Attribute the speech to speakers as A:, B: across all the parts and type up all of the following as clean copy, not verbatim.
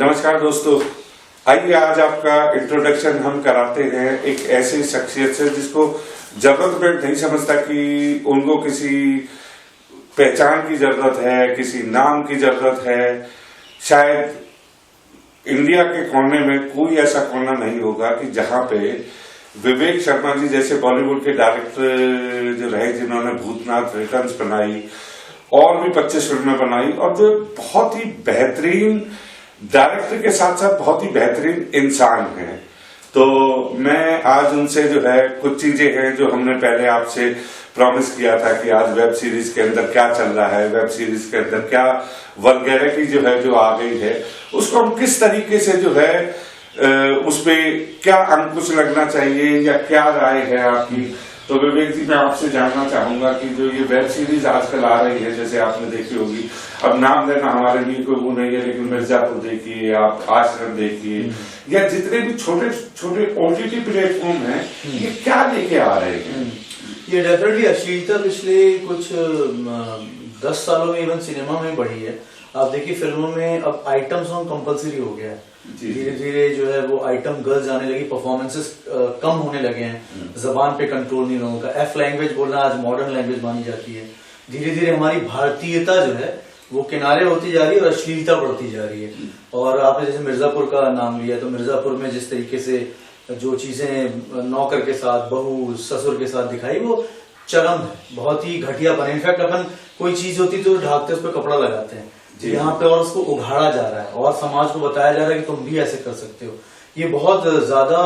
A: नमस्कार दोस्तों, आइए आज आपका इंट्रोडक्शन हम कराते हैं एक ऐसी शख्सियत से जिसको जरूरत नहीं समझता कि उनको किसी पहचान की जरूरत है, किसी नाम की जरूरत है। शायद इंडिया के कोने में कोई ऐसा कोना नहीं होगा कि जहां पे विवेक शर्मा जी जैसे बॉलीवुड के डायरेक्टर जो रहे, जिन्होंने भूतनाथ रिटर्न्स बनाई और भी 25 फिल्में बनाई, और जो बहुत ही बेहतरीन डायरेक्टर के साथ साथ बहुत ही बेहतरीन इंसान है। तो मैं आज उनसे जो है कुछ चीजें हैं जो हमने पहले आपसे प्रॉमिस किया था कि आज वेब सीरीज के अंदर क्या चल रहा है, वेब सीरीज के अंदर क्या वल्गैरिटी जो है जो आ गई है, उसको हम किस तरीके से जो है उस पे क्या अंकुश लगना चाहिए या क्या राय है आपकी। तो विवेक जी, मैं आपसे जानना चाहूंगा कि जो ये वेब सीरीज आजकल आ रही है, जैसे आपने देखी होगी, अब नाम लेना हमारे लिए कोई वो नहीं है, लेकिन मिर्जापुर देखिए, आप आश्रम देखिए, या जितने भी छोटे छोटे ओटीटी प्लेटफॉर्म हैं, ये क्या लेके आ रहे हैं?
B: ये डेफिनेटली अश्लीलता पिछले कुछ 10 सालों में इवन सिनेमा में बढ़ी है। आप देखिए फिल्मों में अब आइटम सॉन्ग कंपलसरी हो गया है। धीरे धीरे जो है वो आइटम गर्ल्स आने लगी, परफॉर्मेंसेस कम होने लगे हैं, जबान पे कंट्रोल नहीं लोगों का, एफ लैंग्वेज बोलना आज मॉडर्न लैंग्वेज मानी जाती है। धीरे धीरे हमारी भारतीयता जो है वो किनारे होती जा रही है और अश्लीलता बढ़ती जा रही है। और आपने जैसे मिर्जापुर का नाम लिया, तो मिर्जापुर में जिस तरीके से जो चीजें नौकर के साथ, बहू ससुर के साथ दिखाई, वो चरम है, बहुत ही घटिया बने। इनफैक्ट अपन कोई चीज होती तो ढाकते उस पर कपड़ा लगाते हैं, यहाँ पे और उसको उघाड़ा जा रहा है और समाज को बताया जा रहा है कि तुम भी ऐसे कर सकते हो। ये बहुत ज्यादा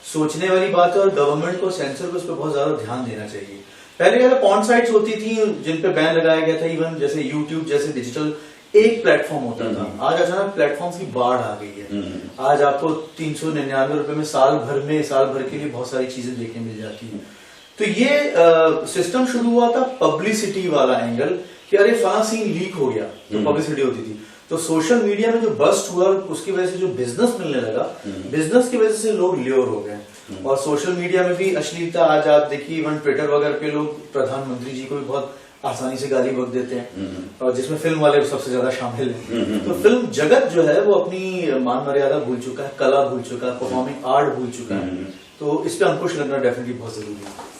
B: सोचने वाली बात है और गवर्नमेंट को, सेंसर को इस पर बहुत ज्यादा ध्यान देना चाहिए। पहले क्या पॉर्न साइट्स होती थी जिन पे बैन लगाया गया था, इवन जैसे यूट्यूब जैसे डिजिटल एक प्लेटफॉर्म होता था। आज अचानक प्लेटफॉर्म्स की बाढ़ आ गई है। आज आपको 399 रुपए में साल भर के लिए बहुत सारी चीजें देखने मिल जाती है। तो ये सिस्टम शुरू हुआ था पब्लिसिटी वाला एंगल कि अरे फला सीन लीक हो गया, तो पब्लिसिटी होती थी। तो सोशल मीडिया में जो बस्ट हुआ उसकी वजह से जो बिजनेस मिलने लगा, बिजनेस की वजह से लोग ल्योर हो गए। और सोशल मीडिया में भी अश्लीलता, आज आप देखिए इवन ट्विटर वगैरह पे लोग प्रधानमंत्री जी को भी बहुत आसानी से गाली बक देते हैं, और जिसमें फिल्म वाले सबसे ज्यादा शामिल हैं। तो फिल्म जगत जो है वो अपनी मान मर्यादा भूल चुका है, कला भूल चुका है, परफॉर्मिंग आर्ट भूल चुका है। तो इस पे अंकुश लगना डेफिनेटली बहुत जरूरी है।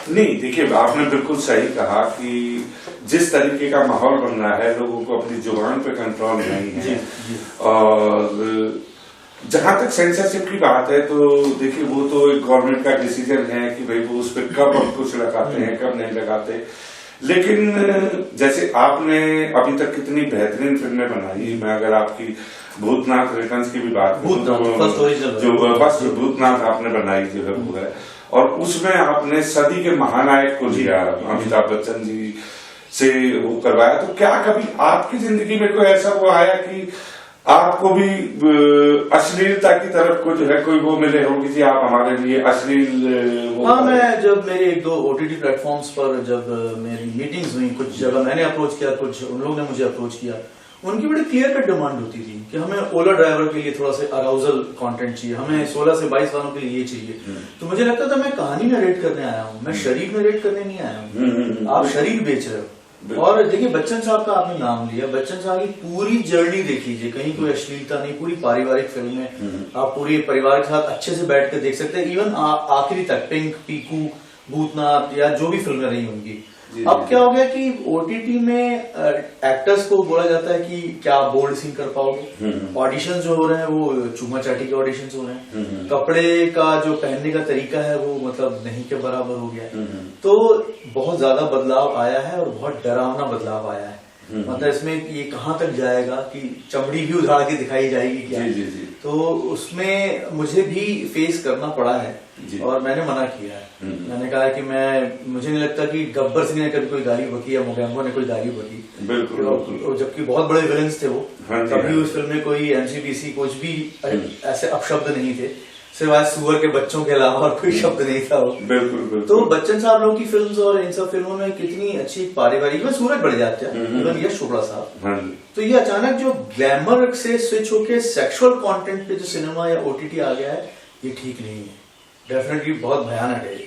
A: नहीं, देखिए आपने बिल्कुल सही कहा कि जिस तरीके का माहौल बन रहा है, लोगों को अपनी जुबान पे कंट्रोल नहीं है। और जहां तक सेंसरशिप की बात है, तो देखिए वो तो एक गवर्नमेंट का डिसीजन है कि भाई वो उस पर कब अंकुश लगाते हैं, कब नहीं लगाते। लेकिन जैसे आपने अभी तक कितनी बेहतरीन फिल्में बनाई, मैं अगर आपकी भूतनाथ रिटर्न्स की भी बात करूं, जो फर्स्ट भूतनाथ आपने बनाई जो है वो है, और उसमें आपने सदी के महानायक को लिया, अमिताभ बच्चन जी से वो करवाया। तो क्या कभी आपकी जिंदगी में कोई ऐसा वो आया कि आपको भी अश्लीलता की तरफ को जो है कोई वो मिले हो कि जी आप हमारे लिए अश्लील
B: हाँ, मैं जब मेरे 1-2 ओटीटी प्लेटफॉर्म्स पर जब मेरी मीटिंग्स हुई, कुछ जगह मैंने अप्रोच किया, कुछ उन लोगों ने मुझे अप्रोच किया, उनकी बड़ी क्लियर कट डिमांड होती थी कि हमें ओला ड्राइवर के लिए थोड़ा सा अराउजल कंटेंट चाहिए, हमें 16 से 22 वालों के लिए ये चाहिए। तो मुझे लगता था मैं कहानी नरेट करने आया हूँ, मैं शरीर नरेट करने नहीं आया हूँ। आप शरीर बेच रहे हो। और देखिए बच्चन साहब का आपने नाम लिया, बच्चन साहब की पूरी जर्नी देख लीजिए, कहीं कोई अश्लीलता नहीं, पूरी पारिवारिक फिल्म है। आप पूरे परिवार के साथ अच्छे से बैठ कर देख सकते हैं, इवन आखिरी तक, पिंक, पीकू, भूतनाथ या जो भी फिल्में रही होंगी। अब क्या हो गया कि ओटीटी में एक्टर्स को बोला जाता है कि क्या बोल्ड सीन कर पाओगे। ऑडिशन जो हो रहे हैं वो चूमा चाटी के ऑडिशन हो रहे हैं। कपड़े का जो पहनने का तरीका है वो मतलब नहीं के बराबर हो गया है। तो बहुत ज्यादा बदलाव आया है और बहुत डरावना बदलाव आया है। मतलब इसमें ये कहाँ तक जाएगा कि चमड़ी भी उधार के दिखाई जाएगी क्या। तो उसमें मुझे भी फेस करना पड़ा है और मैंने मना किया है। मैंने कहा कि मुझे नहीं लगता कि गब्बर सिंह ने कभी कोई गाली बकी या मोगैम्बो ने कोई गाली बकी, जबकि बहुत बड़े विलेंस थे वो। कभी उस फिल्म में कोई एमसीपीसी कुछ भी ऐसे अपशब्द नहीं थे, सिवाय सुअर के बच्चों के अलावा और कोई शब्द नहीं था वो।
A: बिल्कुल।
B: तो बच्चन साहब लोगों की फिल्म्स और इन सब फिल्मों में कितनी अच्छी पारिवारिक में सूरज बढ़ जाते हैं, इवन यश चोपड़ा साहब। तो ये अचानक जो ग्लैमर से स्विच होके सेक्सुअल कंटेंट पे जो सिनेमा या ओटीटी आ गया है, ये ठीक नहीं है, डेफिनेटली बहुत भयानक है।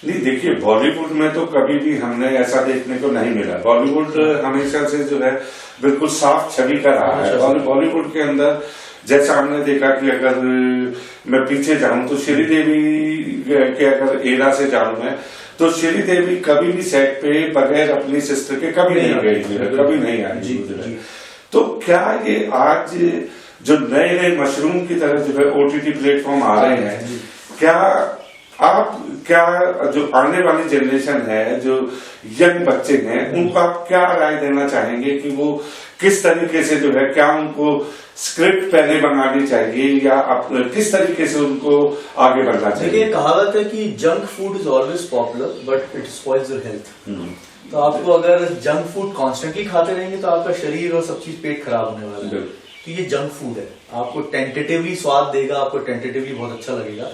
A: नहीं, देखिए बॉलीवुड में तो कभी भी हमने ऐसा देखने को नहीं मिला। बॉलीवुड हमेशा से जो है बिल्कुल साफ छवि का रहा है। बॉलीवुड के अंदर जैसा हमने देखा कि अगर मैं पीछे जाऊं तो श्रीदेवी के अगर एरा से जाऊं मैं, तो श्रीदेवी कभी भी सेट पे बगैर अपनी सिस्टर के कभी नहीं गई, कभी नहीं आई। तो क्या ये आज जो नए नए मशरूम की तरह जो है ओटीटी प्लेटफॉर्म आ रहे हैं, क्या जो आने वाली जनरेशन है, जो यंग बच्चे हैं, उनको आप क्या राय देना चाहेंगे कि वो किस तरीके से जो है, क्या उनको स्क्रिप्ट पहले बनानी चाहिए या किस तरीके से उनको आगे बढ़ना चाहिए?
B: देखिए, कहावत है कि junk food is always popular but it spoils your health. तो आपको अगर जंक फूड कॉन्स्टेंटली खाते रहेंगे तो आपका शरीर और सब चीज पेट खराब होने वाला है। तो ये जंक फूड है, आपको टेंटेटिवली स्वाद देगा, आपको टेंटेटिवली बहुत अच्छा लगेगा।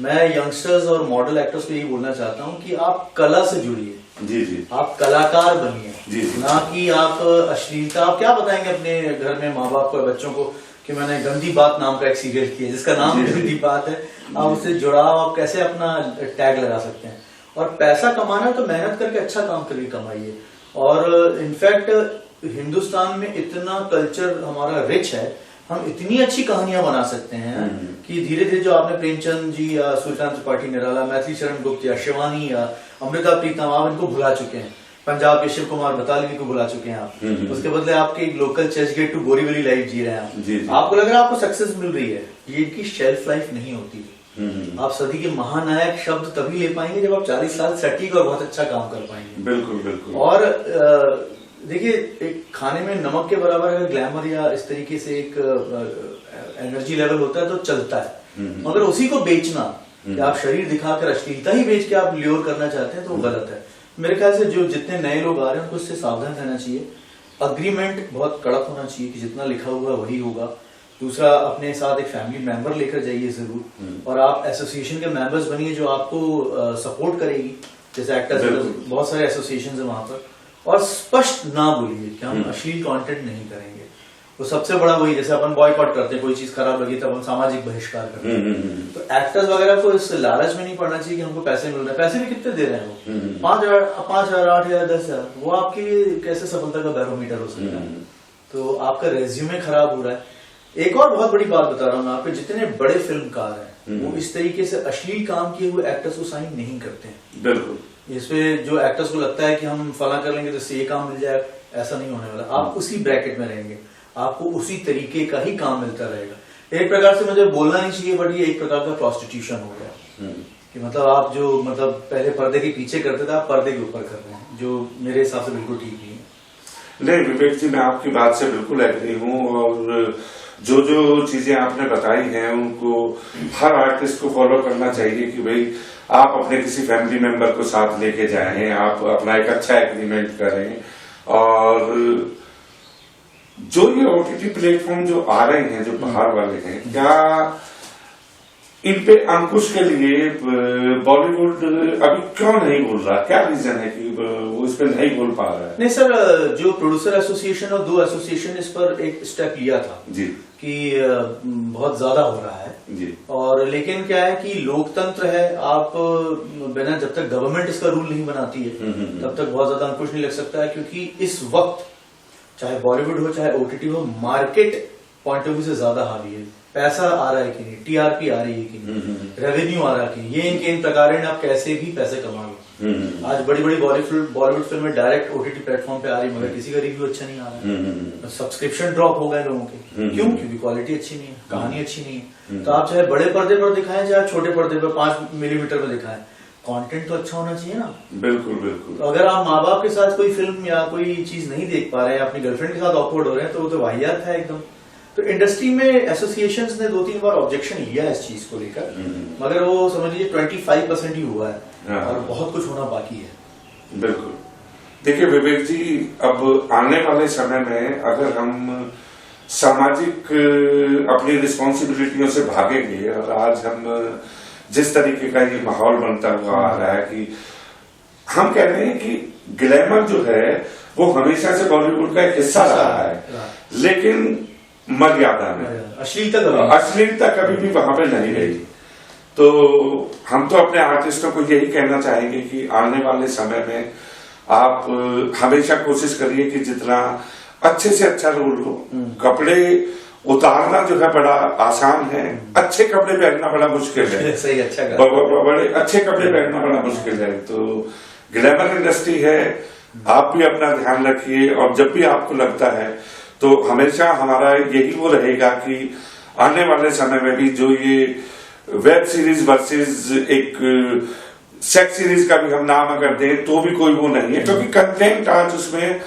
B: मैं यंगस्टर्स और मॉडल एक्टर्स को यही बोलना चाहता हूँ कि आप कला से जुड़िए,
A: जी जी,
B: आप कलाकार बनिए,
A: जी जी,
B: ना कि आप अश्लीलता। आप क्या बताएंगे अपने घर में माँ बाप को, बच्चों को कि मैंने गंदी बात नाम का एक सीरियल किया जिसका नाम गंदी बात है, आप उससे जुड़ाव, आप कैसे अपना टैग लगा सकते हैं। और पैसा कमाना है तो मेहनत करके अच्छा काम करके कमाइए। और इनफैक्ट हिंदुस्तान में इतना कल्चर हमारा रिच है, हम इतनी अच्छी कहानियां बना सकते हैं कि धीरे धीरे जो आपने प्रेमचंद जी या सुल्तान त्रिपाठी निराला, मैथिली शरण गुप्त या शिवानी या अमृता प्रीतम, आप इनको भुला चुके हैं। पंजाब के शिव कुमार बटालवी को भुला चुके हैं आप। उसके बदले आपके एक local church get to Borivali life जी रहे हैं आप। आपको लग रहा है आपको सक्सेस मिल रही है, ये इनकी शेल्फ लाइफ नहीं होती। आप सदी के महानायक शब्द तभी ले पाएंगे जब आप 40 साल सटीक और बहुत अच्छा काम कर पाएंगे।
A: बिल्कुल बिल्कुल।
B: और देखिए, एक खाने में नमक के बराबर अगर ग्लैमर या इस तरीके से एक एनर्जी लेवल होता है तो चलता है, मगर उसी को बेचना कि आप शरीर दिखाकर अश्लीलता ही बेच के आप ल्योर करना चाहते हैं तो वो गलत है। मेरे ख्याल से जो जितने नए लोग आ रहे हैं उनको इससे सावधान रहना चाहिए। अग्रीमेंट बहुत कड़क होना चाहिए कि जितना लिखा हुआ वही होगा। दूसरा, अपने साथ एक फैमिली मेंबर लेकर जाइए जरूर, और आप एसोसिएशन के मेंबर्स बनिए जो आपको सपोर्ट करेगी। जैसे एक्टर्स बहुत सारे एसोसिएशन है वहां पर। और स्पष्ट ना बोलिए कि हम अश्लील कंटेंट नहीं करेंगे। तो सबसे बड़ा वही, जैसे अपन बॉयकॉट करते हैं, कोई चीज खराब लगी तब हम सामाजिक बहिष्कार करते हैं। तो एक्टर्स वगैरह को इस लालच में नहीं पड़ना चाहिए कि हमको पैसे मिल रहे हैं। पैसे भी कितने दे रहे हैं वो, 5,000, 5,000, 8,000, 10,000, वो आपके लिए कैसे सफलता का बैरोमीटर हो सकता है? तो आपका रेज्यूमे खराब हो रहा है। एक और बहुत बड़ी बात बता रहा हूँ मैं आपको, जितने बड़े फिल्मकार हैं वो इस तरीके से अश्लील काम किए हुए एक्टर्स को साइन नहीं करते हैं।
A: बिल्कुल।
B: इसमें जो एक्टर्स को लगता है कि हम फला कर लेंगे तो इससे ये काम मिल जाए, ऐसा नहीं होने वाला। आप उसी ब्रैकेट में रहेंगे, आपको उसी तरीके का ही काम मिलता रहेगा। एक प्रकार से मुझे बोलना नहीं चाहिए बट ये एक प्रकार का प्रोस्टिट्यूशन हो गया कि मतलब आप जो पहले पर्दे के पीछे करते थे, आप पर्दे के ऊपर कर रहे हैं, जो मेरे हिसाब से बिल्कुल ठीक नहीं है।
A: नहीं विवेक जी, मैं आपकी बात से बिल्कुल एग्री हूँ। और जो जो चीजें आपने बताई हैं उनको हर आर्टिस्ट को फॉलो करना चाहिए कि भाई आप अपने किसी फैमिली मेंबर को साथ लेके जाएं, आप अपना एक अच्छा एग्रीमेंट करें। और जो ये ओटीटी प्लेटफॉर्म जो आ रहे हैं, जो बाहर वाले हैं, क्या इन पे अंकुश के लिए बॉलीवुड अभी क्यों नहीं बोल रहा? क्या रीजन है कि वो इस पे नहीं बोल पा रहा है?
B: नहीं सर, जो प्रोड्यूसर एसोसिएशन और 2 एसोसिएशन इस पर एक स्टेप लिया था जी कि बहुत ज्यादा हो रहा है जी। और लेकिन क्या है कि लोकतंत्र है, आप बिना जब तक गवर्नमेंट इसका रूल नहीं बनाती है तब तक बहुत ज्यादा अंकुश नहीं लग सकता है। क्योंकि इस वक्त चाहे बॉलीवुड हो चाहे ओटीटी हो, मार्केट पॉइंट ऑफ व्यू से ज्यादा हावी है। पैसा आ रहा है कि नहीं, टीआरपी आ रही है कि नहीं, रेवेन्यू आ रहा है कि नहीं, ये इनके इन प्रकार आप कैसे भी पैसे कमा लो। आज बड़ी बड़ी बॉलीवुड फिल्में डायरेक्ट ओटीटी प्लेटफॉर्म पे आ रही, मगर किसी का रिव्यू अच्छा नहीं आ रहा है। सब्सक्रिप्शन ड्रॉप हो गए लोगों के। क्यों? क्योंकि क्वालिटी अच्छी नहीं है, कहानी अच्छी नहीं है। तो आप चाहे बड़े पर्दे पर दिखाएं चाहे छोटे पर्दे पर 5 मिलीमीटर में दिखाएं, कंटेंट तो अच्छा होना चाहिए ना।
A: बिल्कुल बिल्कुल।
B: तो अगर आप माँ बाप के साथ कोई फिल्म या कोई चीज नहीं देख पा रहे हैं, अपनी गर्लफ्रेंड के साथ ऑकवर्ड हो रहे हैं, तो वो तो वाहियात है एकदम। तो इंडस्ट्री में एसोसिएशंस ने 2-3 बार ऑब्जेक्शन लिया है इस चीज को लेकर, मगर वो समझ लीजिए 25% ही हुआ है और बहुत कुछ होना बाकी है।
A: बिल्कुल। देखिए विवेक जी, अब आने वाले समय में अगर हम सामाजिक अपनी रिस्पॉन्सिबिलिटियों से भागेंगे, और आज हम जिस तरीके का ये माहौल बनता हुआ आ रहा है कि हम कह रहे हैं कि ग्लैमर जो है वो हमेशा से बॉलीवुड का एक हिस्सा रहा है, लेकिन मर्यादा में, अश्लीलता कभी भी वहां पे नहीं रही। तो हम तो अपने आर्टिस्टों को यही कहना चाहेंगे कि आने वाले समय में आप हमेशा कोशिश करिए कि जितना अच्छे से अच्छा रोल हो, कपड़े उतारना जो है बड़ा आसान है, अच्छे कपड़े पहनना बड़ा मुश्किल है।
B: सही, अच्छा
A: बड़े अच्छे कपड़े पहनना बड़ा मुश्किल है। तो ग्लैमर इंडस्ट्री है, आप भी अपना ध्यान रखिए। और जब भी आपको लगता है तो हमेशा हमारा यही वो रहेगा कि आने वाले समय में भी जो ये वेब सीरीज वर्सेस एक सेक्स सीरीज का भी हम नाम अगर दें तो भी कोई वो नहीं है, क्योंकि कंटेंट आज उसमें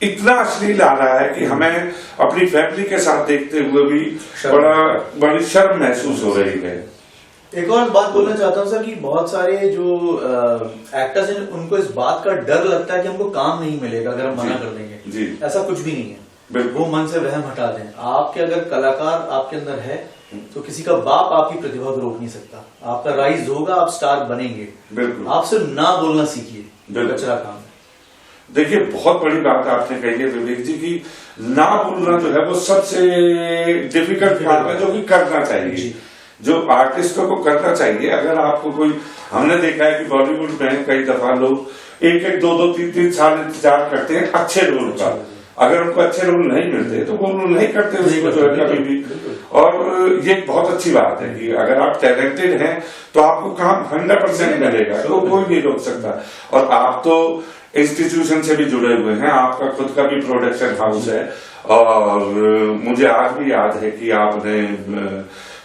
A: इतना अश्लील आ रहा है कि हमें अपनी फैमिली के साथ देखते हुए भी बड़ी शर्म महसूस हो रही है।
B: एक और बात बोलना चाहता हूँ सर कि बहुत सारे जो एक्टर्स हैं उनको इस बात का डर लगता है कि हमको काम नहीं मिलेगा अगर हम मना कर देंगे।
A: जी,
B: ऐसा कुछ भी नहीं है, वो मन से वहम हटा दें। आपके अगर कलाकार आपके अंदर है तो किसी का बाप आपकी प्रतिभा को रोक नहीं सकता। आपका राइज होगा, आप स्टार बनेंगे।
A: बिल्कुल,
B: आप सिर्फ ना बोलना सीखिए, कचरा काम है।
A: देखिए, बहुत बड़ी बात आपने कही है विवेक जी की ना बोलना जो है वो सबसे डिफिकल्ट काम है जो कि करना चाहिए, जो आर्टिस्टों को करना चाहिए। अगर आपको कोई, हमने देखा है कि बॉलीवुड में कई दफा लोग 1-1, 2-2, 3-3 साल इंतजार करते हैं अच्छे रोल का। अगर उनको अच्छे रोल नहीं मिलते तो वो रोल नहीं करते उसको जो है कभी भी। और ये बहुत अच्छी बात है कि अगर आप टैलेंटेड हैं तो आपको काम 100% मिलेगा, तो कोई नहीं रोक सकता। और आप तो इंस्टीट्यूशन से भी जुड़े हुए हैं, आपका खुद का भी प्रोडक्शन हाउस है। और मुझे आज भी याद है कि आपने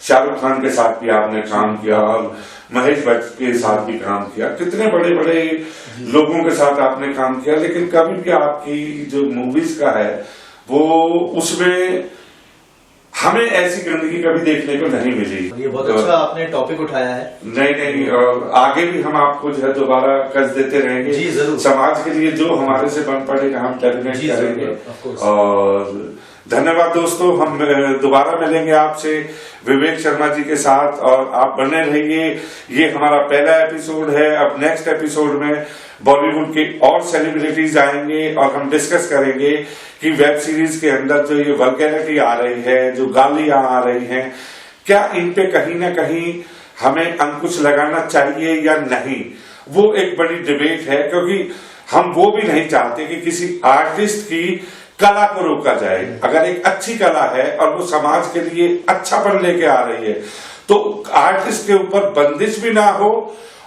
A: शाहरुख खान के साथ भी आपने काम किया और महेश भट्ट के साथ भी काम किया, कितने बड़े बड़े लोगों के साथ आपने काम किया। लेकिन कभी भी आपकी जो मूवीज का है वो उसमें हमें ऐसी गंदगी कभी देखने को नहीं मिली।
B: ये बहुत अच्छा आपने टॉपिक उठाया है।
A: नहीं, और आगे भी हम आपको जो है दोबारा कस देते रहेंगे।
B: जी जरूर,
A: समाज के लिए जो हमारे से बन पड़ेगा हम डेफिनेट करेंगे। और धन्यवाद दोस्तों, हम दोबारा मिलेंगे आपसे विवेक शर्मा जी के साथ, और आप बने रहिए। ये हमारा पहला एपिसोड है। अब नेक्स्ट एपिसोड में बॉलीवुड के और सेलिब्रिटीज आएंगे और हम डिस्कस करेंगे कि वेब सीरीज के अंदर जो ये वल्गैरिटी आ रही है, जो गालियां आ रही हैं, क्या इन पे कहीं ना कहीं हमें अंकुश लगाना चाहिए या नहीं। वो एक बड़ी डिबेट है, क्योंकि हम वो भी नहीं चाहते कि किसी आर्टिस्ट की कला को रोका जाए। अगर एक अच्छी कला है और वो समाज के लिए अच्छापन लेके आ रही है तो आर्टिस्ट के ऊपर बंदिश भी ना हो,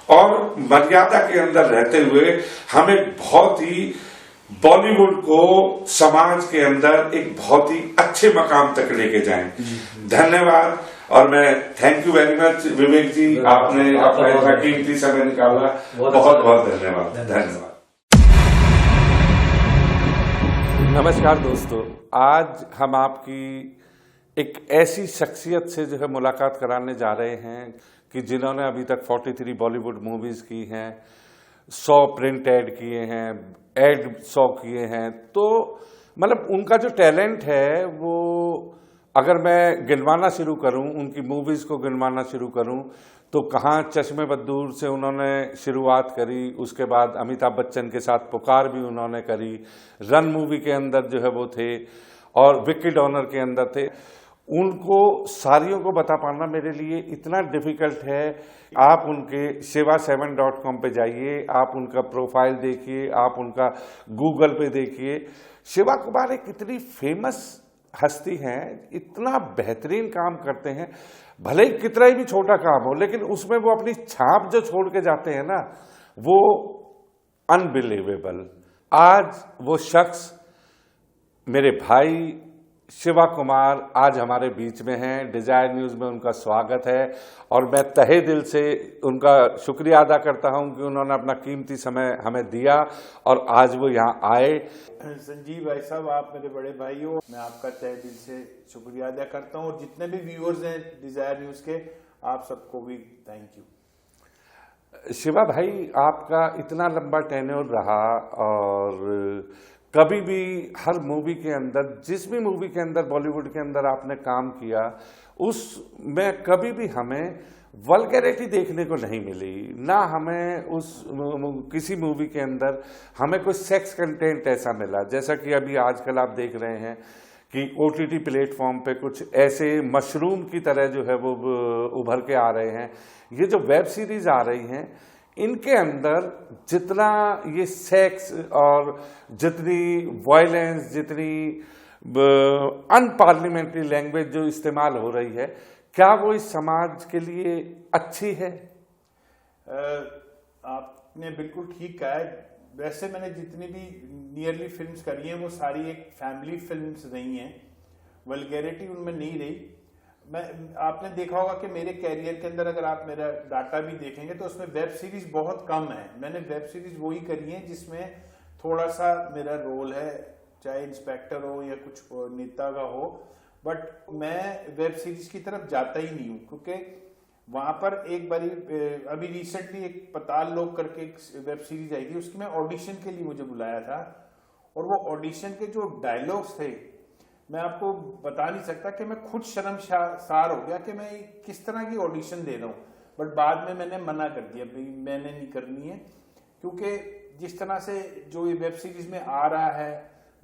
A: और मर्यादा के अंदर रहते हुए हमें बहुत ही बॉलीवुड को समाज के अंदर एक बहुत ही अच्छे मकाम तक लेके जाएं। धन्यवाद। और मैं थैंक यू वेरी मच विवेक जी, आपने अपना इतना कीमती समय निकाला, बहुत बहुत धन्यवाद। नमस्कार दोस्तों, आज हम आपकी एक ऐसी शख्सियत से जो है मुलाकात कराने जा रहे हैं कि जिन्होंने अभी तक 43 बॉलीवुड मूवीज की हैं, 100 प्रिंट ऐड किए हैं, ऐड 100 किए हैं। तो मतलब उनका जो टैलेंट है वो अगर मैं गिनवाना शुरू करूं, उनकी मूवीज को गिनवाना शुरू करूं, तो कहाँ चश्मे बद्दूर से उन्होंने शुरुआत करी, उसके बाद अमिताभ बच्चन के साथ पुकार भी उन्होंने करी, रन मूवी के अंदर जो है वो थे, और विकी डॉनर के अंदर थे। उनको सारियों को बता पाना मेरे लिए इतना डिफिकल्ट है। आप उनके shiva7.com पे जाइए, आप उनका प्रोफाइल देखिए, आप उनका गूगल पे देखिए। शिवा कुमार एक इतनी फेमस हस्ती हैं, इतना बेहतरीन काम करते हैं, भले ही कितना ही भी छोटा काम हो, लेकिन उसमें वो अपनी छाप जो छोड़ के जाते हैं ना, वो अनबिलीवेबल। आज वो शख्स मेरे भाई शिवा कुमार आज हमारे बीच में हैं। डिजायर न्यूज में उनका स्वागत है और मैं तहे दिल से उनका शुक्रिया अदा करता हूं कि उन्होंने अपना कीमती समय हमें दिया और आज वो यहाँ आए।
C: संजीव भाई साहब, आप मेरे बड़े भाई हो, मैं आपका तहे दिल से शुक्रिया अदा करता हूं, और जितने भी व्यूअर्स हैं डिजायर न्यूज के, आप सबको भी थैंक यू।
A: शिवा भाई, आपका इतना लंबा टेन्योर रहा और कभी भी हर मूवी के अंदर, जिस भी मूवी के अंदर बॉलीवुड के अंदर आपने काम किया, उसमें कभी भी हमें वल्गैरिटी देखने को नहीं मिली, ना हमें उस किसी मूवी के अंदर हमें कोई सेक्स कंटेंट ऐसा मिला। जैसा कि अभी आजकल आप देख रहे हैं कि OTT प्लेटफॉर्म पे कुछ ऐसे मशरूम की तरह जो है वो उभर के आ रहे हैं। ये जो वेब सीरीज आ रही हैं, इनके अंदर जितना ये सेक्स और जितनी वायलेंस, जितनी अनपार्लियामेंट्री लैंग्वेज जो इस्तेमाल हो रही है, क्या वो इस समाज के लिए अच्छी है?
C: आपने बिल्कुल ठीक कहा है। वैसे मैंने जितनी भी नियरली फिल्म्स करी हैं वो सारी एक फैमिली फिल्म्स नहीं हैं, वल्गैरिटी उनमें नहीं रही। आपने देखा होगा कि मेरे कैरियर के अंदर अगर आप मेरा डाटा भी देखेंगे तो उसमें वेब सीरीज बहुत कम है। मैंने वेब सीरीज वही करी है जिसमें थोड़ा सा मेरा रोल है, चाहे इंस्पेक्टर हो या कुछ नेता का हो, बट मैं वेब सीरीज की तरफ जाता ही नहीं हूँ, क्योंकि वहां पर एक बारी अभी रिसेंटली एक पताल लोग करके एक वेब सीरीज आई थी, उसकी मैं ऑडिशन के लिए मुझे बुलाया था, और वो ऑडिशन के जो डायलॉग्स थे मैं आपको बता नहीं सकता कि मैं खुद शर्मसार हो गया कि मैं किस तरह की ऑडिशन दे रहा हूँ। बट बाद में मैंने मना कर दिया, भाई मैंने नहीं करनी है, क्योंकि जिस तरह से जो ये वेब सीरीज में आ रहा है,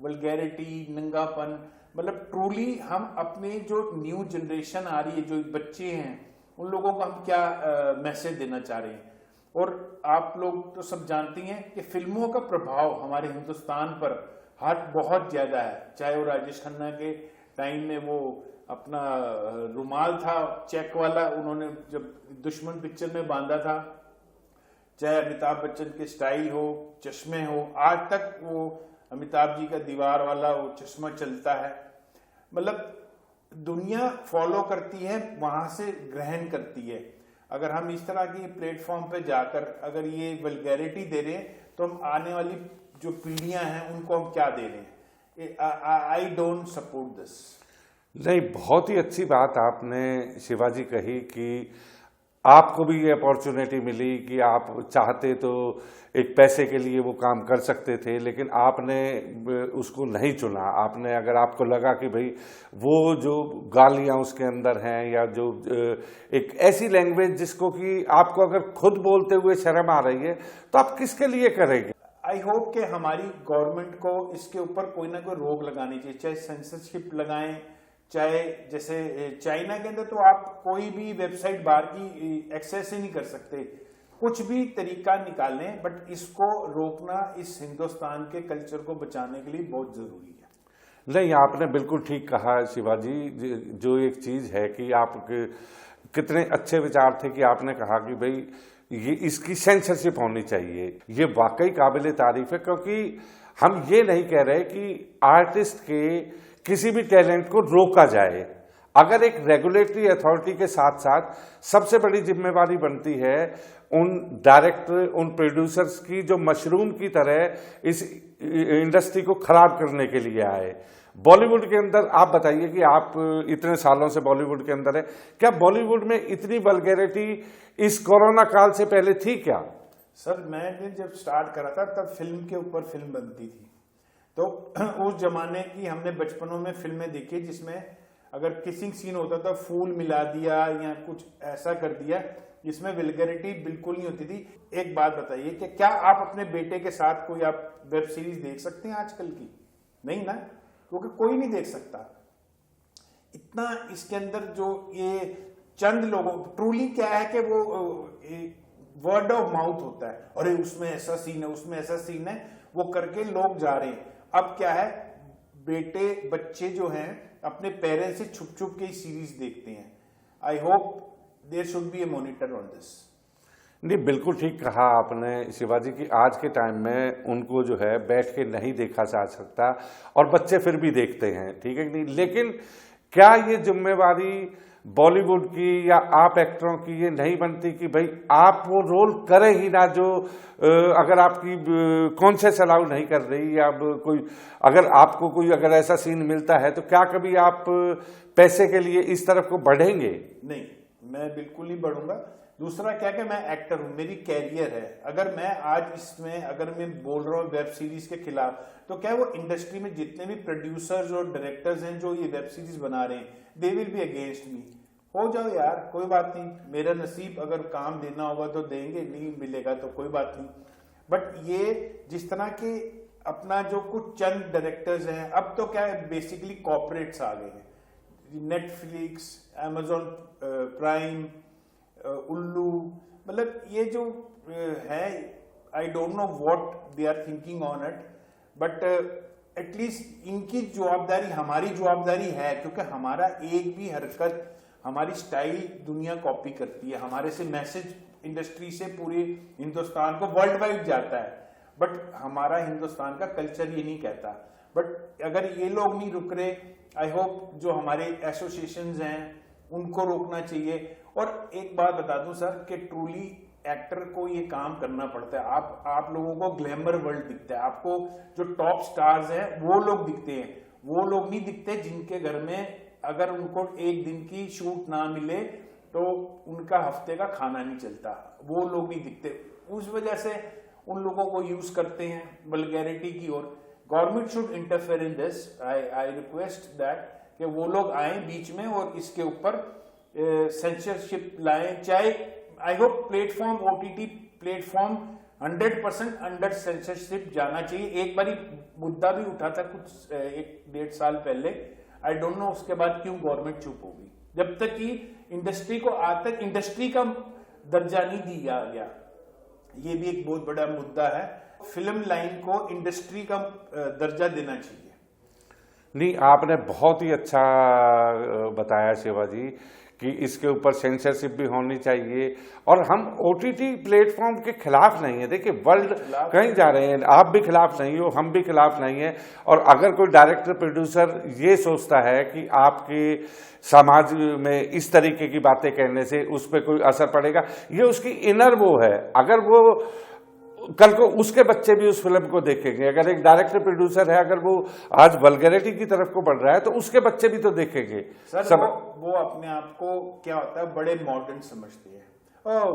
C: वल्गैरिटी, नंगापन, मतलब ट्रूली हम अपने जो न्यू जनरेशन आ रही है, जो बच्चे हैं, उन लोगों को हम क्या मैसेज देना चाह रहे हैं। और आप लोग तो सब जानती हैं कि फिल्मों का प्रभाव हमारे हिंदुस्तान पर बहुत ज्यादा है। चाहे वो राजेश खन्ना के टाइम में वो अपना रुमाल था चेक वाला, उन्होंने जब दुश्मन पिक्चर में बांधा था, चाहे अमिताभ बच्चन के स्टाइल हो, चश्मे हो, आज तक वो अमिताभ जी का दीवार वाला वो चश्मा चलता है। मतलब दुनिया फॉलो करती है, वहां से ग्रहण करती है। अगर हम इस तरह की प्लेटफॉर्म पे जाकर अगर ये वल्गैरिटी दे रहे हैं तो हम आने वाली जो पीढ़ियां हैं उनको हम क्या दे रहे हैं। I don't support this.
A: नहीं, बहुत ही अच्छी बात आपने शिवाजी कही कि आपको भी ये अपॉर्चुनिटी मिली कि आप चाहते तो एक पैसे के लिए वो काम कर सकते थे, लेकिन आपने उसको नहीं चुना। आपने, अगर आपको लगा कि भाई वो जो गालियां उसके अंदर हैं या जो एक ऐसी लैंग्वेज जिसको कि आपको अगर खुद बोलते हुए शर्म आ रही है तो आप किसके लिए करेंगे?
C: आई होप कि हमारी गवर्नमेंट को इसके ऊपर कोई ना कोई रोक लगानी चाहिए, चाहे सेंसरशिप लगाएं, चाहे जैसे चाइना के अंदर तो आप कोई भी वेबसाइट बाहर की एक्सेस ही नहीं कर सकते, कुछ भी तरीका निकालें, बट इसको रोकना इस हिंदुस्तान के कल्चर को बचाने के लिए बहुत जरूरी है।
A: नहीं, आपने बिल्कुल ठीक कहा शिवाजी। जो एक चीज है कि आप कितने अच्छे विचार थे कि आपने कहा कि भाई ये इसकी सेंसरशिप होनी चाहिए। ये वाकई काबिले तारीफ है, क्योंकि हम ये नहीं कह रहे कि आर्टिस्ट के किसी भी टैलेंट को रोका जाए। अगर एक रेगुलेटरी अथॉरिटी के साथ साथ सबसे बड़ी जिम्मेवारी बनती है उन डायरेक्टर, उन प्रोड्यूसर्स की जो मशरूम की तरह इस इंडस्ट्री को खराब करने के लिए आए। बॉलीवुड के अंदर आप बताइए कि आप इतने सालों से बॉलीवुड के अंदर है, क्या बॉलीवुड में इतनी वल्गैरिटी इस कोरोना काल से पहले थी क्या?
C: सर, मैंने जब स्टार्ट करा था तब फिल्म के ऊपर फिल्म बनती थी, तो उस जमाने की हमने बचपनों में फिल्में देखी जिसमें अगर किसिंग सीन होता था फूल मिला दिया या कुछ ऐसा कर दिया, जिसमें वल्गैरिटी बिल्कुल नहीं होती थी। एक बात बताइए कि क्या आप अपने बेटे के साथ कोई आप वेब सीरीज देख सकते हैं आजकल की? नहीं ना, क्योंकि कोई नहीं देख सकता। इतना इसके अंदर जो ये चंद लोगों, ट्रूली क्या है कि वो वर्ड ऑफ माउथ होता है, अरे उसमें ऐसा सीन है, उसमें ऐसा सीन है, वो करके लोग जा रहे हैं। अब क्या है, बेटे बच्चे जो हैं अपने पेरेंट्स से छुप छुप के ही सीरीज देखते हैं। I hope there should be a monitor on this.
A: नहीं, बिल्कुल ठीक कहा आपने शिवाजी की। आज के टाइम में उनको जो है बैठ के नहीं देखा जा सकता, और बच्चे फिर भी देखते हैं, ठीक है कि नहीं? लेकिन क्या ये जिम्मेवारी बॉलीवुड की या आप एक्टरों की ये नहीं बनती कि भाई आप वो रोल करें ही ना जो अगर आपकी कॉन्शियस अलाउ नहीं कर रही, या कोई अगर आपको कोई अगर ऐसा सीन मिलता है तो क्या कभी आप पैसे के लिए इस तरफ को बढ़ेंगे?
C: नहीं, मैं बिल्कुल ही बढ़ूंगा। दूसरा क्या कि मैं एक्टर हूं, मेरी कैरियर है। अगर मैं आज इसमें अगर मैं बोल रहा हूँ वेब सीरीज के खिलाफ, तो क्या वो इंडस्ट्री में जितने भी प्रोड्यूसर्स और डायरेक्टर्स हैं जो ये वेब सीरीज बना रहे हैं, they will be against me. हो जाओ यार, कोई बात नहीं, मेरा नसीब, अगर काम देना होगा तो देंगे, नहीं मिलेगा तो कोई बात नहीं। बट ये जिस तरह के अपना जो कुछ चंद डायरेक्टर्स हैं, अब तो क्या है बेसिकली कॉर्पोरेट्स आ गए हैं, नेटफ्लिक्स, अमेजॉन प्राइम, उल्लू, मतलब ये जो है, I don't know what they are thinking on it, but at least इनकी जवाबदारी हमारी जवाबदारी है, क्योंकि हमारा एक भी हरकत, हमारी स्टाइल दुनिया कॉपी करती है, हमारे से मैसेज इंडस्ट्री से पूरे हिंदुस्तान को वर्ल्ड वाइड जाता है, बट हमारा हिंदुस्तान का कल्चर ये नहीं कहता। बट अगर ये लोग नहीं रुक रहे, आई होप जो हमारे एसोसिएशंस हैं उनको रोकना चाहिए। और एक बात बता दूं सर कि ट्रूली एक्टर को ये काम करना पड़ता है। आप लोगों को ग्लैमर वर्ल्ड दिखता है, आपको जो टॉप स्टार्स हैं वो लोग दिखते हैं, वो लोग नहीं दिखते जिनके घर में अगर उनको एक दिन की शूट ना मिले तो उनका हफ्ते का खाना नहीं चलता, वो लोग नहीं दिखते। उस वजह से उन लोगों को यूज करते हैं वल्गैरिटी की ओर। Government should interfere in this, I request that कि वो लोग आए बीच में और इसके ऊपर सेंसरशिप लाएं। चाहे I hope platform, OTT platform 100% under censorship जाना चाहिए। एक बारी मुद्दा भी उठा था कुछ 1-1.5 साल पहले, आई डोंट नो उसके बाद क्यों गवर्नमेंट चुप होगी। जब तक कि इंडस्ट्री को आज तक इंडस्ट्री का दर्जा नहीं दिया गया, ये भी एक बहुत बड़ा मुद्दा है। फिल्म लाइन को इंडस्ट्री का दर्जा देना चाहिए।
A: नहीं, आपने बहुत ही अच्छा बताया शिवाजी कि इसके ऊपर सेंसरशिप भी होनी चाहिए। और हम OTT प्लेटफॉर्म के खिलाफ नहीं है। देखिए वर्ल्ड कहीं जा रहे हैं, आप भी खिलाफ नहीं हो, हम भी खिलाफ नहीं है। और अगर कोई डायरेक्टर प्रोड्यूसर ये सोचता है कि आपके समाज में इस तरीके की बातें कहने से उस पर कोई असर पड़ेगा, ये उसकी इनर वो है। अगर वो कल को उसके बच्चे भी उस फिल्म को देखेंगे, अगर एक डायरेक्टर प्रोड्यूसर है, अगर वो आज वल्गैरिटी की तरफ को बढ़ रहा है तो उसके बच्चे भी तो देखेंगे।
C: सर वो अपने आप को क्या होता है बड़े मॉडर्न समझते हैं। ओह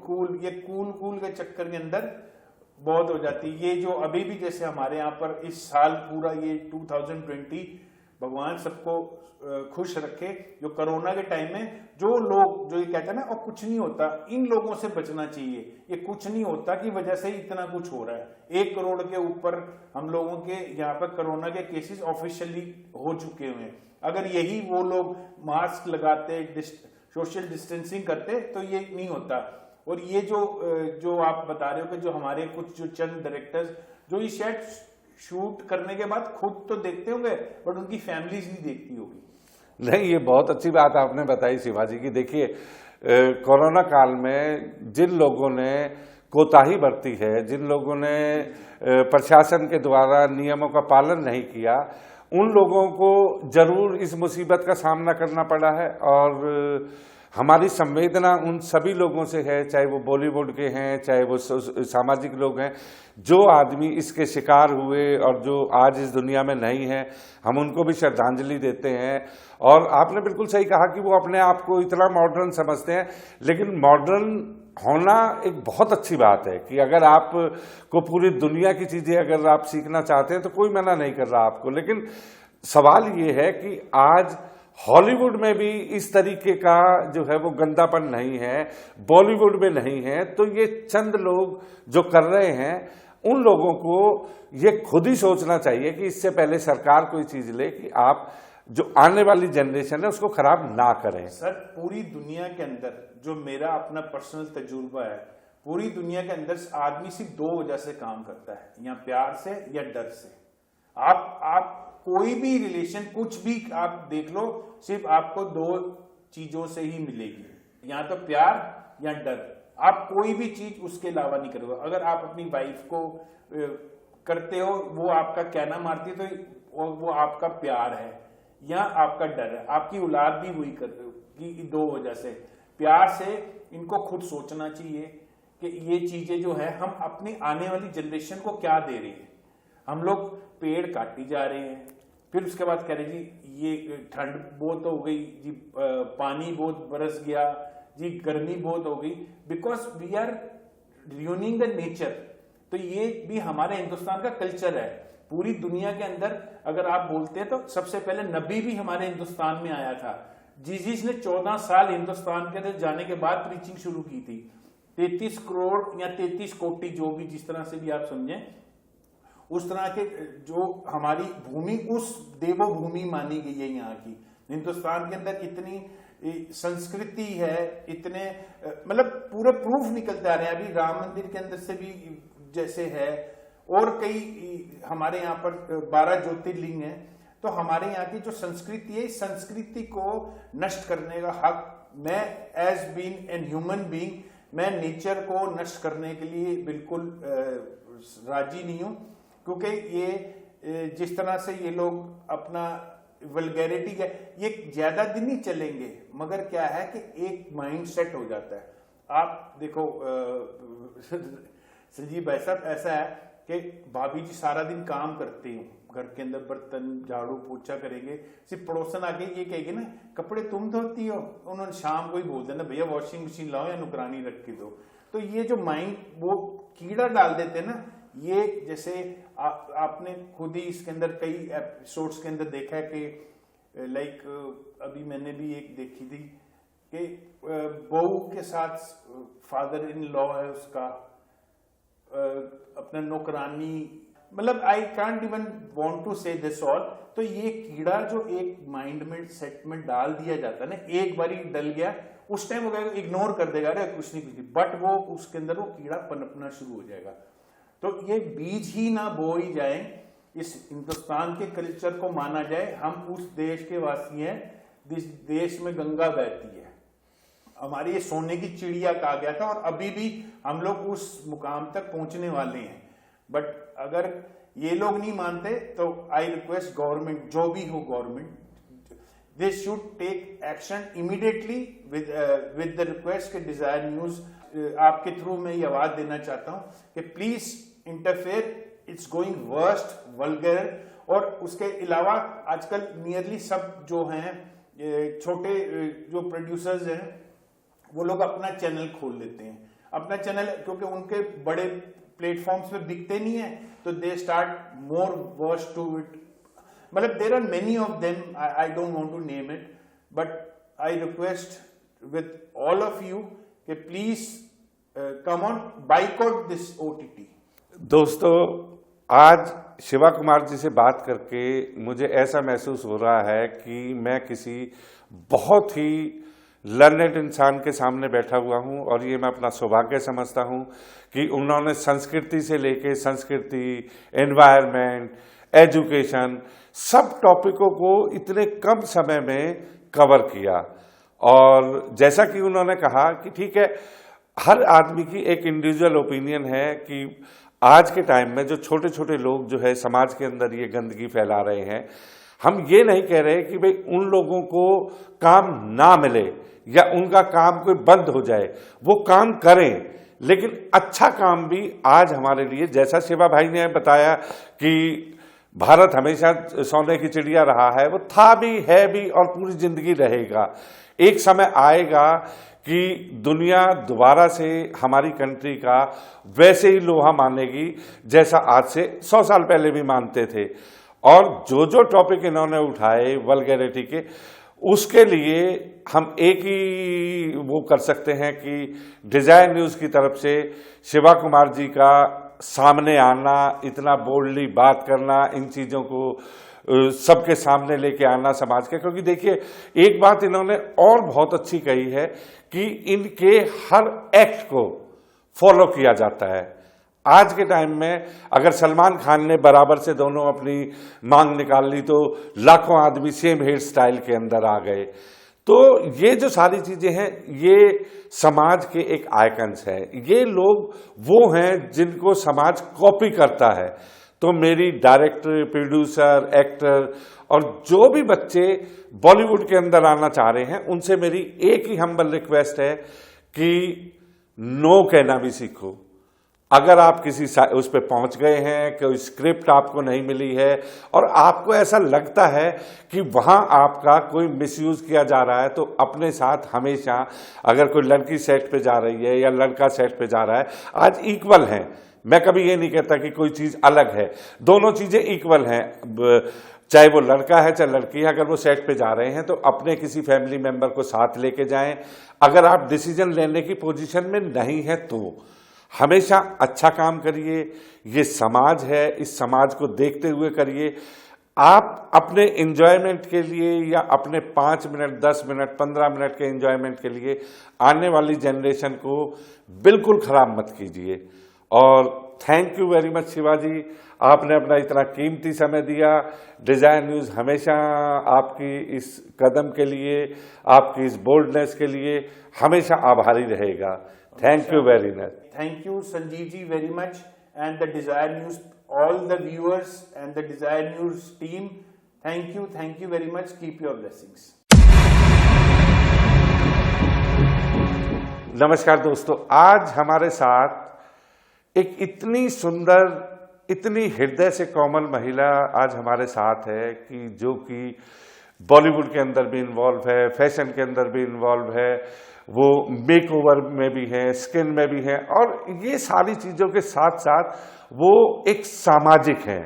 C: कूल, ये कूल के चक्कर के अंदर बहुत हो जाती है। ये जो अभी भी जैसे हमारे यहाँ पर इस साल पूरा ये 2020 भगवान सबको खुश रखे। जो कोरोना के टाइम में जो लोग जो ये कहते हैं ना और कुछ नहीं होता, इन लोगों से बचना चाहिए। ये कुछ नहीं होता की वजह से इतना कुछ हो रहा है। 1 करोड़ के ऊपर हम लोगों के यहाँ पर कोरोना के केसेस ऑफिशियली हो चुके हुए हैं। अगर यही वो लोग मास्क लगाते, सोशल डिस्टेंसिंग करते तो ये नहीं होता। और ये जो आप बता रहे हो कि जो हमारे कुछ जो चंद डायरेक्टर्स जो ये शायद शूट करने के बाद खुद तो देखते होंगे बट उनकी फैमिलीज नहीं देखती होगी।
A: नहीं, ये बहुत अच्छी बात आपने बताई शिवाजी की। देखिए कोरोना काल में जिन लोगों ने कोताही बरती है, जिन लोगों ने प्रशासन के द्वारा नियमों का पालन नहीं किया, उन लोगों को जरूर इस मुसीबत का सामना करना पड़ा है। और हमारी संवेदना उन सभी लोगों से है, चाहे वो बॉलीवुड के हैं, चाहे वो सामाजिक लोग हैं, जो आदमी इसके शिकार हुए और जो आज इस दुनिया में नहीं है, हम उनको भी श्रद्धांजलि देते हैं। और आपने बिल्कुल सही कहा कि वो अपने आप को इतना मॉडर्न समझते हैं, लेकिन मॉडर्न होना एक बहुत अच्छी बात है कि अगर आप को पूरी दुनिया की चीजें अगर आप सीखना चाहते हैं तो कोई मना नहीं कर रहा आपको। लेकिन सवाल ये है कि आज हॉलीवुड में भी इस तरीके का जो है वो गंदापन नहीं है, बॉलीवुड में नहीं है। तो ये चंद लोग जो कर रहे हैं उन लोगों को ये खुद ही सोचना चाहिए कि इससे पहले सरकार कोई चीज ले कि आप जो आने वाली जनरेशन है उसको खराब ना करें।
C: सर पूरी दुनिया के अंदर जो मेरा अपना पर्सनल तजुर्बा है, पूरी दुनिया के अंदर आदमी सिर्फ 2 वजह से काम करता है, या प्यार से या डर से। आप कोई भी रिलेशन कुछ भी आप देख लो, सिर्फ आपको 2 चीजों से ही मिलेगी, या तो प्यार या डर। आप कोई भी चीज उसके अलावा नहीं करोगे। अगर आप अपनी वाइफ को करते हो, वो आपका कहना मारती है तो वो आपका प्यार है या आपका डर है। आपकी औलाद भी वही कर कि 2 वजह से। प्यार से इनको खुद सोचना चाहिए कि ये चीजें जो है हम अपनी आने वाली जनरेशन को क्या दे रहे हैं। हम लोग पेड़ काटी जा रहे हैं, फिर उसके बाद कह रहे जी ये ठंड बहुत हो गई जी, पानी बहुत बरस गया जी, गर्मी बहुत हो गई, because we are ruining the nature. तो ये भी हमारे हिंदुस्तान का कल्चर है। पूरी दुनिया के अंदर अगर आप बोलते हैं तो सबसे पहले नबी भी हमारे हिंदुस्तान में आया था। जिसने 14 साल हिंदुस्तान के अंदर जाने के बाद प्रीचिंग शुरू की थी। 33 करोड़ या 33 कोटि जो भी जिस तरह से भी आप समझें, उस तरह के जो हमारी भूमि उस देवो भूमि मानी गई है यहाँ की। हिंदुस्तान के अंदर इतनी संस्कृति है, इतने मतलब पूरे प्रूफ निकलते आ रहे हैं। अभी राम मंदिर के अंदर से भी जैसे है, और कई हमारे यहाँ पर 12 ज्योतिर्लिंग हैं, तो हमारे यहाँ की जो संस्कृति है, इस संस्कृति को नष्ट करने का हक मैं as being an human being, मैं नेचर को नष्ट करने के लिए बिल्कुल राजी नहीं हूं, क्योंकि ये जिस तरह से ये लोग अपना वल्गैरिटी का, ये ज्यादा दिन नहीं चलेंगे, मगर क्या है कि एक माइंड सेट हो जाता है। आप देखो संजीव भाई साहब, ऐसा है कि भाभी जी सारा दिन काम करती हूँ, घर के अंदर बर्तन झाड़ू पोछा करेंगे, सिर्फ पड़ोसन आके ये कहेगी ना कपड़े तुम धोती हो, उन्होंने शाम को ही बोल देना भैया वॉशिंग मशीन लाओ या नुकरानी रख के दो। तो ये जो माइंड वो कीड़ा डाल देते हैं ना, ये जैसे आपने खुद ही इसके अंदर कई एपिसोड्स के अंदर देखा है कि लाइक अभी मैंने भी एक देखी थी कि बहू के साथ फादर इन लॉ है उसका, अपना नौकरानी, मतलब I can't even want to say this all. तो ये कीड़ा जो एक माइंड में सेट में डाल दिया जाता है ना, एक बारी डल गया, उस टाइम वो इग्नोर कर देगा, अरे कुछ नहीं, बट वो उसके अंदर वो कीड़ा पनपना शुरू हो जाएगा। तो ये बीज ही ना बो ही जाए, इस हिंदुस्तान के कल्चर को माना जाए, हम उस देश के वासी हैं जिस देश में गंगा बहती है, हमारी ये सोने की चिड़िया कहा गया था, और अभी भी हम लोग उस मुकाम तक पहुंचने वाले हैं। बट अगर ये लोग नहीं मानते तो आई रिक्वेस्ट गवर्नमेंट, जो भी हो government, they should take action immediately with the request के डिजायर न्यूज आपके थ्रू मैं ये आवाज देना चाहता हूं कि please interfere, it's going worst, vulgar. और उसके अलावा आजकल नियरली सब जो हैं छोटे जो प्रोड्यूसर्स हैं वो लोग अपना चैनल खोल लेते हैं, अपना चैनल, क्योंकि उनके बड़े प्लेटफॉर्म्स पे बिकते नहीं है, तो they start more worse to it. मतलब there are many of them, I don't want to name it, but I request with all of you कि please come on, boycott this OTT.
A: दोस्तों, आज शिवा कुमार जी से बात करके मुझे ऐसा महसूस हो रहा है कि मैं किसी बहुत ही लर्नेड इंसान के सामने बैठा हुआ हूं, और ये मैं अपना सौभाग्य समझता हूं कि उन्होंने संस्कृति से लेके संस्कृति, एनवायरनमेंट, एजुकेशन, सब टॉपिकों को इतने कम समय में कवर किया। और जैसा कि उन्होंने कहा कि ठीक है, हर आदमी की एक इंडिविजुअल ओपिनियन है कि आज के टाइम में जो छोटे छोटे लोग जो है समाज के अंदर ये गंदगी फैला रहे हैं, हम ये नहीं कह रहे कि भाई उन लोगों को काम ना मिले या उनका काम कोई बंद हो जाए, वो काम करें, लेकिन अच्छा काम भी आज हमारे लिए, जैसा शिवा भाई ने बताया कि भारत हमेशा सोने की चिड़िया रहा है, वो था भी, है भी और पूरी जिंदगी रहेगा। एक समय आएगा कि दुनिया दोबारा से हमारी कंट्री का वैसे ही लोहा मानेगी जैसा आज से 100 साल पहले भी मानते थे। और जो जो टॉपिक इन्होंने उठाए वल्गैरिटी के, उसके लिए हम एक ही वो कर सकते हैं कि डिजायर न्यूज की तरफ से शिवा कुमार जी का सामने आना, इतना बोल्डली बात करना, इन चीजों को सबके सामने लेके आना समाज के, क्योंकि देखिए एक बात इन्होंने और बहुत अच्छी कही है कि इनके हर एक्ट को फॉलो किया जाता है। आज के टाइम में अगर सलमान खान ने बराबर से दोनों अपनी मांग निकाल ली तो लाखों आदमी सेम हेयर स्टाइल के अंदर आ गए। तो ये जो सारी चीजें हैं, ये समाज के एक आइकन्स है। ये लोग वो हैं जिनको समाज कॉपी करता है। तो मेरी डायरेक्टर, प्रोड्यूसर, एक्टर और जो भी बच्चे बॉलीवुड के अंदर आना चाह रहे हैं, उनसे मेरी एक ही हम्बल रिक्वेस्ट है कि नो कहना भी सीखो। अगर आप किसी उस पर पहुंच गए हैं, कोई स्क्रिप्ट आपको नहीं मिली है और आपको ऐसा लगता है कि वहां आपका कोई मिसयूज किया जा रहा है, तो अपने साथ हमेशा, अगर कोई लड़की सेट पे जा रही है या लड़का सेट पे जा रहा है, आज इक्वल हैं। मैं कभी ये नहीं कहता कि कोई चीज अलग है, दोनों चीजें इक्वल हैं। चाहे वो लड़का है चाहे लड़की है, अगर वो सेट पे जा रहे हैं तो अपने किसी फैमिली मेंबर को साथ लेके जाएं। अगर आप डिसीजन लेने की पोजीशन में नहीं है तो हमेशा अच्छा काम करिए। ये समाज है, इस समाज को देखते हुए करिए। आप अपने एंजॉयमेंट के लिए या अपने 5 मिनट, 10 मिनट, 15 मिनट के एंजॉयमेंट के लिए आने वाली जनरेशन को बिल्कुल खराब मत कीजिए। और thank you very much Shivaji, आपने अपना इतना कीमती समय दिया। डिजायर न्यूज हमेशा आपकी इस कदम के लिए, आपकी इस बोल्डनेस के लिए हमेशा आभारी रहेगा। Thank you very much.
C: Thank you, Sanjeev ji, very much, and the Desire News, all the viewers and the Desire News team. Thank you very much. Keep your blessings.
A: नमस्कार दोस्तों, आज हमारे साथ एक इतनी सुंदर, इतनी हृदय से कोमल महिला आज हमारे साथ है कि जो कि बॉलीवुड के अंदर भी इन्वॉल्व है, फैशन के अंदर भी इन्वॉल्व है, वो मेकओवर में भी है, स्किन में भी है, और ये सारी चीजों के साथ साथ वो एक सामाजिक है।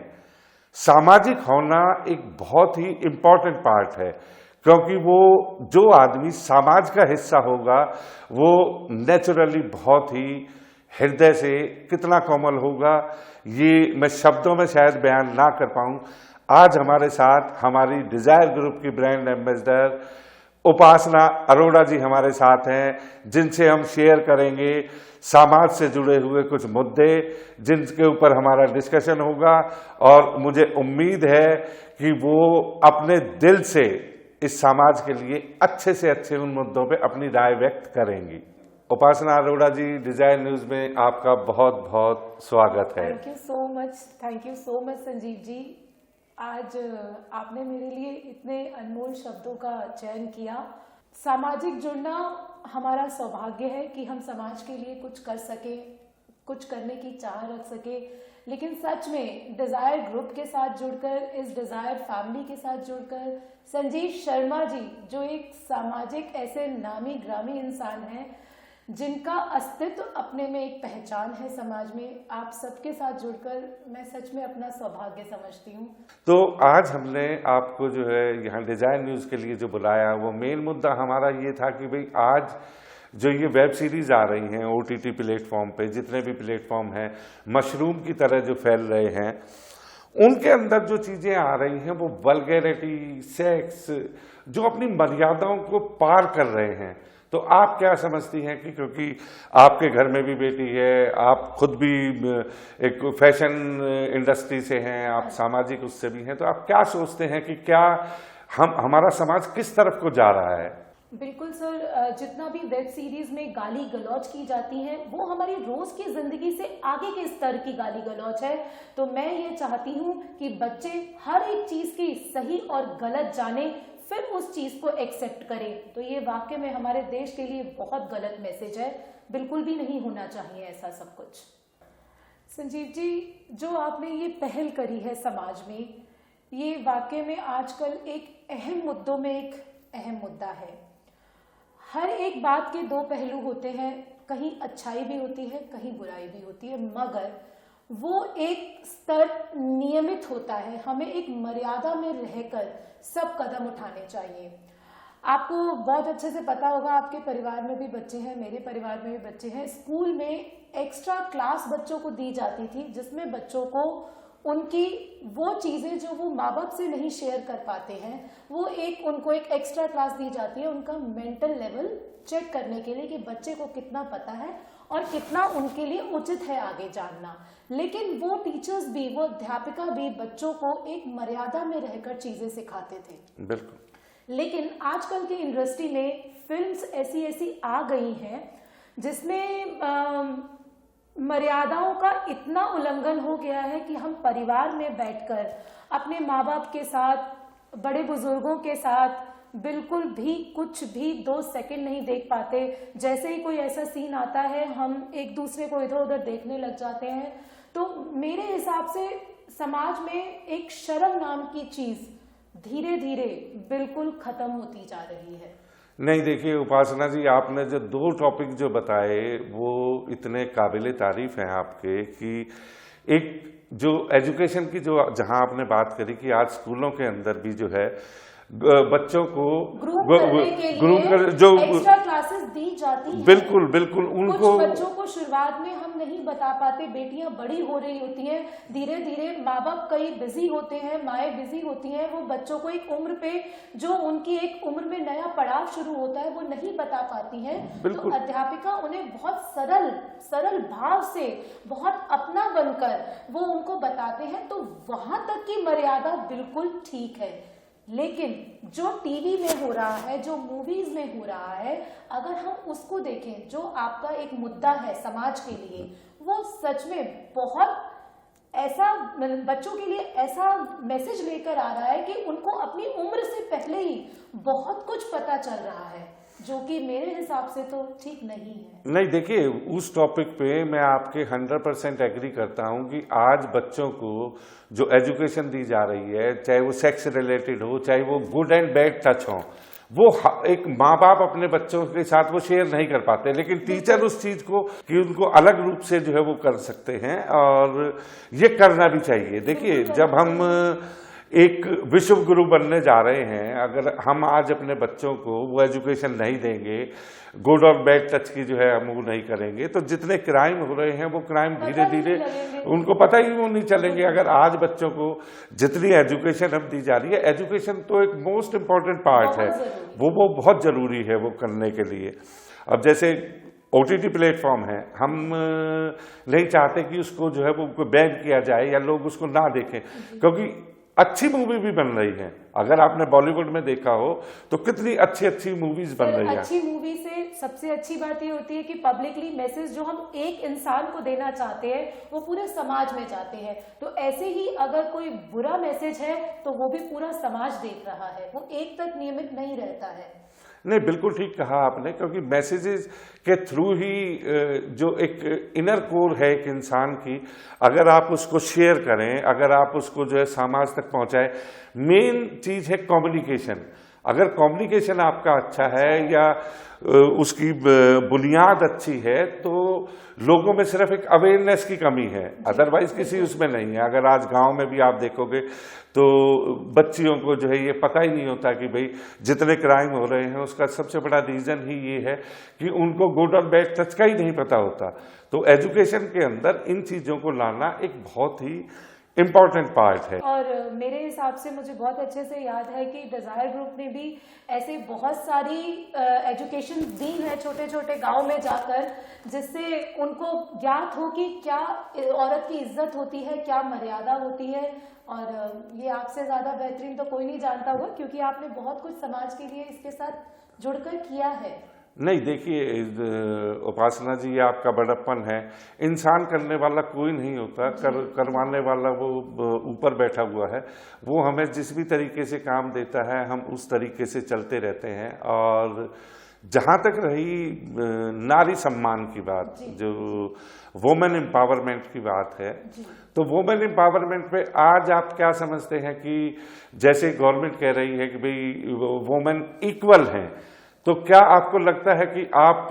A: सामाजिक होना एक बहुत ही इम्पोर्टेंट पार्ट है, क्योंकि वो जो आदमी समाज का हिस्सा होगा वो नेचुरली बहुत ही हृदय से कितना कोमल होगा, ये मैं शब्दों में शायद बयान ना कर पाऊं। आज हमारे साथ हमारी डिजायर ग्रुप की ब्रांड एम्बेसडर उपासना अरोड़ा जी हमारे साथ हैं, जिनसे हम शेयर करेंगे समाज से जुड़े हुए कुछ मुद्दे, जिनके ऊपर हमारा डिस्कशन होगा, और मुझे उम्मीद है कि वो अपने दिल से इस समाज के लिए अच्छे से अच्छे उन मुद्दों पे अपनी राय व्यक्त करेंगी। उपासना अरोड़ा जी, डिजायर न्यूज में आपका बहुत बहुत स्वागत है।
D: Thank you so much Sanjeev ji. आज आपने मेरे लिए इतने अनमोल शब्दों का चयन किया। सामाजिक जुड़ना हमारा सौभाग्य है कि हम समाज के लिए कुछ कर सके, कुछ करने की चाह रख सके, लेकिन सच में डिजायर ग्रुप के साथ जुड़कर, इस डिजायर फैमिली के साथ जुड़कर, संजीव शर्मा जी जो एक सामाजिक ऐसे नामी ग्रामी इंसान हैं जिनका अस्तित्व अपने में एक पहचान है समाज में, आप सबके साथ जुड़कर मैं सच में अपना सौभाग्य समझती हूँ।
A: तो आज हमने आपको जो है यहाँ डिजायर न्यूज के लिए जो बुलाया, वो मेन मुद्दा हमारा ये था कि भाई आज जो ये वेब सीरीज आ रही हैं OTT प्लेटफॉर्म पे, जितने भी प्लेटफॉर्म हैं मशरूम की तरह जो फैल रहे हैं, उनके अंदर जो चीजें आ रही हैं वो वल्गैरिटी, सेक्स, जो अपनी मर्यादाओं को पार कर रहे हैं। तो आप क्या समझती हैं कि क्योंकि आपके घर में भी बेटी है, आप खुद भी एक फैशन इंडस्ट्री से हैं, आप सामाजिक उससे भी हैं, तो आप क्या सोचते हैं कि क्या हमारा समाज किस तरफ को जा रहा है?
D: बिल्कुल सर, जितना भी वेब सीरीज में गाली गलौज की जाती है वो हमारी रोज की जिंदगी से आगे के स्तर की गाली गलौज है। तो मैं ये चाहती हूँ कि बच्चे हर एक चीज की सही और गलत जाने, फिर उस चीज को एक्सेप्ट करें। तो ये वाकई में हमारे देश के लिए बहुत गलत मैसेज है, बिल्कुल भी नहीं होना चाहिए ऐसा सब कुछ। संजीव जी, जो आपने ये पहल करी है समाज में, ये वाकई में आजकल एक अहम मुद्दों में एक अहम मुद्दा है। हर एक बात के दो पहलू होते हैं, कहीं अच्छाई भी होती है, कहीं बुराई भी होती है, मगर वो एक स्तर नियमित होता है। हमें एक मर्यादा में रहकर सब कदम उठाने चाहिए। आपको बहुत अच्छे से पता होगा, आपके परिवार में भी बच्चे हैं, मेरे परिवार में भी बच्चे हैं। स्कूल में एक्स्ट्रा क्लास बच्चों को दी जाती थी, जिसमें बच्चों को उनकी वो चीजें जो वो माँ बाप से नहीं शेयर कर पाते हैं, वो उनको एक एक्स्ट्रा क्लास दी जाती है उनका मेंटल लेवल चेक करने के लिए कि बच्चे को कितना पता है और कितना उनके लिए उचित है आगे जानना। लेकिन वो टीचर्स भी, वो अध्यापिका भी बच्चों को एक मर्यादा में रहकर चीजें सिखाते थे।
A: बिल्कुल।
D: लेकिन आजकल की इंडस्ट्री में फिल्म्स ऐसी आ गई हैं जिसमें मर्यादाओं का इतना उल्लंघन हो गया है कि हम परिवार में बैठकर अपने माँ बाप के साथ, बड़े बुजुर्गों के साथ बिल्कुल भी कुछ भी 2 सेकंड नहीं देख पाते। जैसे ही कोई ऐसा सीन आता है हम एक दूसरे को इधर उधर देखने लग जाते हैं। तो मेरे हिसाब से समाज में एक शर्म नाम की चीज धीरे धीरे बिल्कुल खत्म होती जा रही है।
A: नहीं, देखिए उपासना जी, आपने जो 2 टॉपिक जो बताए वो इतने काबिले तारीफ हैं आपके, कि एक जो एजुकेशन की जो जहां आपने बात करी कि आज स्कूलों के अंदर भी जो है बच्चों को
D: ग्रुप कर जो एक्स्ट्रा क्लासेस दी जाती है।
A: बिल्कुल बिल्कुल। उनको
D: कुछ बच्चों को शुरुआत में हम नहीं बता पाते, बेटियां बड़ी हो रही होती हैं, धीरे धीरे माँ बाप कई बिजी होते हैं, माएँ बिजी होती हैं, वो बच्चों को एक उम्र पे जो उनकी एक उम्र में नया पड़ाव शुरू होता है वो नहीं बता पाती हैं। तो अध्यापिका उन्हें बहुत सरल भाव से, बहुत अपना बनकर वो उनको बताते हैं, तो वहां तक की मर्यादा बिल्कुल ठीक है। लेकिन जो टीवी में हो रहा है, जो मूवीज में हो रहा है, अगर हम उसको देखें, जो आपका एक मुद्दा है समाज के लिए, वो सच में बहुत ऐसा बच्चों के लिए ऐसा मैसेज लेकर आ रहा है कि उनको अपनी उम्र से पहले ही बहुत कुछ पता चल रहा है, जो कि मेरे हिसाब से तो ठीक नहीं है।
A: नहीं, देखिए उस टॉपिक पे मैं आपके 100% एग्री करता हूं कि आज बच्चों को जो एजुकेशन दी जा रही है, चाहे वो सेक्स रिलेटेड हो, चाहे वो गुड एंड बैड टच हो, वो एक माँ बाप अपने बच्चों के साथ वो शेयर नहीं कर पाते, लेकिन टीचर उस चीज को कि उनको अलग रूप से जो है वो कर सकते हैं, और ये करना भी चाहिए। देखिए जब हम एक विश्व गुरु बनने जा रहे हैं, अगर हम आज अपने बच्चों को वो एजुकेशन नहीं देंगे, गुड और बैड टच की जो है हम वो नहीं करेंगे, तो जितने क्राइम हो रहे हैं वो क्राइम धीरे धीरे उनको पता ही वो नहीं चलेंगे। अगर आज बच्चों को जितनी एजुकेशन हम दी जा रही है, एजुकेशन तो एक मोस्ट इम्पॉर्टेंट पार्ट है, वो बहुत जरूरी है वो करने के लिए। अब जैसे OTT प्लेटफॉर्म है, हम नहीं चाहते कि उसको जो है वो बैन किया जाए या लोग उसको ना देखें, क्योंकि अच्छी मूवी भी बन रही है। अगर आपने बॉलीवुड में देखा हो तो कितनी अच्छी अच्छी मूवीज बन रही है।
D: अच्छी मूवी से सबसे अच्छी बात ये होती है कि पब्लिकली मैसेज जो हम एक इंसान को देना चाहते हैं वो पूरे समाज में जाते हैं। तो ऐसे ही अगर कोई बुरा मैसेज है तो वो भी पूरा समाज देख रहा है, वो एक तक नियमित नहीं रहता है।
A: नहीं, बिल्कुल ठीक कहा आपने, क्योंकि मैसेजेस के थ्रू ही जो एक इनर कोर है एक इंसान की, अगर आप उसको शेयर करें, अगर आप उसको जो है समाज तक पहुंचाएं, मेन चीज है कम्युनिकेशन। अगर कम्युनिकेशन आपका अच्छा है या उसकी बुनियाद अच्छी है तो लोगों में सिर्फ एक अवेयरनेस की कमी है, अदरवाइज किसी उसमें नहीं है। अगर आज गांव में भी आप देखोगे तो बच्चियों को जो है ये पता ही नहीं होता कि भाई जितने क्राइम हो रहे हैं उसका सबसे बड़ा रीजन ही ये है कि उनको गुड और बैड टच का ही नहीं पता होता। तो एजुकेशन के अंदर इन चीजों को लाना एक बहुत ही इम्पॉर्टेंट पार्ट है।
D: और मेरे हिसाब से मुझे बहुत अच्छे से याद है कि डिजायर ग्रुप ने भी ऐसे बहुत सारी एजुकेशन दी है छोटे छोटे गांव में जाकर, जिससे उनको ज्ञात हो कि क्या औरत की इज्जत होती है, क्या मर्यादा होती है। और ये आपसे ज्यादा बेहतरीन तो कोई नहीं जानता होगा, क्योंकि आपने बहुत कुछ समाज के लिए इसके साथ जुड़कर किया है।
A: नहीं, देखिए उपासना जी, ये आपका बड़प्पन है। इंसान करने वाला कोई नहीं होता, करवाने वाला वो ऊपर बैठा हुआ है। वो हमें जिस भी तरीके से काम देता है हम उस तरीके से चलते रहते हैं। और जहाँ तक रही नारी सम्मान की बात, जो वुमेन एम्पावरमेंट की बात है, तो वुमेन एम्पावरमेंट पे आज आप क्या समझते हैं कि जैसे गवर्नमेंट कह रही है कि भाई वुमेन इक्वल हैं, तो क्या आपको लगता है कि आप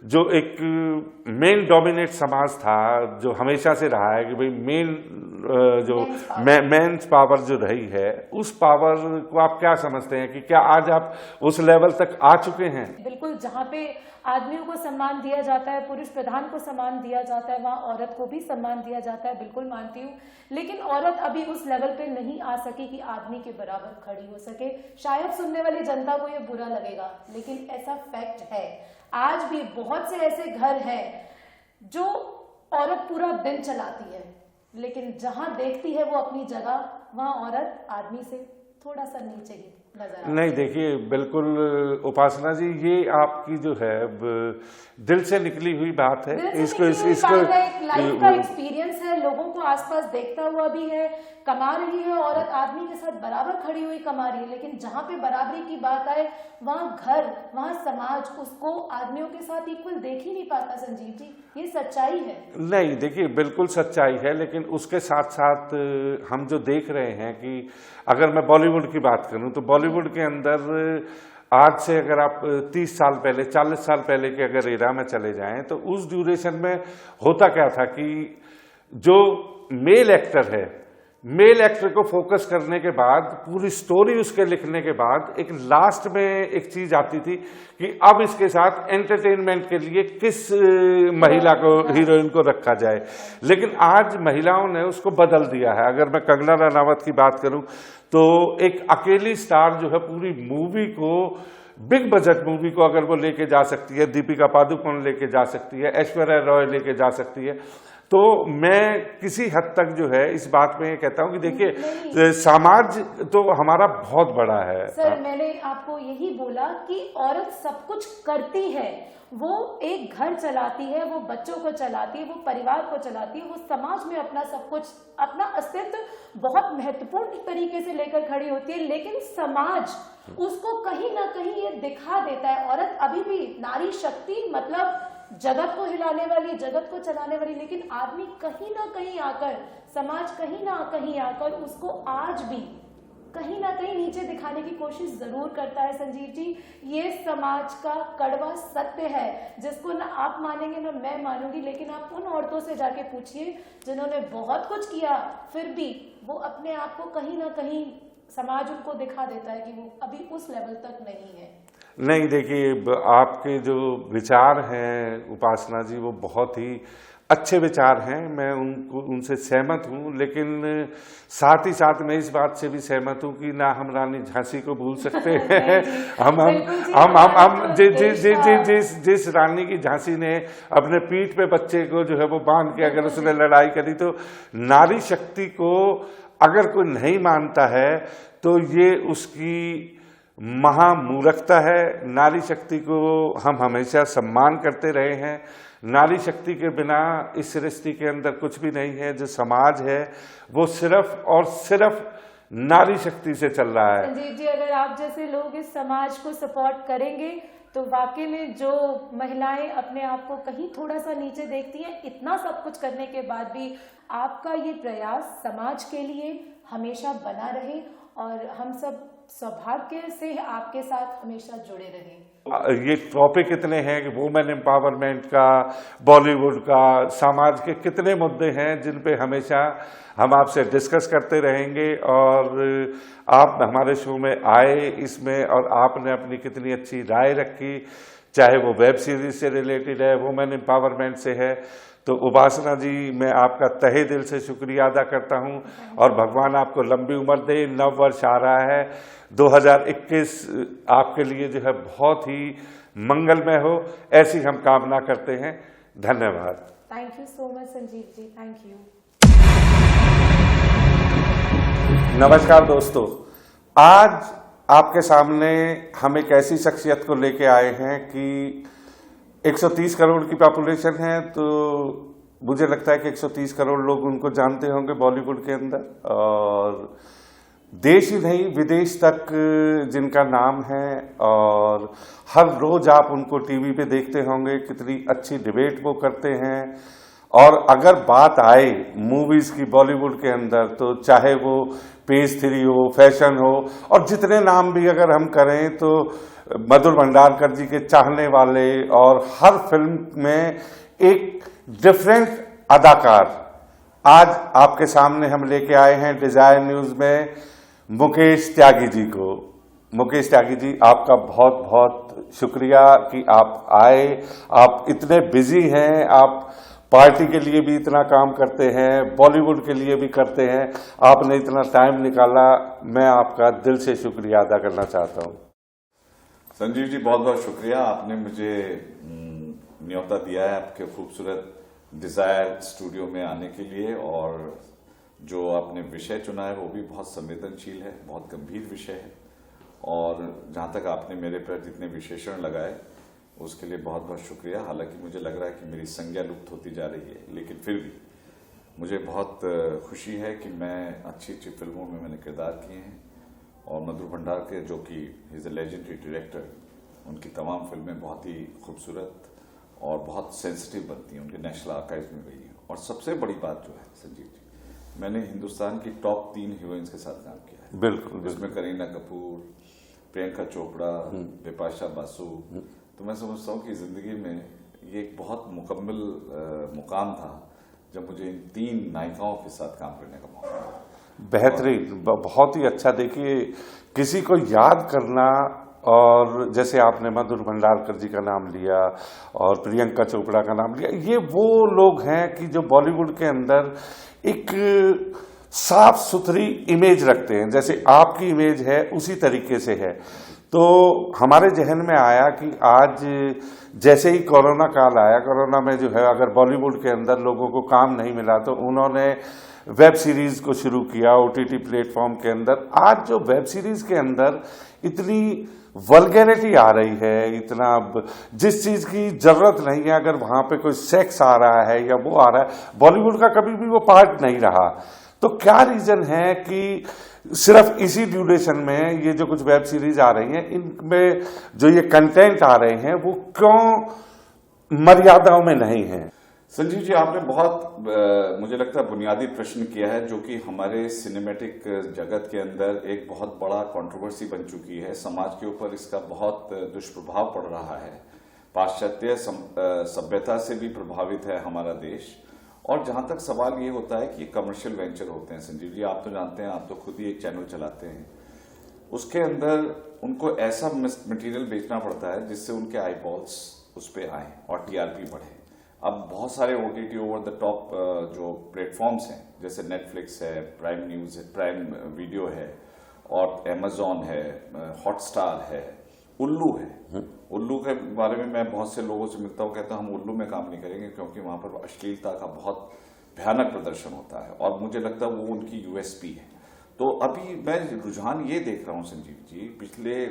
A: जो एक मेन डोमिनेट समाज था, जो हमेशा से रहा है कि भाई मेन जो मेंस पावर जो रही है, उस पावर को आप क्या समझते हैं कि क्या आज आप उस लेवल तक आ चुके हैं?
D: बिल्कुल, जहाँ पे आदमियों को सम्मान दिया जाता है, पुरुष प्रधान को सम्मान दिया जाता है, वहाँ औरत को भी सम्मान दिया जाता है, बिल्कुल मानती हूँ। लेकिन औरत अभी उस लेवल पे नहीं आ सकी कि आदमी के बराबर खड़ी हो सके। शायद सुनने वाली जनता को ये बुरा लगेगा, लेकिन ऐसा फैक्ट है। आज भी बहुत से ऐसे घर हैं जो औरत पूरा दिन चलाती है, लेकिन जहां देखती है वो अपनी जगह, वहां औरत आदमी से थोड़ा सा नीचे ही नजर।
A: नहीं, देखिए बिल्कुल उपासना जी, ये आपकी जो है दिल से निकली हुई बात है।
D: इसको लाइफ का एक्सपीरियंस है, लोगों को आसपास देखता हुआ भी है। कमा रही है औरत, आदमी के साथ बराबर खड़ी हुई कमा रही है, लेकिन जहाँ पे बराबरी की बात आए वहाँ घर, वहाँ समाज उसको आदमियों के साथ इक्वल देख ही नहीं पाता। संजीव जी, ये सच्चाई है। नहीं,
A: देखिए बिल्कुल सच्चाई है, लेकिन उसके साथ साथ हम जो देख रहे हैं कि अगर मैं बॉलीवुड की बात करूं तो बॉलीवुड के अंदर आज से अगर आप 30 साल पहले, 40 साल पहले के अगर एरा में चले जाएं तो उस ड्यूरेशन में होता क्या था कि जो मेल एक्टर है, मेल एक्टर को फोकस करने के बाद, पूरी स्टोरी उसके लिखने के बाद, एक लास्ट में एक चीज आती थी कि अब इसके साथ एंटरटेनमेंट के लिए किस महिला को, हीरोइन को रखा जाए। लेकिन आज महिलाओं ने उसको बदल दिया है। अगर मैं कंगना रनावत की बात करूं तो एक अकेली स्टार जो है पूरी मूवी को, बिग बजट मूवी को अगर वो लेके जा सकती है, दीपिका पादुकोण लेके जा सकती है, ऐश्वर्या रॉय लेके जा सकती है, तो मैं किसी हद तक जो है इस बात में कहता हूं कि देखिए समाज तो हमारा बहुत बड़ा है।
D: सर मैंने आपको यही बोला कि औरत सब कुछ करती है, वो एक घर चलाती है, वो बच्चों को चलाती है, वो परिवार को चलाती है, वो समाज में अपना सब कुछ, अपना अस्तित्व बहुत महत्वपूर्ण तरीके से लेकर खड़ी होती है। लेकिन समाज उसको कहीं ना कहीं ये दिखा देता है, औरत अभी भी नारी शक्ति, मतलब जगत को हिलाने वाली, जगत को चलाने वाली, लेकिन आदमी कहीं ना कहीं आकर, समाज कहीं ना कहीं आकर उसको आज भी कहीं ना कहीं नीचे दिखाने की कोशिश जरूर करता है। संजीव जी, ये समाज का कड़वा सत्य है जिसको ना आप मानेंगे ना मैं मानूंगी। लेकिन आप उन औरतों से जाके पूछिए जिन्होंने बहुत कुछ किया, फिर भी वो अपने आप को कहीं ना कहीं समाज उनको दिखा देता है कि वो अभी उस लेवल तक नहीं है।
A: नहीं, देखिए आपके जो विचार हैं उपासना जी, वो बहुत ही अच्छे विचार हैं, मैं उनसे सहमत हूं। लेकिन साथ ही साथ मैं इस बात से भी सहमत हूं कि ना हम रानी झांसी को भूल सकते हैं। हम जिस रानी की झांसी ने अपने पीठ पे बच्चे को जो है वो बांध के अगर उसने लड़ाई करी, तो नारी शक्ति को अगर कोई नहीं मानता है तो ये उसकी महामूर्खता है। नारी शक्ति को हम हमेशा सम्मान करते रहे हैं। नारी शक्ति के बिना इस सृष्टि के अंदर कुछ भी नहीं है। जो समाज है वो सिर्फ और सिर्फ नारी शक्ति से चल रहा है।
D: संजीव जी, अगर आप जैसे लोग इस समाज को सपोर्ट करेंगे तो वाकई में जो महिलाएं अपने आप को कहीं थोड़ा सा नीचे देखती हैं, इतना सब कुछ करने के बाद भी आपका ये प्रयास समाज के लिए हमेशा बना रहे और हम सब सौभाग्य से आपके साथ हमेशा जुड़े रहें।
A: ये टॉपिक इतने हैं कि वुमेन एम्पावरमेंट का, बॉलीवुड का, समाज के कितने मुद्दे हैं जिन पे हमेशा हम आपसे डिस्कस करते रहेंगे। और आप हमारे शो में आए इसमें, और आपने अपनी कितनी अच्छी राय रखी, चाहे वो वेब सीरीज से रिलेटेड है, वुमेन एम्पावरमेंट से है। तो उपासना जी, मैं आपका तहे दिल से शुक्रिया अदा करता हूं और भगवान आपको लंबी उम्र दे। नव वर्ष आ रहा है, 2021 आपके लिए जो है बहुत ही मंगलमय हो, ऐसी हम कामना करते हैं। धन्यवाद।
D: Thank you so much Sanjeev ji, thank you.
A: नमस्कार दोस्तों, आज आपके सामने हम एक ऐसी शख्सियत को लेके आए हैं कि 130 करोड़ की पॉपुलेशन है, तो मुझे लगता है कि 130 करोड़ लोग उनको जानते होंगे बॉलीवुड के अंदर, और देश ही नहीं विदेश तक जिनका नाम है। और हर रोज आप उनको टीवी पे देखते होंगे, कितनी अच्छी डिबेट वो करते हैं। और अगर बात आए मूवीज की बॉलीवुड के अंदर, तो चाहे वो पेज 3 हो, फैशन हो, और जितने नाम भी अगर हम करें, तो मधुर भंडारकर जी के चाहने वाले, और हर फिल्म में एक डिफरेंट अदाकार। आज आपके सामने हम लेके आए हैं डिजायर न्यूज में मुकेश त्यागी जी को। मुकेश त्यागी जी, आपका बहुत बहुत शुक्रिया कि आप आए। आप इतने बिजी हैं, आप पार्टी के लिए भी इतना काम करते हैं, बॉलीवुड के लिए भी करते हैं, आपने इतना टाइम निकाला, मैं आपका दिल से शुक्रिया अदा करना चाहता हूं।
E: संजीव जी, बहुत बहुत शुक्रिया, आपने मुझे न्योता दिया है आपके खूबसूरत डिजायर स्टूडियो में आने के लिए। और जो आपने विषय चुना है वो भी बहुत संवेदनशील है, बहुत गंभीर विषय है। और जहां तक आपने मेरे प्रति इतने विशेषण लगाए उसके लिए बहुत बहुत शुक्रिया। हालांकि मुझे लग रहा है कि मेरी संज्ञा लुप्त होती जा रही है, लेकिन फिर भी मुझे बहुत खुशी है कि मैं अच्छी अच्छी फिल्मों में मैंने किरदार किए हैं। और मधुर भंडारकर, जो कि इज ए लेजेंडरी डायरेक्टर, उनकी तमाम फिल्में बहुत ही खूबसूरत और बहुत सेंसिटिव बनती हैं, उनके नेशनल आर्काइव्स में गई हैं। और सबसे बड़ी बात जो है संजीव जी, मैंने हिंदुस्तान की टॉप 3 हीरोइंस के साथ काम किया है।
A: बिल्कुल,
E: जिसमें करीना कपूर, प्रियंका चोपड़ा, बिपाशा बासु। तो मैं समझता हूँ कि जिंदगी में ये एक बहुत मुकम्मल मुकाम था जब मुझे इन 3 नायिकाओं के साथ काम करने का मौका मिला।
A: बेहतरीन, बहुत ही अच्छा। देखिए, किसी को याद करना, और जैसे आपने मधुर भंडारकर जी का नाम लिया और प्रियंका चोपड़ा का नाम लिया, ये वो लोग हैं कि जो बॉलीवुड के अंदर एक साफ सुथरी इमेज रखते हैं। जैसे आपकी इमेज है उसी तरीके से है। तो हमारे जहन में आया कि आज जैसे ही कोरोना काल आया, कोरोना में जो है अगर बॉलीवुड के अंदर लोगों को काम नहीं मिला तो उन्होंने वेब सीरीज को शुरू किया ओटीटी प्लेटफॉर्म के अंदर। आज जो वेब सीरीज के अंदर इतनी वल्गैरिटी आ रही है, इतना जिस चीज की जरूरत नहीं है, अगर वहां पे कोई सेक्स आ रहा है या वो आ रहा है, बॉलीवुड का कभी भी वो पार्ट नहीं रहा। तो क्या रीजन है कि सिर्फ इसी ड्यूरेशन में ये जो कुछ वेब सीरीज आ रही हैं, इनमें जो ये कंटेंट आ रहे हैं वो क्यों मर्यादाओं में नहीं है?
E: संजीव जी, आपने बहुत मुझे लगता है बुनियादी प्रश्न किया है, जो कि हमारे सिनेमैटिक जगत के अंदर एक बहुत बड़ा कंट्रोवर्सी बन चुकी है। समाज के ऊपर इसका बहुत दुष्प्रभाव पड़ रहा है। पाश्चात्य सभ्यता से भी प्रभावित है हमारा देश। और जहां तक सवाल ये होता है कि कमर्शियल वेंचर होते हैं, संजीव जी आप तो जानते हैं, आप तो खुद ही एक चैनल चलाते हैं, उसके अंदर उनको ऐसा मटेरियल बेचना पड़ता है जिससे उनके आईबॉल्स उस पर आए और टीआरपी बढ़े। अब बहुत सारे ओटीटी ओवर द टॉप जो प्लेटफॉर्म्स हैं, जैसे नेटफ्लिक्स है, प्राइम न्यूज है, प्राइम वीडियो है, और अमेजॉन है, हॉटस्टार है, उल्लू है। उल्लू के बारे में मैं बहुत से लोगों से मिलता हूँ, कहता हूँ हम उल्लू में काम नहीं करेंगे क्योंकि वहां पर अश्लीलता का बहुत भयानक प्रदर्शन होता है, और मुझे लगता है वो उनकी यूएसपी है। तो अभी मैं रुझान ये देख रहा हूँ संजीव जी, पिछले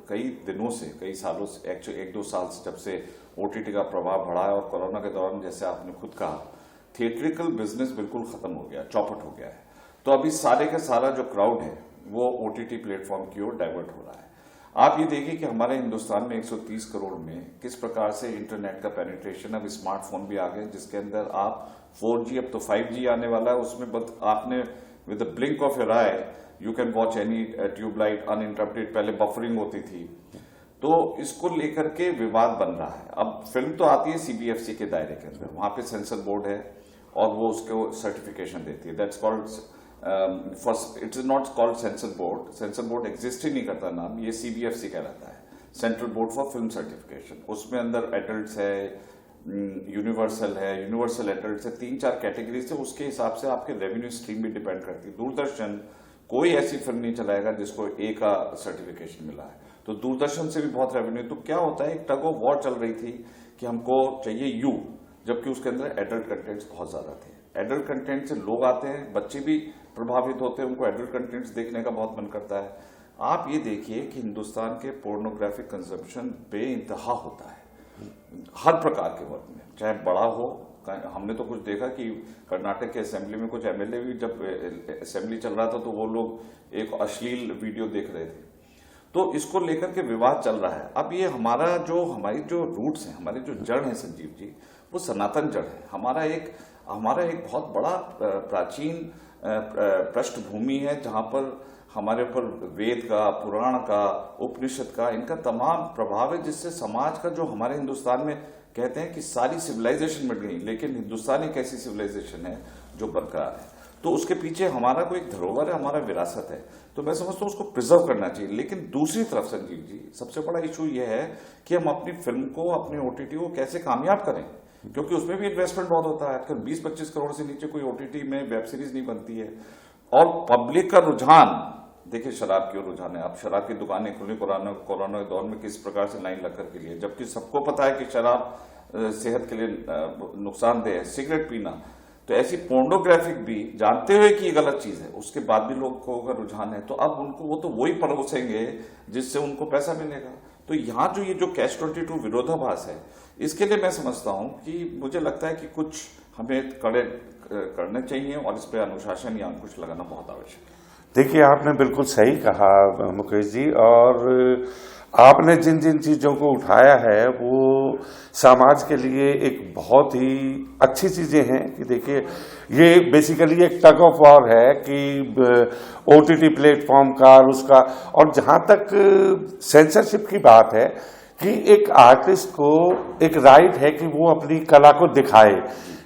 E: कई दिनों से, कई सालों से, एक्चुअली 1-2 साल से, जब से ओटीटी का प्रभाव बढ़ा है, और कोरोना के दौरान जैसे आपने खुद कहा थिएट्रिकल बिजनेस बिल्कुल खत्म हो गया, चौपट हो गया है। तो अभी सारे का सारा जो क्राउड है वो ओटीटी प्लेटफॉर्म की ओर डाइवर्ट हो रहा है। आप ये देखिए कि हमारे हिंदुस्तान में 130 करोड़ में किस प्रकार से इंटरनेट का पेनिट्रेशन, अब स्मार्टफोन भी आ गए जिसके अंदर आप 4G, अब तो 5G आने वाला है, उसमें आपने with the blink of your eye you can watch any tubelight uninterrupted. पहले बफरिंग होती थी। तो इसको लेकर के विवाद बन रहा है। अब फिल्म तो आती है सीबीएफसी के दायरे के अंदर, वहां पे सेंसर बोर्ड है और वो उसको सर्टिफिकेशन देती है। That's called first, it is not called censor board. Censor board exist ही नहीं करता नाम, ये सीबीएफसी कहलाता है, central board for film certification. उसमें अंदर एडल्ट्स है, यूनिवर्सल है, यूनिवर्सल एडल्ट्स है, 3-4 कैटेगरीज है। उसके हिसाब से आपके रेवेन्यू स्ट्रीम भी डिपेंड करती है। दूरदर्शन कोई ऐसी फिल्म नहीं चलाएगा जिसको ए का सर्टिफिकेशन मिला है, तो दूरदर्शन से भी बहुत रेवेन्यू। तो क्या होता है, एक टग ऑफ वॉर चल रही थी कि हमको चाहिए यू, जबकि उसके अंदर एडल्ट कंटेंट्स बहुत ज्यादा थे। एडल्ट कंटेंट से लोग आते हैं, बच्चे भी प्रभावित होते हैं, उनको एडल्ट कंटेंट्स देखने का बहुत मन करता है। आप ये देखिए कि हिंदुस्तान के पोर्नोग्राफिक कंजम्पशन बेइंतहा होता है हर प्रकार के वर्ग में, चाहे बड़ा हो। हमने तो कुछ देखा कि कर्नाटक के असेंबली में कुछ एमएलए भी, जब असेंबली चल रहा था तो वो लोग एक अश्लील वीडियो देख रहे थे। तो इसको लेकर के विवाद चल रहा है। अब ये हमारी जो रूट्स हैं, हमारी जो जड़ है संजीव जी, वो सनातन जड़ है। हमारा एक बहुत बड़ा प्राचीन पृष्ठभूमि है, जहां पर हमारे ऊपर वेद का, पुराण का, उपनिषद का, इनका तमाम प्रभाव है, जिससे समाज का जो हमारे हिंदुस्तान में कहते हैं कि सारी सिविलाइजेशन मिट गई, लेकिन हिंदुस्तान एक ऐसी सिविलाइजेशन है जो बरकरार है। तो उसके पीछे हमारा कोई एक धरोहर है, हमारा विरासत है। तो मैं समझता हूँ उसको प्रिजर्व करना चाहिए। लेकिन दूसरी तरफ संजीव जी, सबसे बड़ा इशू यह है कि हम अपनी फिल्म को, अपने ओटीटी को कैसे कामयाब करें, क्योंकि उसमें भी इन्वेस्टमेंट बहुत होता है। आजकल 20-25 करोड़ से नीचे कोई ओटीटी में वेब सीरीज नहीं बनती है। और पब्लिक का रुझान देखिए, शराब की ओर रुझान है। अब शराब की दुकानें खुली कोरोना के दौर में, किस प्रकार से लाइन लग कर के लिए, जबकि सबको पता है कि शराब सेहत के लिए नुकसानदेह है, सिगरेट पीना। तो ऐसी पोर्नोग्राफिक भी जानते हुए कि ये गलत चीज है, उसके बाद भी लोगों का रुझान है। तो अब उनको वो तो वही परोसेंगे जिससे उनको पैसा मिलेगा। तो यहाँ जो ये जो कैच-22 विरोधाभास है, इसके लिए मैं समझता हूं कि मुझे लगता है कि कुछ हमें कड़े करने चाहिए और इस पर अनुशासन या अंकुश लगाना बहुत आवश्यक है।
A: देखिए, आपने बिल्कुल सही कहा मुकेश जी, और आपने जिन जिन चीजों को उठाया है वो समाज के लिए एक बहुत ही अच्छी चीजें हैं। कि देखिए, ये बेसिकली एक टग ऑफ वॉर है कि ओटीटी प्लेटफॉर्म का और उसका। और जहां तक सेंसरशिप की बात है कि एक आर्टिस्ट को एक राइट है कि वो अपनी कला को दिखाए,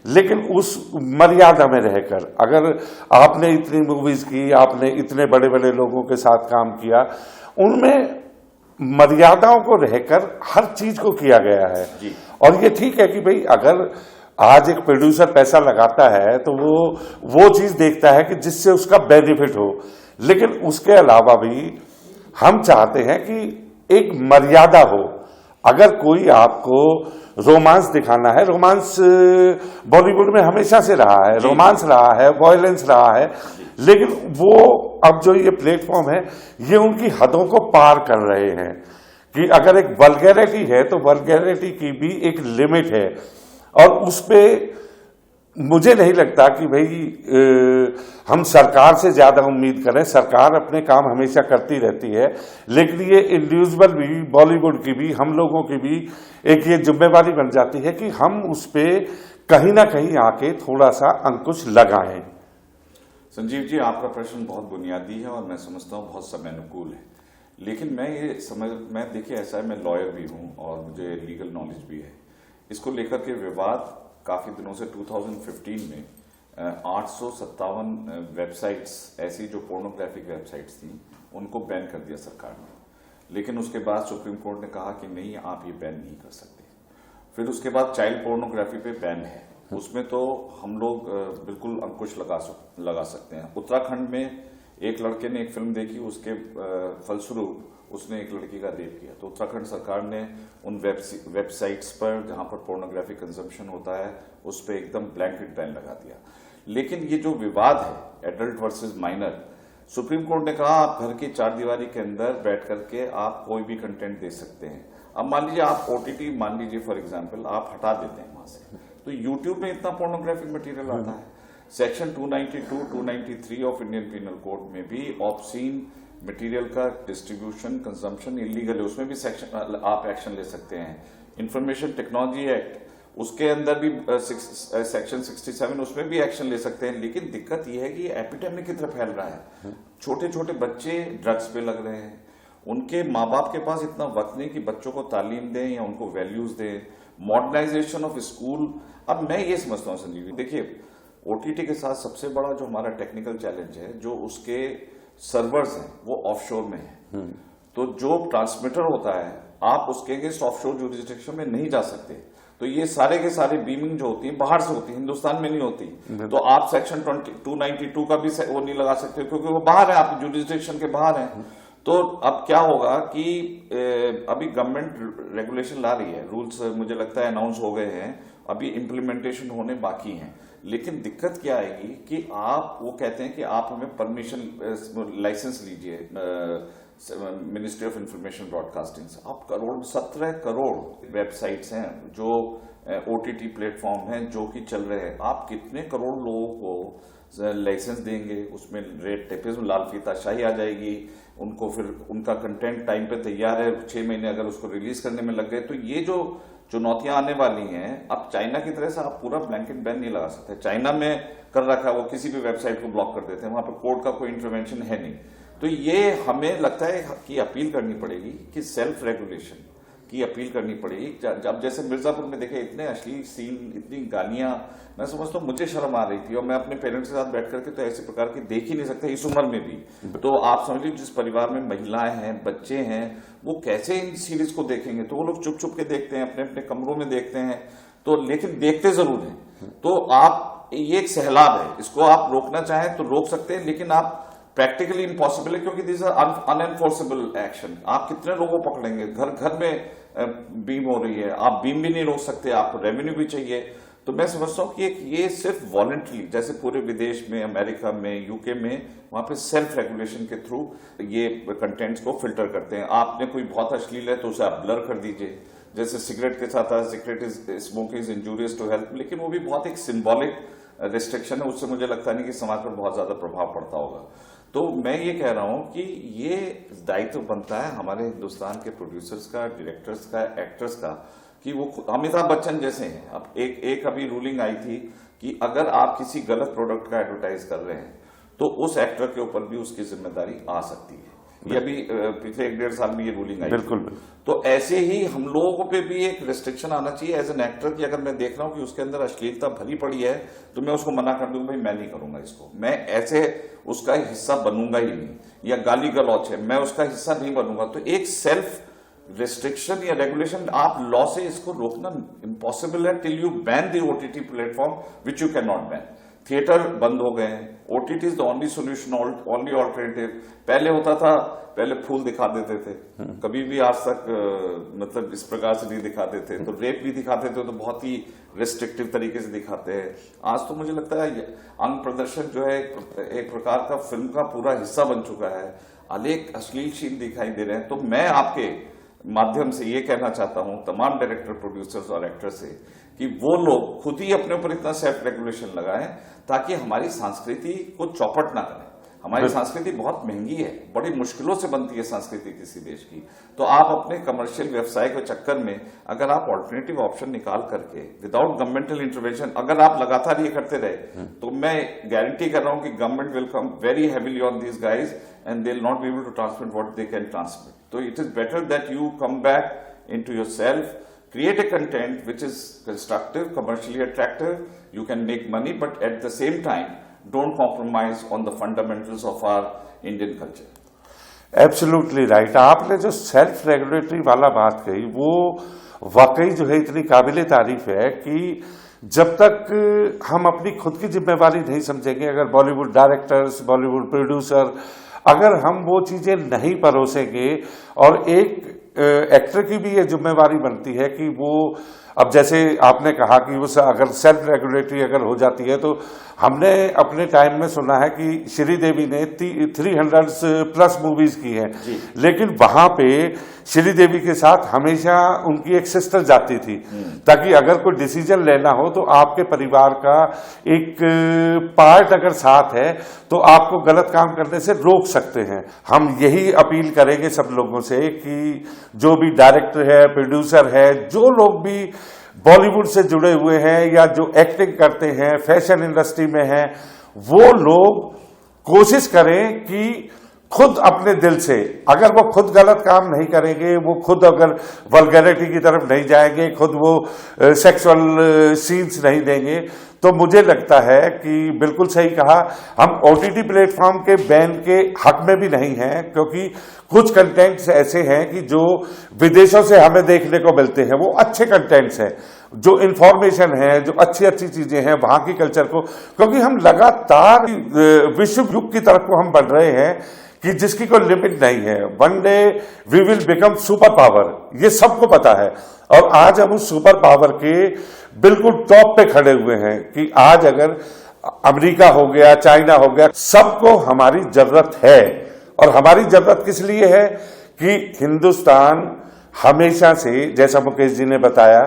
A: लेकिन उस मर्यादा में रहकर। अगर आपने इतनी मूवीज की, आपने इतने बड़े बड़े लोगों के साथ काम किया, उनमें मर्यादाओं को रहकर हर चीज को किया गया है। और ये ठीक है कि भाई अगर आज एक प्रोड्यूसर पैसा लगाता है तो वो चीज देखता है कि जिससे उसका बेनिफिट हो, लेकिन उसके अलावा भी हम चाहते हैं कि एक मर्यादा हो। अगर कोई आपको रोमांस दिखाना है, रोमांस बॉलीवुड में हमेशा से रहा है, रोमांस रहा है, वायलेंस रहा है, लेकिन वो अब जो ये प्लेटफॉर्म है ये उनकी हदों को पार कर रहे हैं कि अगर एक वल्गैरिटी है तो वल्गैरिटी की भी एक लिमिट है। और उस पे मुझे नहीं लगता कि भाई हम सरकार से ज्यादा उम्मीद करें। सरकार अपने काम हमेशा करती रहती है, लेकिन ये इंडिविजुअल भी, बॉलीवुड की भी, हम लोगों की भी एक ये जिम्मेवारी बन जाती है कि हम उस पे कहीं ना कहीं आके थोड़ा सा अंकुश लगाएं।
E: संजीव जी, आपका प्रश्न बहुत बुनियादी है और मैं समझता हूँ बहुत समयानुकूल है, लेकिन मैं देखिए ऐसा है, मैं लॉयर भी हूँ और मुझे लीगल नॉलेज भी है। इसको लेकर के विवाद काफी दिनों से 2015 में 857 वेबसाइट्स ऐसी जो पोर्नोग्राफिक वेबसाइट्स थी उनको बैन कर दिया सरकार ने। लेकिन उसके बाद सुप्रीम कोर्ट ने कहा कि नहीं, आप ये बैन नहीं कर सकते। फिर उसके बाद चाइल्ड पोर्नोग्राफी पे बैन है, उसमें तो हम लोग बिल्कुल अंकुश लगा सकते हैं। उत्तराखंड में एक लड़के ने एक फिल्म देखी, उसके फलस्वरूप उसने एक लड़की का रेप किया, तो उत्तराखंड सरकार ने उन वेबसाइट्स पर जहां पर पोर्नोग्राफी कंजम्पशन होता है उस पर एकदम ब्लैंकेट बैन लगा दिया। लेकिन ये जो विवाद है adult versus minor, supreme court ने कहा आप घर की चार दीवारी के अंदर बैठ करके आप कोई भी कंटेंट दे सकते हैं। अब मान लीजिए आप OTT, मान लीजिए फॉर एग्जाम्पल आप हटा देते हैं वहां से, तो यूट्यूब में इतना पोर्नोग्राफिक मटेरियल आता है। Section 292, 293 of Indian Penal Code में भी ऑब्सीन मटेरियल का डिस्ट्रीब्यूशन, कंजम्पशन इलीगल है, उसमें भी सेक्शन आप एक्शन ले सकते हैं। इंफॉर्मेशन टेक्नोलॉजी एक्ट, उसके अंदर भी सेक्शन 67, उसमें भी एक्शन ले सकते हैं। लेकिन दिक्कत यह है कि ये एपिडेमिक की तरफ फैल रहा है। छोटे छोटे बच्चे ड्रग्स पे लग रहे हैं, उनके माँ बाप के पास इतना वक्त नहीं कि बच्चों को तालीम दें या उनको वैल्यूज दें। मॉडर्नाइजेशन ऑफ स्कूल, अब मैं ये समझता हूँ संजीव जी, देखिए OTT के साथ सबसे बड़ा जो हमारा टेक्निकल चैलेंज है, जो उसके सर्वर्स हैं वो ऑफशोर में है। तो जो ट्रांसमीटर होता है आप उसके अगेंस्ट ऑफशोर जुरिसडिक्शन में नहीं जा सकते। तो ये सारे के सारे बीमिंग जो होती है बाहर से होती है, हिंदुस्तान में नहीं होती। तो आप सेक्शन 292 का भी वो नहीं लगा सकते क्योंकि वो बाहर है, आपकी जुरिसडिक्शन के बाहर है। तो अब क्या होगा कि अभी गवर्नमेंट रेगुलेशन ला रही है, रूल्स मुझे लगता है अनाउंस हो गए हैं, अभी इम्प्लीमेंटेशन होने बाकी हैं। लेकिन दिक्कत क्या आएगी कि आप, वो कहते हैं कि आप हमें परमिशन, लाइसेंस लीजिए मिनिस्ट्री ऑफ इंफॉर्मेशन ब्रॉडकास्टिंग से। आप 17 करोड़ वेबसाइट्स हैं जो OTT प्लेटफॉर्म हैं जो कि चल रहे हैं, आप कितने करोड़ लोगों को लाइसेंस देंगे? उसमें रेड टेपेज में लाल फीताशाही आ जाएगी, उनको फिर उनका कंटेंट टाइम पे तैयार है, 6 महीने अगर उसको रिलीज करने में लग गए तो ये जो चुनौतियां आने वाली हैं। अब चाइना की तरह से आप पूरा ब्लैंकेट बैन नहीं लगा सकते। चाइना में कर रखा है, वो किसी भी वेबसाइट को ब्लॉक कर देते हैं, वहां पर कोर्ट का कोई इंटरवेंशन है नहीं। तो ये हमें लगता है कि अपील करनी पड़ेगी कि सेल्फ रेगुलेशन की अपील करनी पड़ेगी। जब जैसे मिर्जापुर में देखे इतने अश्लील सीन, इतनी गालियां, मैं समझता हूँ मुझे शर्म आ रही थी और मैं अपने पेरेंट्स के साथ बैठ करके तो ऐसे प्रकार की देख ही नहीं सकता इस उम्र में भी। तो आप समझ लीजिए जिस परिवार में महिलाएं हैं, बच्चे हैं, वो कैसे इन सीरीज को देखेंगे? तो वो लोग चुप चुप के देखते हैं, अपने अपने कमरों में देखते हैं, तो लेकिन देखते जरूर हैं। तो आप, ये एक सैलाब है, इसको आप रोकना चाहें तो रोक सकते हैं, लेकिन आप प्रैक्टिकली इम्पॉसिबल है क्योंकि दिस आर अनएनफोर्सेबल एक्शन। आप कितने लोगों को पकड़ेंगे? घर घर में बीम हो रही है, आप बीम भी नहीं रोक सकते, आपको रेवेन्यू भी चाहिए। तो मैं समझता हूँ कि ये सिर्फ वॉलंटरी, जैसे पूरे विदेश में, अमेरिका में, यूके में, वहां पे सेल्फ रेगुलेशन के थ्रू ये कंटेंट्स को फिल्टर करते हैं। आपने कोई बहुत अश्लील है तो उसे आप ब्लर कर दीजिए, जैसे सिगरेट के साथ cigarette is smoking is injurious to health, लेकिन वो भी बहुत एक सिंबॉलिक रिस्ट्रिक्शन है, उससे मुझे लगता नहीं कि समाज पर बहुत ज्यादा प्रभाव पड़ता होगा। तो मैं ये कह रहा हूं कि ये दायित्व बनता है हमारे हिंदुस्तान के प्रोड्यूसर्स का, डायरेक्टर्स का, एक्टर्स का, कि वो अमिताभ बच्चन जैसे हैं। अब एक अभी रूलिंग आई थी कि अगर आप किसी गलत प्रोडक्ट का एडवर्टाइज कर रहे हैं तो उस एक्टर के ऊपर भी उसकी जिम्मेदारी आ सकती है। ये अभी पिछले 1-1.5 साल में ये रूलिंग आई।
A: बिल्कुल।
E: तो ऐसे ही हम लोगों पे भी एक रिस्ट्रिक्शन आना चाहिए एज एन एक्टर की, अगर मैं देख रहा हूं कि उसके अंदर अश्लीलता भरी पड़ी है तो मैं उसको मना कर दूंगा, भाई मैं नहीं करूंगा इसको, मैं ऐसे उसका हिस्सा बनूंगा ही नहीं, या गाली गलौच है मैं उसका हिस्सा नहीं बनूंगा। तो एक सेल्फ रिस्ट्रिक्शन या रेगुलेशन, आप लॉ से इसको रोकना इम्पॉसिबल है till you ban the OTT platform which you can not ban. Theatre बंद हो गए हैं, OTT is the only solution, only alternative. पहले होता था, पहले फूल दिखा देते थे, कभी भी आज तक मतलब इस प्रकार से नहीं दिखाते थे, तो रेप भी दिखाते थे तो बहुत ही रिस्ट्रिक्टिव तरीके से दिखाते हैं। आज तो मुझे लगता है अंग प्रदर्शन जो है एक प्रकार का फिल्म का पूरा हिस्सा बन चुका है, अनेक अश्लील सीन दिखाई दे रहे हैं। तो मैं आपके माध्यम से ये कहना चाहता हूं तमाम डायरेक्टर, प्रोड्यूसर्स और एक्टर्स से कि वो लोग खुद ही अपने ऊपर इतना सेल्फ रेगुलेशन लगाएं ताकि हमारी संस्कृति को चौपट ना करें। हमारी संस्कृति बहुत महंगी है, बड़ी मुश्किलों से बनती है संस्कृति किसी देश की। तो आप अपने कमर्शियल व्यवसाय के चक्कर में अगर आप ऑल्टरनेटिव ऑप्शन निकाल करके विदाउट गवर्नमेंटल इंटरवेंशन अगर आप लगातार ये करते रहे तो मैं गारंटी कर रहा हूं कि government will come very heavily on these guys and they will not be able to transmit what they can transmit. तो it is better that you come back into yourself, create a content which is constructive, commercially attractive, you can make money, but at the same time don't compromise on the fundamentals of our Indian culture.
A: Absolutely right. आपने जो self regulatory वाला बात कही वो वाकई जो है इतनी काबिले तारीफ है कि जब तक हम अपनी खुद की जिम्मेवारी नहीं समझेंगे, अगर बॉलीवुड डायरेक्टर्स, बॉलीवुड प्रोड्यूसर, अगर हम वो चीजें नहीं परोसेंगे, और एक एक्टर की भी ये जिम्मेवारी बनती है कि वो, अब जैसे आपने कहा कि वो अगर सेल्फ रेगुलेटरी अगर हो जाती है, तो हमने अपने टाइम में सुना है कि श्रीदेवी ने 300+ मूवीज की हैं, लेकिन वहां पे श्रीदेवी के साथ हमेशा उनकी एक सिस्टर जाती थी, ताकि अगर कोई डिसीजन लेना हो तो आपके परिवार का एक पार्ट अगर साथ है तो आपको गलत काम करने से रोक सकते हैं। हम यही अपील करेंगे सब लोगों से कि जो भी डायरेक्टर है, प्रोड्यूसर है, जो लोग भी बॉलीवुड से जुड़े हुए हैं या जो एक्टिंग करते हैं, फैशन इंडस्ट्री में हैं, वो लोग कोशिश करें कि खुद अपने दिल से, अगर वो खुद गलत काम नहीं करेंगे, वो खुद अगर वल्गैरिटी की तरफ नहीं जाएंगे, खुद वो सेक्सुअल सीन्स नहीं देंगे, तो मुझे लगता है कि बिल्कुल सही कहा, हम ओटीटी प्लेटफॉर्म के बैन के हक में भी नहीं हैं, क्योंकि कुछ कंटेंट्स ऐसे हैं कि जो विदेशों से हमें देखने को मिलते हैं, वो अच्छे कंटेंट्स हैं, जो इंफॉर्मेशन है, जो अच्छी अच्छी चीजें हैं वहां की कल्चर को, क्योंकि हम लगातार विश्व युग की तरफ को हम बढ़ रहे हैं कि जिसकी कोई लिमिट नहीं है। One day we will become super power, ये सबको पता है, और आज हम उस सुपर पावर के बिल्कुल टॉप पे खड़े हुए हैं कि आज अगर अमेरिका हो गया, चाइना हो गया, सबको हमारी जरूरत है। और हमारी जरूरत किस लिए है कि हिंदुस्तान हमेशा से, जैसा मुकेश जी ने बताया,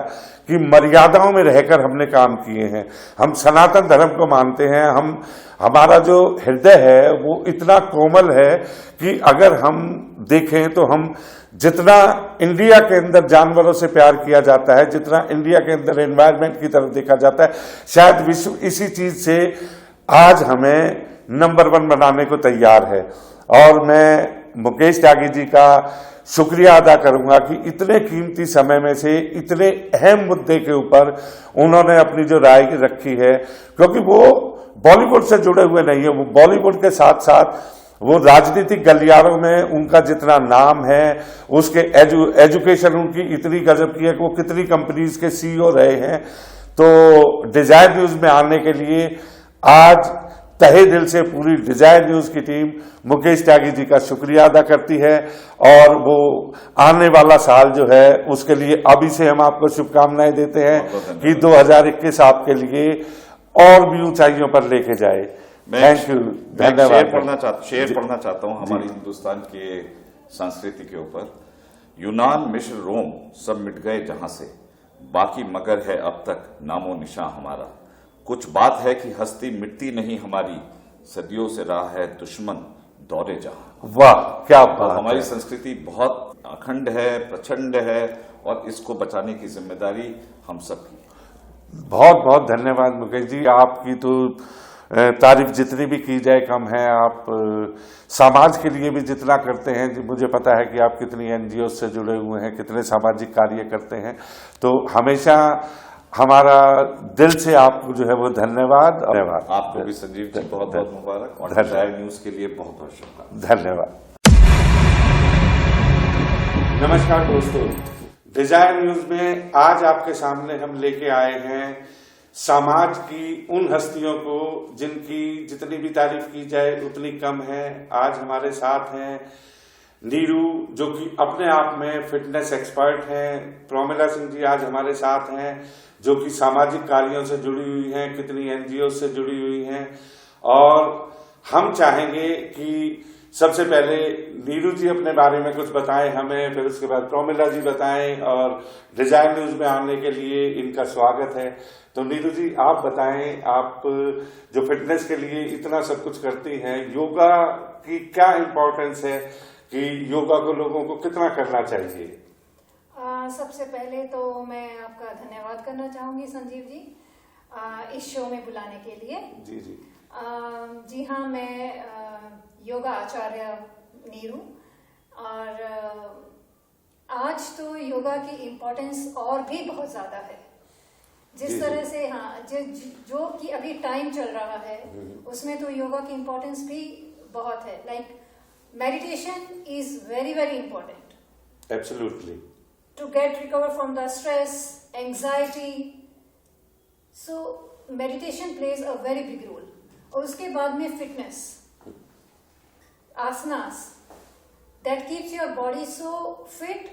A: कि मर्यादाओं में रहकर हमने काम किए हैं। हम सनातन धर्म को मानते हैं, हमारा जो हृदय है वो इतना कोमल है कि अगर हम देखें तो हम जितना इंडिया के अंदर जानवरों से प्यार किया जाता है, जितना इंडिया के अंदर एनवायरनमेंट की तरफ देखा जाता है, शायद विश्व इसी चीज से आज हमें नंबर 1 बनाने को तैयार है। और मैं मुकेश त्यागी जी का शुक्रिया अदा करूंगा कि इतने कीमती समय में से इतने अहम मुद्दे के ऊपर उन्होंने अपनी जो राय रखी है, क्योंकि वो बॉलीवुड से जुड़े हुए नहीं है, वो बॉलीवुड के साथ साथ वो राजनीतिक गलियारों में उनका जितना नाम है, उसके एजुकेशन उनकी इतनी गजब की है कि वो कितनी कंपनीज के सीईओ रहे हैं। तो डिजायर न्यूज में आने के लिए आज तहे दिल से पूरी डिजायर न्यूज की टीम मुकेश त्यागी जी का शुक्रिया अदा करती है, और वो आने वाला साल जो है उसके लिए अभी से हम आपको शुभकामनाएं देते हैं कि 2021 आपके लिए और भी ऊंचाइयों पर लेके जाए। थैंक यू, धन्यवाद।
E: शेर पढ़ना चाहता हूं हमारी हिंदुस्तान के संस्कृति के ऊपर। यूनान, मिस्र, रोम सब मिट गए जहां से, बाकी मगर है अब तक नामो निशान हमारा। कुछ बात है कि हस्ती मिटती नहीं हमारी, सदियों से रहा है दुश्मन दौरे जहां।
A: वाह, क्या बात।
E: हमारी संस्कृति बहुत अखंड है, प्रचंड है, और इसको बचाने की जिम्मेदारी हम सबकी।
A: बहुत बहुत धन्यवाद मुकेश जी, आपकी तो तारीफ जितनी भी की जाए कम है। आप समाज के लिए भी जितना करते हैं, मुझे पता है कि आप कितनी एनजीओ से जुड़े हुए हैं, कितने सामाजिक कार्य करते हैं, तो हमेशा हमारा दिल से आपको जो है वो धन्यवाद।
E: आपको भी संजीव जी बहुत बहुत मुबारक, और डिजायर न्यूज के लिए बहुत बहुत शुक्रिया।
A: धन्यवाद। नमस्कार दोस्तों, डिजायर न्यूज में आज आपके सामने हम लेके आए हैं समाज की उन हस्तियों को जिनकी जितनी भी तारीफ की जाए उतनी कम है। आज हमारे साथ हैं नीरू, जो कि अपने आप में फिटनेस एक्सपर्ट हैं। प्रोमिला सिंह जी आज हमारे साथ हैं, जो कि सामाजिक कार्यों से जुड़ी हुई हैं, कितनी एनजीओ से जुड़ी हुई हैं। और हम चाहेंगे कि सबसे पहले नीरू जी अपने बारे में कुछ बताएं हमें, फिर उसके बाद प्रोमिला जी बताएं, और डिजायर न्यूज में आने के लिए इनका स्वागत है। तो नीरू जी आप बताएं, आप जो फिटनेस के लिए इतना सब कुछ करती हैं, योगा की क्या इम्पोर्टेंस है कि योगा को लोगों को कितना करना चाहिए?
F: सबसे पहले तो मैं आपका धन्यवाद करना चाहूंगी संजीव जी, इस शो में बुलाने के लिए।
A: जी जी
F: जी हाँ, मैं योगा आचार्य नीरू, और आज तो योगा की इम्पोर्टेंस और भी बहुत ज्यादा है। जिस तरह से जो कि अभी टाइम चल रहा है उसमें तो योगा की इम्पोर्टेंस भी बहुत है। Like meditation is very very important,
A: absolutely,
F: to get recover from the stress, anxiety. So meditation plays a very big role. और उसके बाद में fitness, asanas, that keeps your body so fit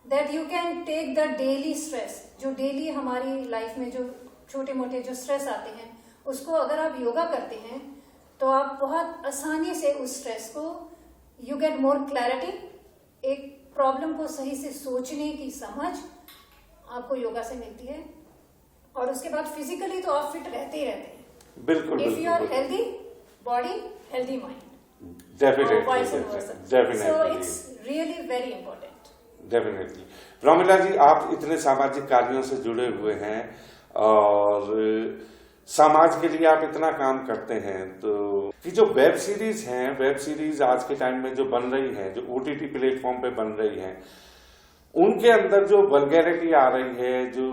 F: that you can take the daily stress. जो daily हमारी life में जो छोटे मोटे जो stress आते हैं, उसको अगर आप योगा करते हैं तो आप बहुत आसानी से उस stress को you get more clarity, एक प्रॉब्लम को सही से सोचने की समझ आपको योगा से मिलती है। और उसके बाद फिजिकली तो आप फिट रहते ही रहते हैं।
A: बिल्कुल।
F: If you are healthy body, healthy mind,
A: definitely,
F: so it's really very important.
A: Definitely. Promila ji, आप इतने सामाजिक कार्यों से जुड़े हुए हैं और समाज के लिए आप इतना काम करते हैं, तो कि जो वेब सीरीज हैं, वेब सीरीज आज के टाइम में जो बन रही हैं, जो ओटीटी प्लेटफॉर्म पे बन रही हैं, उनके अंदर जो वल्गैरिटी आ रही है, जो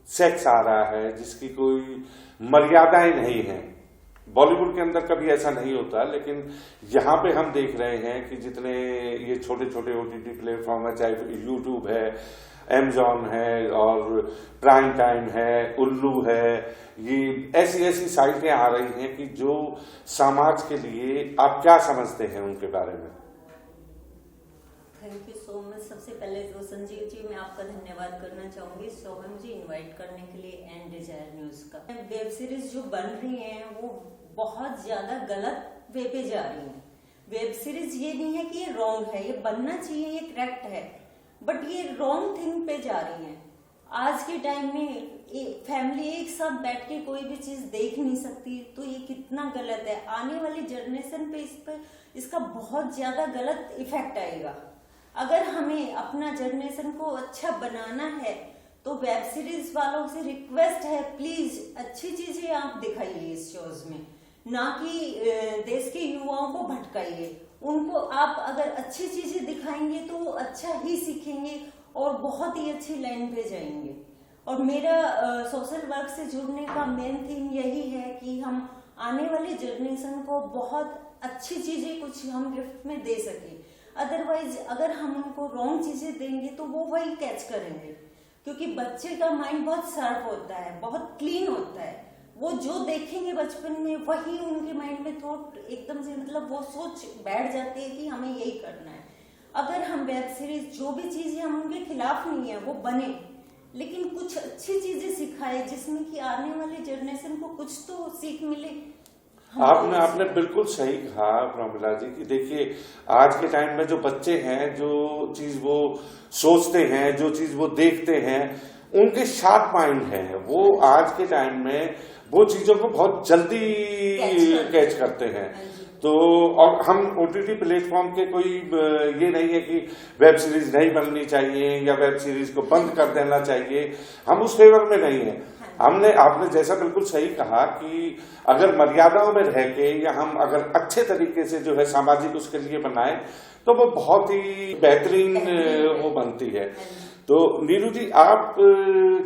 A: सेक्स आ रहा है, जिसकी कोई मर्यादाएं नहीं है। बॉलीवुड के अंदर कभी ऐसा नहीं होता, लेकिन यहाँ पे हम देख रहे हैं कि जितने ये छोटे छोटे ओटीटी प्लेटफॉर्म है, चाहे यूट्यूब है, Amazon है, और प्राइम टाइम है, उल्लू है, ये ऐसी साइटें आ रही हैं कि जो समाज के लिए आप क्या समझते हैं उनके बारे में?
G: Thank you so much. सबसे पहले तो संजीव जी, मैं आपका धन्यवाद करना चाहूंगी सोहम जी इनवाइट करने के लिए एंड डिजायर न्यूज का। वेब सीरीज जो बन रही हैं वो बहुत ज्यादा गलत वे पे जा रही हैं। वेब सीरीज ये नहीं है कि ये रॉन्ग है, ये बनना चाहिए, ये करेक्ट है, बट ये रॉन्ग थिंग पे जा रही हैं। आज के टाइम में फैमिली एक साथ बैठ के कोई भी चीज देख नहीं सकती, तो ये कितना गलत है। आने वाली जनरेशन पे इसका बहुत ज्यादा गलत इफेक्ट आएगा। अगर हमें अपना जनरेशन को अच्छा बनाना है तो वेब सीरीज वालों से रिक्वेस्ट है, प्लीज अच्छी चीजें आप दिखाइए इस शोज में, ना कि देश के युवाओं को भटकाइए। उनको आप अगर अच्छी चीजें दिखाएंगे तो वो अच्छा ही सीखेंगे और बहुत ही अच्छी लाइन पे जाएंगे। और मेरा सोशल वर्क से जुड़ने का मेन थीम यही है कि हम आने वाली जनरेशन को बहुत अच्छी चीजें कुछ हम गिफ्ट में दे सके। अदरवाइज अगर हम उनको रॉन्ग चीजें देंगे तो वो वही कैच करेंगे, क्योंकि बच्चे का माइंड बहुत शार्प होता है, बहुत क्लीन होता है। वो जो देखेंगे बचपन में वही उनके माइंड में थॉट एकदम से, मतलब वो सोच बैठ जाती है कि हमें यही करना है। अगर हम वेब सीरीज जो भी चीजें हम उनके खिलाफ नहीं है वो बने, लेकिन कुछ अच्छी चीजें सिखाए जिसमें कि आने वाले जनरेशन को कुछ तो सीख मिले।
A: आपने बिल्कुल सही कहा प्रोमिला जी कि देखिए आज के टाइम में जो बच्चे हैं, जो चीज वो सोचते हैं, जो चीज वो देखते हैं, उनके शार्प माइंड है, वो आज के टाइम में वो चीजों को बहुत जल्दी कैच करते हैं। तो और हम ओटीटी प्लेटफॉर्म के कोई ये नहीं है कि वेब सीरीज नहीं बननी चाहिए या वेब सीरीज को बंद कर देना चाहिए, हम उस फेवर में नहीं है। आपने जैसा बिल्कुल सही कहा कि अगर मर्यादाओं में रह के या हम अगर अच्छे तरीके से जो है सामाजिक उसके लिए बनाए तो वो बहुत ही बेहतरीन वो बनती है। तो नीरू जी, आप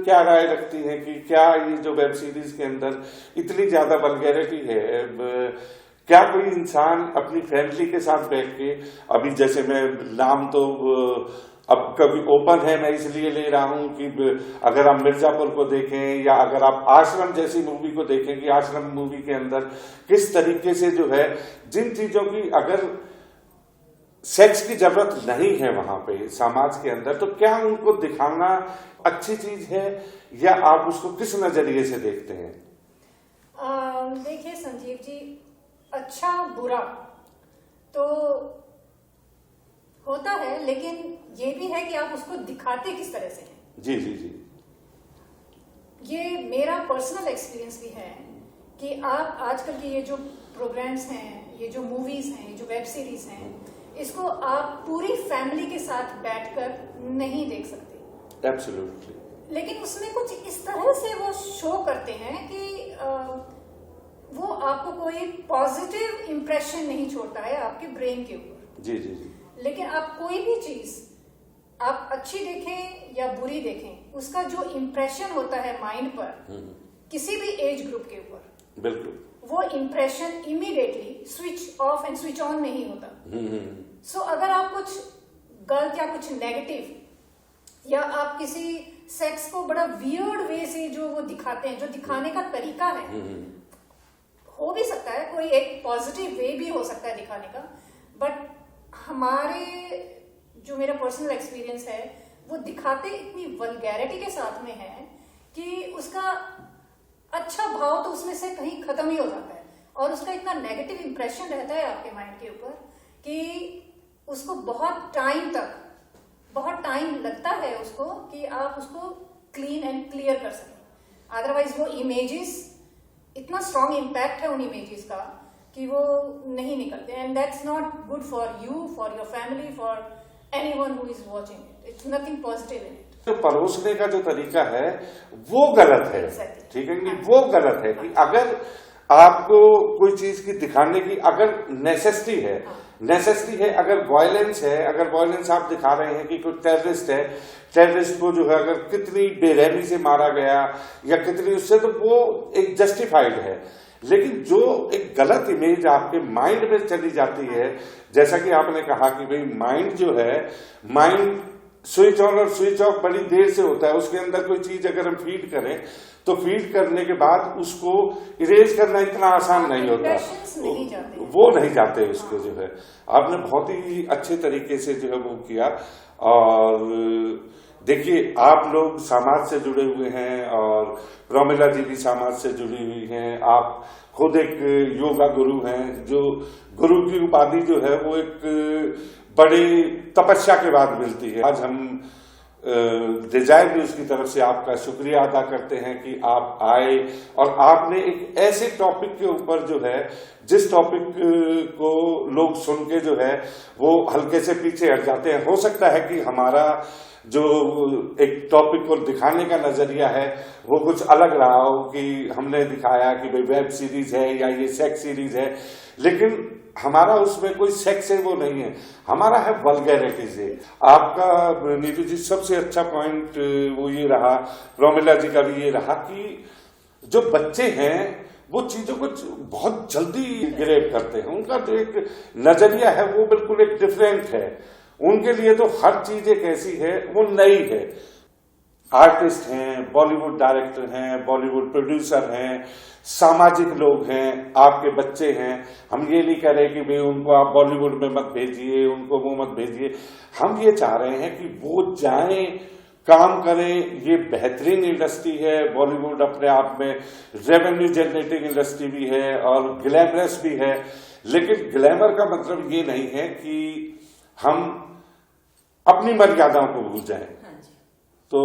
A: क्या राय रखती हैं कि क्या ये जो वेब सीरीज के अंदर इतनी ज्यादा वल्गैरिटी है, क्या कोई इंसान अपनी फैमिली के साथ बैठ के, अभी जैसे मैं नाम तो अब कभी ओपन है, मैं इसलिए ले रहा हूं कि अगर आप मिर्जापुर को देखें या अगर आप आश्रम जैसी मूवी को देखें कि आश्रम मूवी के अंदर किस तरीके से जो है जिन चीजों की अगर सेक्स की जरूरत नहीं है वहां पे समाज के अंदर, तो क्या उनको दिखाना अच्छी चीज है या आप उसको किस नजरिए से देखते हैं?
F: देखिए संजीव जी, अच्छा बुरा तो होता है, लेकिन ये भी है कि आप उसको दिखाते किस तरह से हैं।
A: जी जी जी,
F: ये मेरा पर्सनल एक्सपीरियंस भी है कि आप आजकल के ये जो प्रोग्राम्स हैं, ये जो मूवीज हैं, जो वेब सीरीज हैं, इसको आप पूरी फैमिली के साथ बैठकर नहीं देख सकते।
A: एब्सोल्युटली।
F: लेकिन उसमें कुछ इस तरह से वो शो करते हैं कि वो आपको कोई पॉजिटिव इंप्रेशन नहीं छोड़ता है आपके ब्रेन के ऊपर।
A: जी जी जी।
F: लेकिन आप कोई भी चीज आप अच्छी देखें या बुरी देखें, उसका जो इंप्रेशन होता है माइंड पर किसी भी एज ग्रुप के ऊपर,
A: बिल्कुल
F: वो impression immediately switch off and switch on नहीं होता। सो अगर आप कुछ गलत या कुछ नेगेटिव या आप किसी सेक्स को बड़ा वियर्ड वे से जो वो दिखाते हैं, जो दिखाने का तरीका है, हो भी सकता है कोई एक पॉजिटिव वे भी हो सकता है दिखाने का, बट हमारे जो मेरा पर्सनल एक्सपीरियंस है वो दिखाते इतनी वल्गैरिटी के साथ में है कि उसका अच्छा भाव तो उसमें से कहीं खत्म ही हो जाता है और उसका इतना नेगेटिव इंप्रेशन रहता है आपके माइंड के ऊपर कि उसको बहुत टाइम लगता है उसको कि आप उसको क्लीन एंड क्लियर कर सकें। अदरवाइज वो इमेजेस, इतना स्ट्रॉन्ग इम्पैक्ट है उन इमेजेस का कि वो नहीं निकलते, and that's not good for you, for your family, for anyone who is watching it. It's nothing positive in it.
A: तो परोसने का जो तरीका है वो गलत है। ठीक है कि वो गलत है कि अगर आपको कोई चीज की दिखाने की अगर नेसेसिटी है, अगर वायलेंस है, अगर वायलेंस आप दिखा रहे हैं कि कोई टेररिस्ट है, टेररिस्ट को जो है अगर कितनी बेरहमी से मारा गया या कितनी उससे, तो वो एक जस्टिफाइड है। लेकिन जो एक गलत इमेज आपके माइंड में चली जाती है, जैसा कि आपने कहा कि भाई माइंड जो है, माइंड स्विच ऑन और स्विच ऑफ बड़ी देर से होता है। उसके अंदर कोई चीज अगर हम फीड करें तो फीड करने के बाद उसको इरेज करना इतना आसान नहीं होता, वो नहीं जाते उसको जो है। आपने बहुत ही अच्छे तरीके से जो है वो किया। और देखिए, आप लोग समाज से जुड़े हुए हैं और प्रोमिला जी भी समाज से जुड़ी हुई हैं। आप खुद एक योगा गुरु हैं, जो गुरु की उपाधि जो है वो एक बड़ी तपस्या के बाद मिलती है। आज हम डिजायर न्यूज की तरफ से आपका शुक्रिया अदा करते हैं कि आप आए और आपने एक ऐसे टॉपिक के ऊपर जो है, जिस टॉपिक को लोग सुन के जो है वो हल्के से पीछे हट जाते हैं। हो सकता है कि हमारा जो एक टॉपिक को दिखाने का नजरिया है वो कुछ अलग रहा हो, कि हमने दिखाया कि भाई वेब सीरीज है या ये सेक्स सीरीज है, लेकिन हमारा उसमें कोई सेक्स है वो नहीं है, हमारा है वल्गैरिटी से। आपका नीतू जी सबसे अच्छा पॉइंट वो ये रहा, प्रोमिला जी का भी ये रहा कि जो बच्चे हैं वो चीजों को बहुत जल्दी ग्रेब करते हैं। उनका जो एक नजरिया है वो बिल्कुल एक डिफरेंट है। उनके लिए तो हर चीज एक ऐसी है, वो नई है। आर्टिस्ट हैं, बॉलीवुड डायरेक्टर हैं, बॉलीवुड प्रोड्यूसर हैं, सामाजिक लोग हैं, आपके बच्चे हैं। हम ये नहीं कह रहे कि भाई उनको आप बॉलीवुड में मत भेजिए, उनको वो मत भेजिए। हम ये चाह रहे हैं कि वो जाएं, काम करें। ये बेहतरीन इंडस्ट्री है। बॉलीवुड अपने आप में रेवेन्यू जनरेटिंग इंडस्ट्री भी है और ग्लैमरस भी है, लेकिन ग्लैमर का मतलब ये नहीं है कि हम अपनी मर्यादाओं को भूल जाएं। तो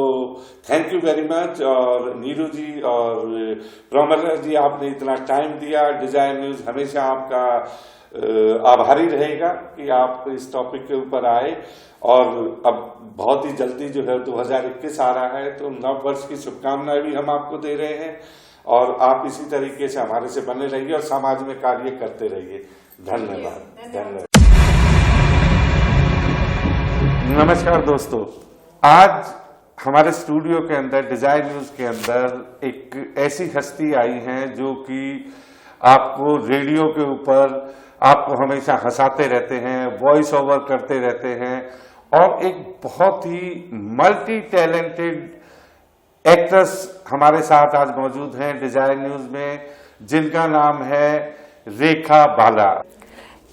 A: थैंक यू वेरी मच। और नीरू जी और प्रोमिला जी, आपने इतना टाइम दिया। डिजायर न्यूज हमेशा आपका आभारी रहेगा कि आप इस टॉपिक के ऊपर आए। और अब बहुत ही जल्दी जो है 2021 आ रहा है, तो नव वर्ष की शुभकामनाएं भी हम आपको दे रहे हैं और आप इसी तरीके से हमारे से बने रहिए और समाज में कार्य करते रहिए। धन्यवाद। धन्यवाद। नमस्कार दोस्तों, आज हमारे स्टूडियो के अंदर डिजायर न्यूज के अंदर एक ऐसी हस्ती आई है जो कि आपको रेडियो के ऊपर आपको हमेशा हंसाते रहते हैं, वॉइस ओवर करते रहते हैं और एक बहुत ही मल्टी टैलेंटेड एक्ट्रेस हमारे साथ आज मौजूद हैं डिजायर न्यूज में, जिनका नाम है रेखा बाला।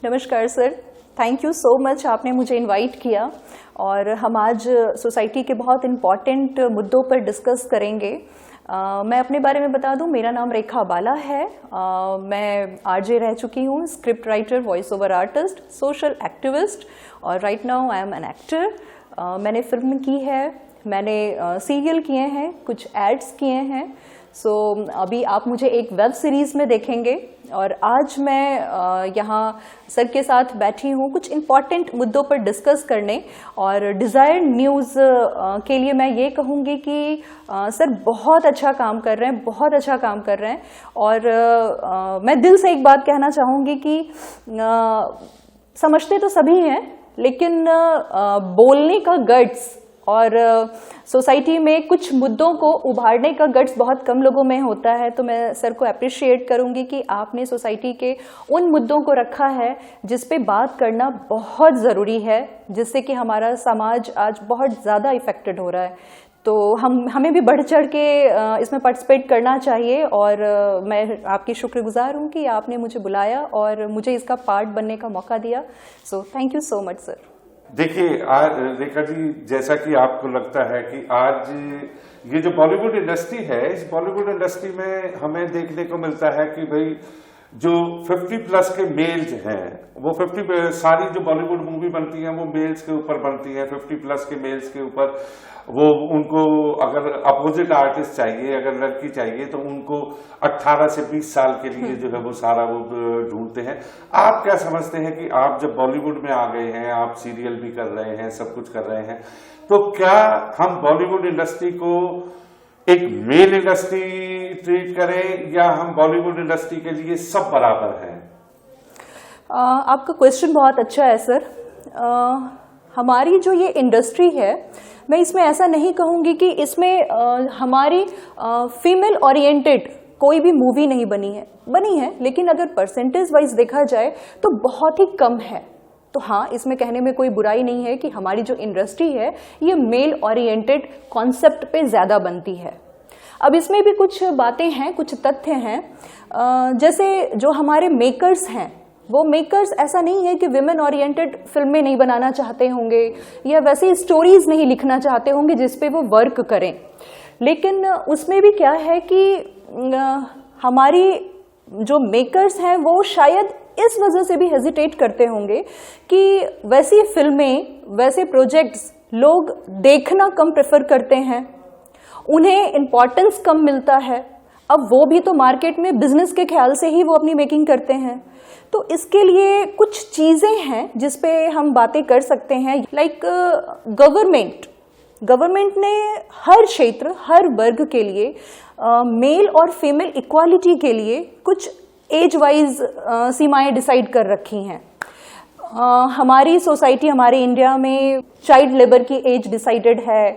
H: नमस्कार sir, thank you so much, आपने मुझे इनवाइट किया और हम आज सोसाइटी के बहुत इम्पॉर्टेंट मुद्दों पर डिस्कस करेंगे। मैं अपने बारे में बता दूं, मेरा नाम रेखा बाला है। मैं आरजे रह चुकी हूं, script writer, voice over artist, social activist और right now I am an actor. मैंने फिल्म की है, मैंने सीरियल किए हैं, कुछ एड्स किए हैं। अभी आप मुझे एक वेब सीरीज में देखेंगे और आज मैं यहाँ सर के साथ बैठी हूँ कुछ इम्पॉर्टेंट मुद्दों पर डिस्कस करने। और डिजायर न्यूज़ के लिए मैं ये कहूँगी कि सर बहुत अच्छा काम कर रहे हैं, बहुत अच्छा काम कर रहे हैं। और मैं दिल से एक बात कहना चाहूँगी कि समझते तो सभी हैं, लेकिन बोलने का गट्स और सोसाइटी में कुछ मुद्दों को उभारने का गट्स बहुत कम लोगों में होता है। तो मैं सर को अप्रिशिएट करूंगी कि आपने सोसाइटी के उन मुद्दों को रखा है जिस पे बात करना बहुत ज़रूरी है, जिससे कि हमारा समाज आज बहुत ज़्यादा इफेक्टेड हो रहा है। तो हमें भी बढ़ चढ़ के इसमें पार्टिसिपेट करना चाहिए और मैं आपकी शुक्रगुजार हूँ कि आपने मुझे बुलाया और मुझे इसका पार्ट बनने का मौका दिया। So thank you so much sir.
A: देखिए रेखा जी, जैसा कि आपको लगता है कि आज ये जो बॉलीवुड इंडस्ट्री है, इस बॉलीवुड इंडस्ट्री में हमें देखने को मिलता है कि भाई जो 50 प्लस के मेल्स हैं, वो 50 सारी जो बॉलीवुड मूवी बनती हैं वो मेल्स के ऊपर बनती हैं, 50 प्लस के मेल्स के ऊपर। वो उनको अगर अपोजिट आर्टिस्ट चाहिए, अगर लड़की चाहिए, तो उनको 18 से 20 साल के लिए जो है वो सारा वो ढूंढते हैं। आप क्या समझते हैं कि आप जब बॉलीवुड में आ गए हैं, आप सीरियल भी कर रहे हैं, सब कुछ कर रहे हैं, तो क्या हम बॉलीवुड इंडस्ट्री को एक मेल इंडस्ट्री ट्रीट करें या हम बॉलीवुड इंडस्ट्री के लिए सब बराबर हैं?
H: आपका क्वेश्चन बहुत अच्छा है सर। हमारी जो ये इंडस्ट्री है, मैं इसमें ऐसा नहीं कहूँगी कि इसमें हमारी फीमेल ओरिएंटेड कोई भी मूवी नहीं बनी है, लेकिन अगर परसेंटेज वाइज देखा जाए तो बहुत ही कम है। तो हाँ, इसमें कहने में कोई बुराई नहीं है कि हमारी जो इंडस्ट्री है ये मेल ओरिएंटेड कॉन्सेप्ट पे ज़्यादा बनती है। अब इसमें भी कुछ बातें हैं, कुछ तथ्य हैं। जैसे जो हमारे मेकर्स हैं, वो मेकर्स ऐसा नहीं है कि विमेन ओरिएंटेड फिल्में नहीं बनाना चाहते होंगे या वैसी स्टोरीज नहीं लिखना चाहते होंगे जिस पे वो वर्क करें, लेकिन उसमें भी क्या है कि हमारी जो मेकर्स हैं वो शायद इस वजह से भी हेजिटेट करते होंगे कि वैसी फिल्में, वैसे प्रोजेक्ट्स लोग देखना कम प्रेफर करते हैं, उन्हें इम्पोर्टेंस कम मिलता है। अब वो भी तो मार्केट में बिजनेस के ख्याल से ही वो अपनी मेकिंग करते हैं। तो इसके लिए कुछ चीज़ें हैं जिस पे हम बातें कर सकते हैं। लाइक गवर्नमेंट ने हर क्षेत्र, हर वर्ग के लिए मेल और फीमेल इक्वालिटी के लिए कुछ एज वाइज सीमाएं डिसाइड कर रखी हैं। हमारी सोसाइटी, हमारे इंडिया में चाइल्ड लेबर की एज डिसाइडेड है,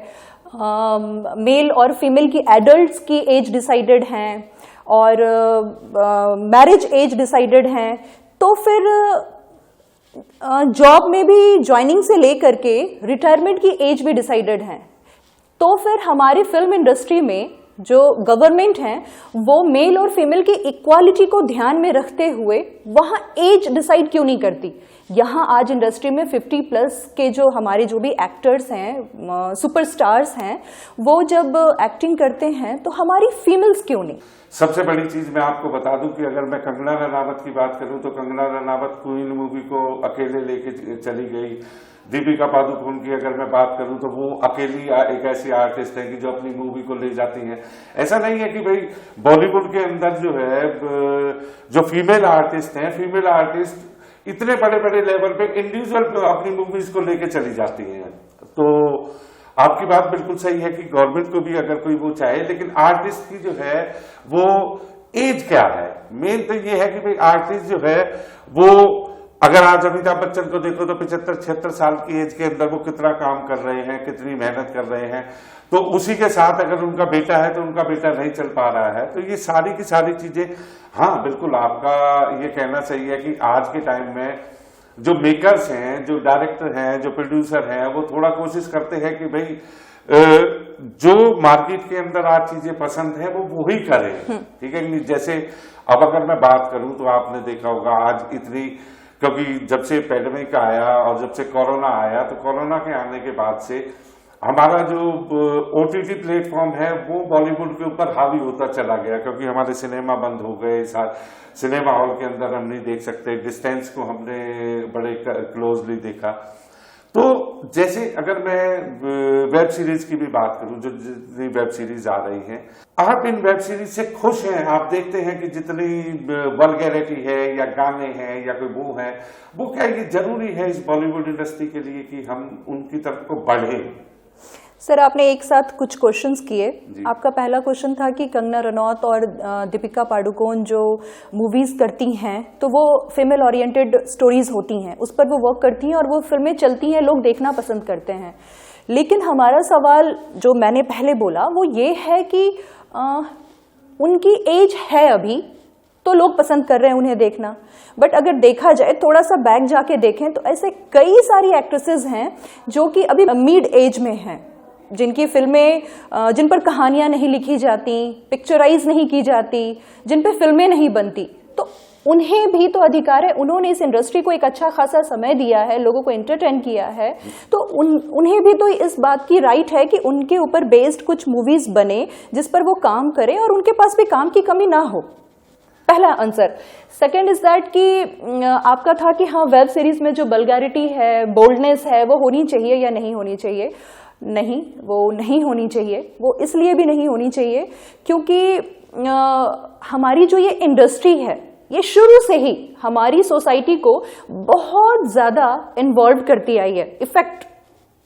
H: मेल और फीमेल की एडल्ट्स की एज डिसाइडेड हैं और मैरिज एज डिसाइडेड हैं। तो फिर जॉब में भी ज्वाइनिंग से लेकर के रिटायरमेंट की एज भी डिसाइडेड है। तो फिर हमारी फिल्म इंडस्ट्री में जो गवर्नमेंट है वो मेल और फीमेल की इक्वालिटी को ध्यान में रखते हुए वहां एज डिसाइड क्यों नहीं करती? यहाँ आज इंडस्ट्री में 50 प्लस के जो हमारे जो भी एक्टर्स हैं, सुपरस्टार्स हैं, वो जब एक्टिंग करते हैं तो हमारी फीमेल्स क्यों नहीं?
A: सबसे बड़ी चीज मैं आपको बता दूं कि अगर मैं कंगना रनावत की बात करूं तो कंगना रनावत क्वीन मूवी को अकेले लेके चली गई। दीपिका पादुकोण की अगर मैं बात करूं तो वो अकेली एक ऐसी आर्टिस्ट है कि जो अपनी मूवी को ले जाती हैं। ऐसा नहीं है कि भाई बॉलीवुड के अंदर जो है जो फीमेल आर्टिस्ट हैं, फीमेल आर्टिस्ट इतने बड़े बड़े लेवल पे इंडिविजुअल अपनी मूवीज को लेके चली जाती हैं। तो आपकी बात बिल्कुल सही है कि गवर्नमेंट को भी अगर कोई वो चाहे, लेकिन आर्टिस्ट की जो है वो एज क्या है, मेन तो ये है कि भाई आर्टिस्ट जो है वो, अगर आज अमिताभ बच्चन को देखो तो 75-76 साल की एज के अंदर वो कितना काम कर रहे हैं, कितनी मेहनत कर रहे हैं, तो उसी के साथ अगर उनका बेटा है तो उनका बेटा नहीं चल पा रहा है। तो ये सारी की सारी चीजें, हाँ बिल्कुल आपका ये कहना सही है कि आज के टाइम में जो मेकर्स हैं, जो डायरेक्टर हैं, जो प्रोड्यूसर हैं, वो थोड़ा कोशिश करते हैं कि भाई जो मार्केट के अंदर आज चीजें पसंद है वो ही करें, ठीक है। जैसे अब अगर मैं बात करूं तो आपने देखा होगा आज इतनी, क्योंकि जब से पैंडेमिक आया और जब से कोरोना आया, तो कोरोना के आने के बाद से हमारा जो ओटीटी प्लेटफॉर्म है वो बॉलीवुड के ऊपर हावी होता चला गया, क्योंकि हमारे सिनेमा बंद हो गए, सिनेमा हॉल के अंदर हम नहीं देख सकते, डिस्टेंस को हमने बड़े क्लोजली देखा। तो जैसे अगर मैं वेब सीरीज की भी बात करूं, जो जितनी वेब सीरीज आ रही हैं, आप इन वेब सीरीज से खुश हैं? आप देखते हैं कि जितनी वल्गैरिटी है या गाने हैं या कोई वो है, वो क्या ये जरूरी है इस बॉलीवुड इंडस्ट्री के लिए कि हम उनकी तरफ को बढ़ें?
H: सर, आपने एक साथ कुछ क्वेश्चंस किए। आपका पहला क्वेश्चन था कि कंगना रनौत और दीपिका पादुकोण जो मूवीज करती हैं तो वो फीमेल ओरिएंटेड स्टोरीज होती हैं, उस पर वो वर्क करती हैं और वो फिल्में चलती हैं, लोग देखना पसंद करते हैं। लेकिन हमारा सवाल जो मैंने पहले बोला वो ये है कि उनकी एज है अभी, तो लोग पसंद कर रहे हैं उन्हें देखना। बट अगर देखा जाए, थोड़ा सा बैक जाके देखें तो ऐसे कई सारी एक्ट्रेसेस हैं जो कि अभी मिड एज में हैं, जिनकी फिल्में, जिन पर कहानियां नहीं लिखी जाती, पिक्चराइज नहीं की जाती, जिन पे फिल्में नहीं बनती, तो उन्हें भी तो अधिकार है। उन्होंने इस इंडस्ट्री को एक अच्छा खासा समय दिया है, लोगों को एंटरटेन किया है, तो उन्हें भी तो इस बात की राइट है कि उनके ऊपर बेस्ड कुछ मूवीज बने जिस पर वो काम करें और उनके पास भी काम की कमी ना हो। पहला आंसर। सेकेंड इज दैट कि आपका था कि हाँ, वेब सीरीज में जो वल्गैरिटी है, बोल्डनेस है, वो होनी चाहिए या नहीं होनी चाहिए? नहीं, वो नहीं होनी चाहिए। वो इसलिए भी नहीं होनी चाहिए क्योंकि हमारी जो ये इंडस्ट्री है, ये शुरू से ही हमारी सोसाइटी को बहुत ज्यादा इन्वॉल्व करती आई है। इफेक्ट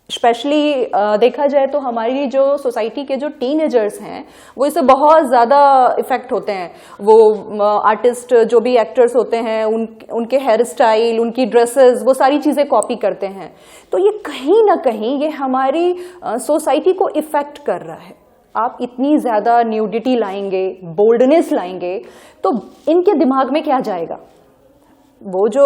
H: स्पेशली देखा जाए तो हमारी जो सोसाइटी के जो टीनेजर्स हैं वो इससे बहुत ज़्यादा इफेक्ट होते हैं। वो आर्टिस्ट जो भी एक्टर्स होते हैं उनके हेयर स्टाइल, उनकी ड्रेसेस, वो सारी चीज़ें कॉपी करते हैं। तो ये कहीं ना कहीं ये हमारी सोसाइटी को इफेक्ट कर रहा है। आप इतनी ज़्यादा न्यूडिटी लाएंगे, बोल्डनेस लाएंगे, तो इनके दिमाग में क्या जाएगा? वो जो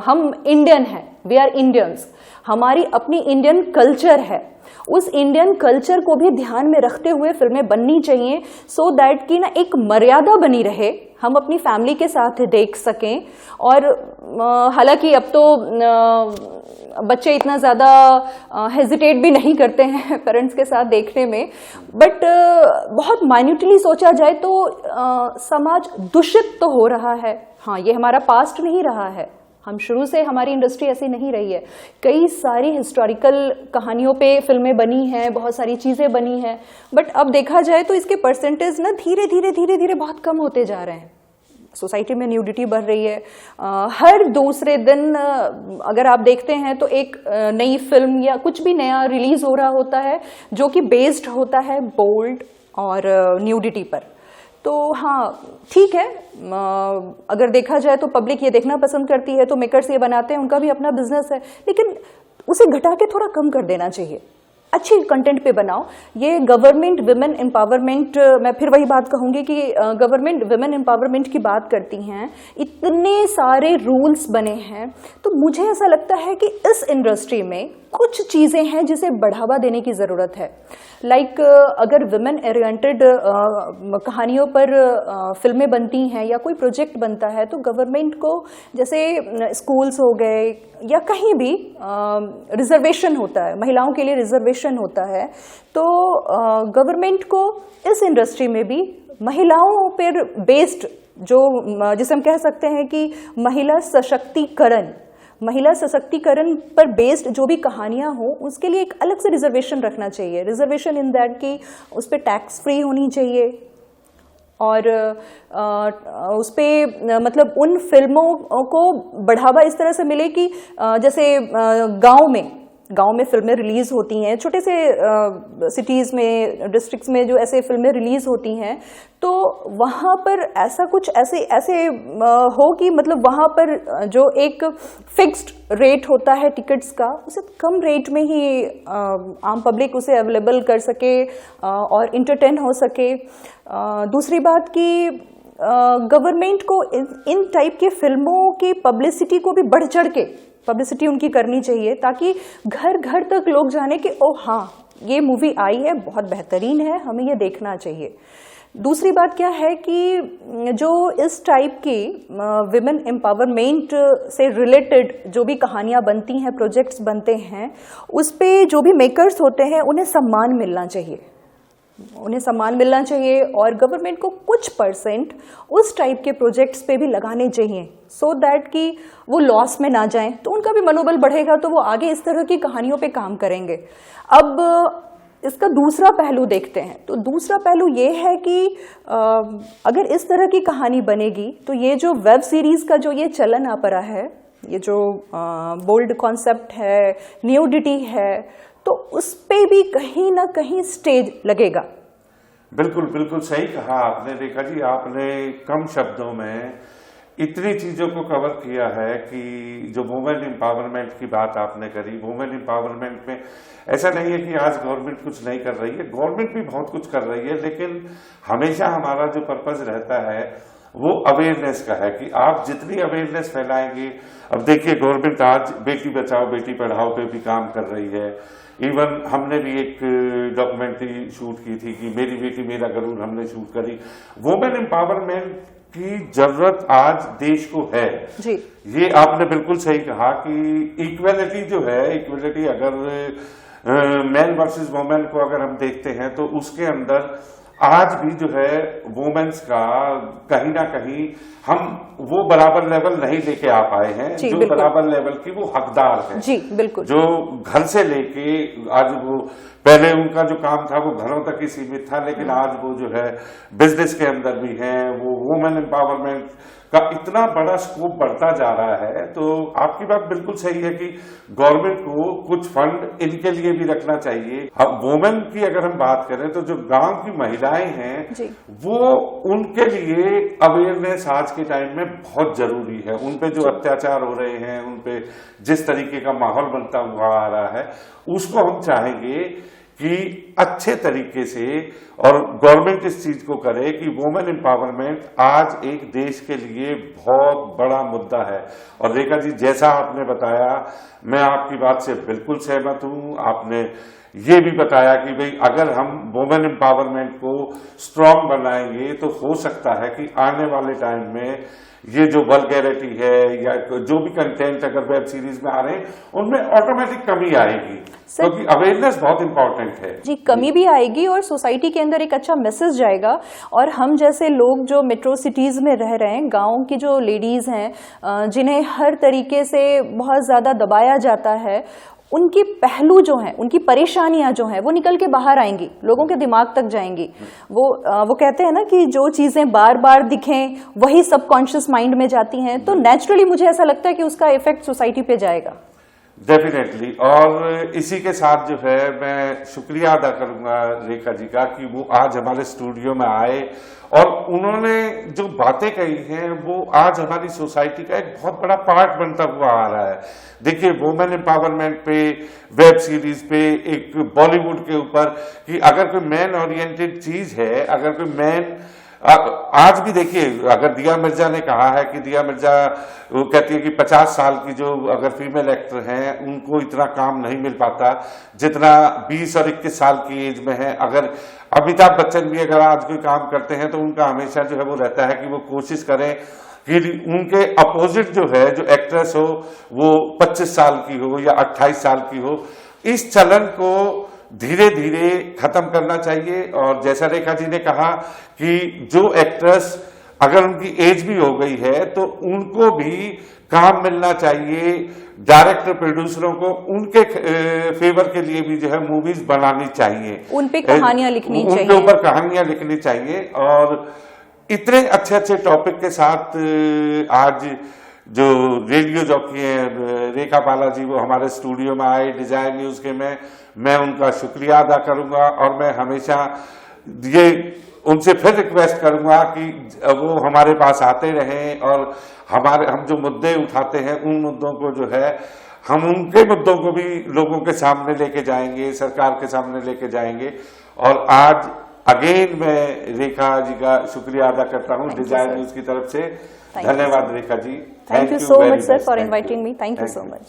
H: हम इंडियन हैं, वी आर इंडियंस, हमारी अपनी इंडियन कल्चर है, उस इंडियन कल्चर को भी ध्यान में रखते हुए फिल्में बननी चाहिए, सो दैट कि ना एक मर्यादा बनी रहे, हम अपनी फैमिली के साथ देख सकें। और हालांकि अब तो बच्चे इतना ज़्यादा हेजिटेट भी नहीं करते हैं पेरेंट्स के साथ देखने में, बट बहुत माइन्यूटली सोचा जाए तो समाज दूषित तो हो रहा है। हाँ, ये हमारा पास्ट नहीं रहा है, हम शुरू से हमारी इंडस्ट्री ऐसी नहीं रही है। कई सारी हिस्टोरिकल कहानियों पे फिल्में बनी हैं, बहुत सारी चीज़ें बनी हैं, बट अब देखा जाए तो इसके परसेंटेज ना धीरे धीरे बहुत कम होते जा रहे हैं। सोसाइटी में न्यूडिटी बढ़ रही है। हर दूसरे दिन अगर आप देखते हैं तो एक नई फिल्म या कुछ भी नया रिलीज हो रहा होता है जो कि बेस्ड होता है बोल्ड और न्यूडिटी पर। तो हाँ, ठीक है, अगर देखा जाए तो पब्लिक ये देखना पसंद करती है, तो मेकर्स ये बनाते हैं, उनका भी अपना बिजनेस है, लेकिन उसे घटा के थोड़ा कम कर देना चाहिए। अच्छी कंटेंट पे बनाओ। ये गवर्नमेंट विमेन एम्पावरमेंट, मैं फिर वही बात कहूंगी कि गवर्नमेंट विमेन एम्पावरमेंट की बात करती हैं, इतने सारे रूल्स बने हैं, तो मुझे ऐसा लगता है कि इस इंडस्ट्री में कुछ चीज़ें हैं जिसे बढ़ावा देने की ज़रूरत है। लाइक अगर विमेन ओरिएंटेड कहानियों पर फिल्में बनती हैं या कोई प्रोजेक्ट बनता है, तो गवर्नमेंट को, जैसे स्कूल्स हो गए या कहीं भी रिजर्वेशन होता है, महिलाओं के लिए रिजर्वेशन होता है, तो गवर्नमेंट को इस इंडस्ट्री में भी महिलाओं पर बेस्ड जो, जिसे हम कह सकते हैं कि महिला सशक्तिकरण पर बेस्ड जो भी कहानियां हो, उसके लिए एक अलग से रिजर्वेशन रखना चाहिए। रिजर्वेशन इन दैट कि उस पर टैक्स फ्री होनी चाहिए और उस पर मतलब उन फिल्मों को बढ़ावा इस तरह से मिले कि जैसे गांव में गांव में फिल्में रिलीज होती हैं, छोटे से सिटीज में, डिस्ट्रिक्ट्स में जो ऐसे फिल्में रिलीज होती हैं, तो वहाँ पर ऐसा कुछ ऐसे हो कि मतलब वहाँ पर जो एक फिक्स्ड रेट होता है टिकट्स का, उसे कम रेट में ही आम पब्लिक उसे अवेलेबल कर सके और इंटरटेन हो सके। दूसरी बात कि गवर्नमेंट को इन टाइप के फिल्मों की पब्लिसिटी को भी बढ़ चढ़ के पब्लिसिटी उनकी करनी चाहिए, ताकि घर घर तक लोग जाने कि ओ हाँ, ये मूवी आई है, बहुत बेहतरीन है, हमें ये देखना चाहिए। दूसरी बात क्या है कि जो इस टाइप की विमेन एम्पावरमेंट से रिलेटेड जो भी कहानियाँ बनती हैं, प्रोजेक्ट्स बनते हैं, उस पे जो भी मेकर्स होते हैं उन्हें सम्मान मिलना चाहिए, उन्हें सम्मान मिलना चाहिए और गवर्नमेंट को कुछ परसेंट उस टाइप के प्रोजेक्ट्स पे भी लगाने चाहिए, सो दैट कि वो लॉस में ना जाएं, तो उनका भी मनोबल बढ़ेगा, तो वो आगे इस तरह की कहानियों पे काम करेंगे। अब इसका दूसरा पहलू देखते हैं, तो दूसरा पहलू ये है कि अगर इस तरह की कहानी बनेगी तो ये जो वेब सीरीज का जो ये चलन आ पड़ा है, ये जो बोल्ड कॉन्सेप्ट है, न्यूडिटी है, तो उस पे भी कहीं ना कहीं स्टेज लगेगा।
A: बिल्कुल बिल्कुल सही कहा आपने रेखा जी, आपने कम शब्दों में इतनी चीजों को कवर किया है कि जो वुमेन एम्पावरमेंट की बात आपने करी, वुमेन एम्पावरमेंट में ऐसा नहीं है कि आज गवर्नमेंट कुछ नहीं कर रही है, गवर्नमेंट भी बहुत कुछ कर रही है, लेकिन हमेशा हमारा जो पर्पज रहता है वो अवेयरनेस का है कि आप जितनी अवेयरनेस फैलाएंगे। अब देखिए गवर्नमेंट आज बेटी बचाओ बेटी पढ़ाओ पे भी काम कर रही है। इवन हमने भी एक डॉक्यूमेंट्री शूट की थी कि मेरी बेटी मेरा गरूर, हमने शूट करी। वुमेन एम्पावरमेंट की जरूरत आज देश को है जी। ये आपने बिल्कुल सही कहा कि इक्वलिटी जो है, इक्वलिटी अगर मैन वर्सेस वुमेन को अगर हम देखते हैं तो उसके अंदर आज भी जो है वुमेन्स का कहीं ना कहीं हम वो बराबर लेवल नहीं लेके आ पाए हैं जो बराबर लेवल की वो हकदार है जी, बिल्कुल। जो घर से लेके आज वो, पहले उनका जो काम था वो घरों तक ही सीमित था, लेकिन आज वो जो है बिजनेस के अंदर भी है, वो वुमेन एम्पावरमेंट का इतना बड़ा स्कोप बढ़ता जा रहा है। तो आपकी बात बिल्कुल सही है कि गवर्नमेंट को कुछ फंड इनके लिए भी रखना चाहिए। अब वुमेन की अगर हम बात करें तो जो गांव की महिलाएं हैं वो, उनके लिए अवेयरनेस आज के टाइम में बहुत जरूरी है। उन पे जो अत्याचार हो रहे हैं, उन पे जिस तरीके का माहौल बनता हुआ आ रहा है, उसको हम चाहेंगे कि अच्छे तरीके से और गवर्नमेंट इस चीज को करे कि वुमेन एम्पावरमेंट आज एक देश के लिए बहुत बड़ा मुद्दा है। और रेखा जी जैसा आपने बताया, मैं आपकी बात से बिल्कुल सहमत हूं। आपने ये भी बताया कि भाई अगर हम वुमेन एम्पावरमेंट को स्ट्रांग बनाएंगे तो हो सकता है कि आने वाले टाइम में ये जो वल्गैरिटी है या जो भी कंटेंट अगर वेब सीरीज में आ रहे हैं उनमें ऑटोमेटिक कमी आएगी, क्योंकि अवेयरनेस बहुत इंपॉर्टेंट है जी। कमी भी आएगी और सोसाइटी के अंदर एक अच्छा मैसेज जाएगा। और हम जैसे लोग जो मेट्रो सिटीज में रह रहे हैं, गांव की जो लेडीज हैं जिन्हें हर तरीके से बहुत ज्यादा दबाया जाता है, उनकी पहलू जो हैं, उनकी परेशानियां जो हैं वो निकल के बाहर आएंगी, लोगों के दिमाग तक जाएंगी। वो कहते हैं ना कि जो चीजें बार बार दिखें वही सबकॉन्शियस माइंड में जाती हैं, तो नेचुरली मुझे ऐसा लगता है कि उसका इफेक्ट सोसाइटी पे जाएगा डेफिनेटली। और इसी के साथ जो है मैं शुक्रिया अदा करूंगा रेखा जी का कि वो आज हमारे स्टूडियो में आए और उन्होंने जो बातें कही हैं वो आज हमारी सोसाइटी का एक बहुत बड़ा पार्ट बनता हुआ आ रहा है। देखिए वुमेन एम्पावरमेंट पे, वेब सीरीज पे, एक बॉलीवुड के ऊपर कि अगर कोई मैन ओरिएंटेड चीज है, अगर कोई मैन आज भी देखिए, अगर दिया मिर्जा ने कहा है कि दिया मिर्जा वो कहती है कि 50 साल की जो अगर फीमेल एक्टर हैं उनको इतना काम नहीं मिल पाता जितना 20 और 21 साल की एज में है। अगर अमिताभ बच्चन भी अगर आज कोई काम करते हैं तो उनका हमेशा जो है वो रहता है कि वो कोशिश करें कि उनके अपोजिट जो है जो एक्ट्रेस हो वो 25 साल की हो या 28 साल की हो। इस चलन को धीरे धीरे खत्म करना चाहिए। और जैसा रेखा जी ने कहा कि जो एक्ट्रेस अगर उनकी एज भी हो गई है तो उनको भी काम मिलना चाहिए, डायरेक्टर प्रोड्यूसरों को उनके फेवर के लिए भी जो है मूवीज बनानी चाहिए, उन पे कहानियां लिखनी चाहिए, उनके ऊपर कहानियां लिखनी चाहिए। और इतने अच्छे अच्छे टॉपिक के साथ आज जो रेडियो जॉकी हैं रेखा बालाजी, वो हमारे स्टूडियो में आए डिजायर न्यूज के में, मैं उनका शुक्रिया अदा करूंगा और मैं हमेशा ये उनसे फिर रिक्वेस्ट करूंगा कि वो हमारे पास आते रहें और हम जो मुद्दे उठाते हैं उन मुद्दों को जो है हम उनके मुद्दों को भी लोगों के सामने लेके जाएंगे, सरकार के सामने लेके जाएंगे। और आज अगेन मैं रेखा जी का शुक्रिया अदा करता हूँ डिजायर न्यूज की तरफ से। धन्यवाद Rekha ji.
H: Thank you so much sir for inviting me. Thank you so much.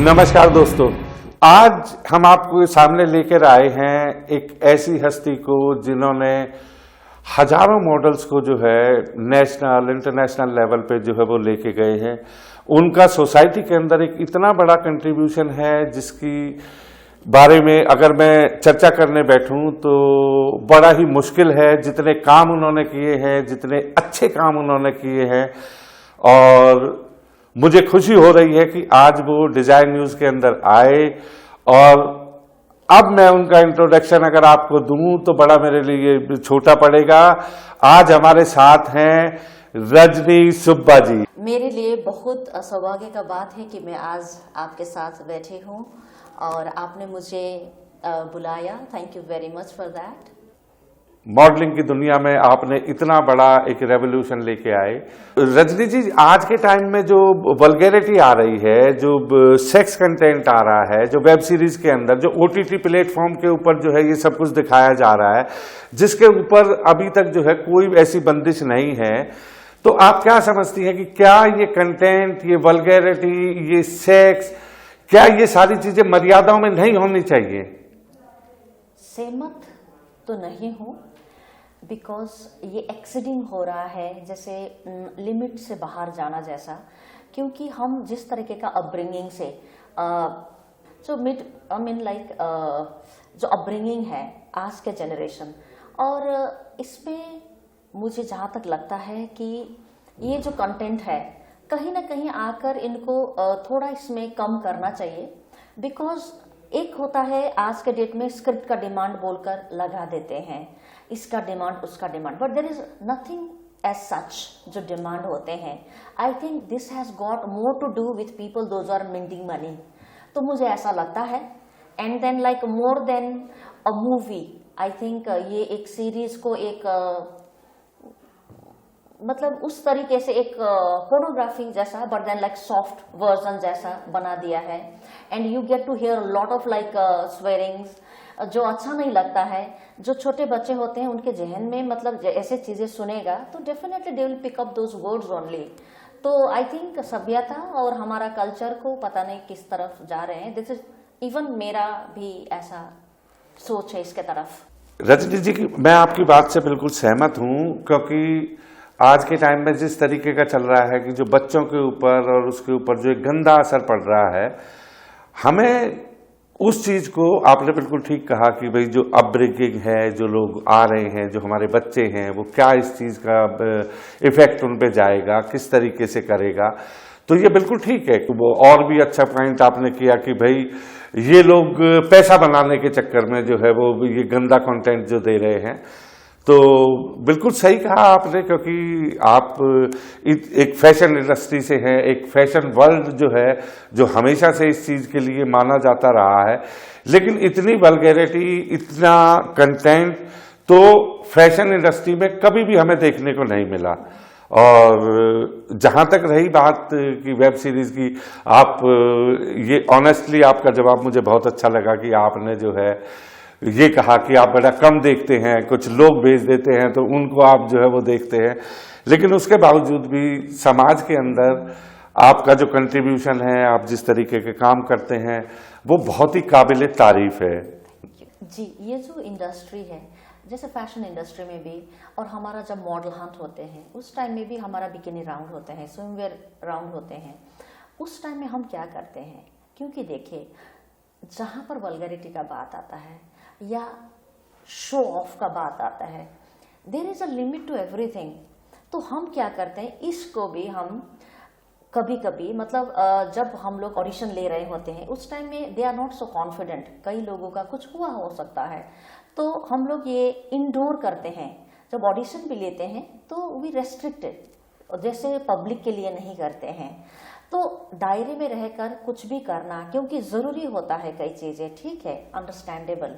H: नमस्कार
A: दोस्तों, आज हम आपको सामने लेकर आए हैं एक ऐसी हस्ती को जिन्होंने हजारों मॉडल्स को जो है नेशनल इंटरनेशनल लेवल पे जो है वो लेके गए हैं। उनका सोसाइटी के अंदर एक इतना बड़ा कंट्रीब्यूशन है जिसकी बारे में अगर मैं चर्चा करने बैठूं तो बड़ा ही मुश्किल है। जितने काम उन्होंने किए हैं, जितने अच्छे काम उन्होंने किए हैं, और मुझे खुशी हो रही है कि आज वो डिजायर न्यूज के अंदर आए। और अब मैं उनका इंट्रोडक्शन अगर आपको दूं तो बड़ा मेरे लिए छोटा पड़ेगा। आज हमारे साथ हैं रजनी सुब्बा जी।
I: मेरे लिए बहुत सौभाग्य का बात है कि मैं आज आपके साथ बैठी हूँ और आपने मुझे बुलाया। Thank you very much for that.
A: Modelling की दुनिया में आपने इतना बड़ा एक रेवोल्यूशन लेके आए। रजनी जी, आज के टाइम में जो वल्गैरिटी आ रही है, जो सेक्स कंटेंट आ रहा है, जो वेब सीरीज के अंदर, जो ओटीटी प्लेटफॉर्म के ऊपर जो है ये सब कुछ दिखाया जा रहा है, जिसके ऊपर अभी तक जो है कोई ऐसी बंदिश नहीं है, तो आप क्या समझती हैं कि क्या ये कंटेंट, ये वल्गैरिटी, ये सेक्स, क्या ये सारी चीजें मर्यादाओं में नहीं होनी चाहिए?
I: सहमत तो नहीं हूँ, बिकॉज ये एक्सीडिंग हो रहा है, जैसे लिमिट से बाहर जाना जैसा। क्योंकि हम जिस तरीके का अपब्रिंगिंग से जो जो अपब्रिंगिंग है आज के जनरेशन, और इसमें मुझे जहाँ तक लगता है कि ये जो कंटेंट है कहीं ना कहीं आकर इनको थोड़ा इसमें कम करना चाहिए। बिकॉज एक होता है आज के डेट में स्क्रिप्ट का डिमांड बोलकर लगा देते हैं, इसका डिमांड उसका demand, but there is nothing as such जो डिमांड होते हैं। I think this has got more to do with people those are minting money. तो मुझे ऐसा लगता है। And then like more than a movie, I think ये एक सीरीज को एक मतलब उस तरीके से एक पोर्नोग्राफी जैसा, but then like soft version जैसा बना दिया है। And you get to hear lot of like swearings, जो अच्छा नहीं लगता है। जो छोटे बच्चे होते हैं उनके जहन में मतलब ऐसे चीजें सुनेगा तो definitely they will pick up those words only. तो आई थिंक सभ्यता और हमारा कल्चर को पता नहीं किस तरफ जा रहे हैं। दिस इज इवन मेरा भी ऐसा सोच है इसके तरफ।
A: रजनी जी की मैं आपकी बात से बिल्कुल सहमत हूं, क्योंकि आज के टाइम में जिस तरीके का चल रहा है कि जो बच्चों के ऊपर और उसके ऊपर जो एक गंदा असर पड़ रहा है, हमें उस चीज को, आपने बिल्कुल ठीक कहा कि भाई जो अपब्रिंगिंग है, जो लोग आ रहे हैं, जो हमारे बच्चे हैं, वो क्या इस चीज का इफेक्ट उन पे जाएगा, किस तरीके से करेगा। तो ये बिल्कुल ठीक है। वो और भी अच्छा पॉइंट आपने किया कि भाई ये लोग पैसा बनाने के चक्कर में जो है वो ये गंदा कंटेंट जो दे रहे हैं। तो बिल्कुल सही कहा आपने, क्योंकि आप एक फैशन इंडस्ट्री से हैं, एक फैशन वर्ल्ड जो है जो हमेशा से इस चीज के लिए माना जाता रहा है, लेकिन इतनी वल्गैरिटी, इतना कंटेंट तो फैशन इंडस्ट्री में कभी भी हमें देखने को नहीं मिला। और जहां तक रही बात की वेब सीरीज की, आप ये ऑनेस्टली आपका जवाब मुझे बहुत अच्छा लगा कि आपने जो है ये कहा कि आप बड़ा कम देखते हैं, कुछ लोग भेज देते हैं तो उनको आप जो है वो देखते हैं, लेकिन उसके बावजूद भी समाज के अंदर आपका जो कंट्रीब्यूशन है, आप जिस तरीके के काम करते हैं, वो बहुत ही काबिल तारीफ है।
I: जी, ये जो इंडस्ट्री है, जैसे फैशन इंडस्ट्री में भी, और हमारा जब मॉडल हंट होते हैं उस टाइम में भी हमारा बिकिनी राउंड होते हैं, स्विमवेयर राउंड होते हैं, उस टाइम में हम क्या करते हैं? क्योंकि देखिए, जहाँ पर वल्गैरिटी का बात आता है या शो ऑफ का बात आता है, there is a limit to everything. तो हम क्या करते हैं, इसको भी हम कभी कभी मतलब जब हम लोग ऑडिशन ले रहे होते हैं उस टाइम में they are not so confident, कई लोगों का कुछ हुआ हो सकता है, तो हम लोग ये इंडोर करते हैं। जब ऑडिशन भी लेते हैं तो वी रेस्ट्रिक्टेड जैसे पब्लिक के लिए नहीं करते हैं। तो दायरे में रहकर कुछ भी करना, क्योंकि ज़रूरी होता है कई चीज़ें, ठीक है, अंडरस्टैंडेबल,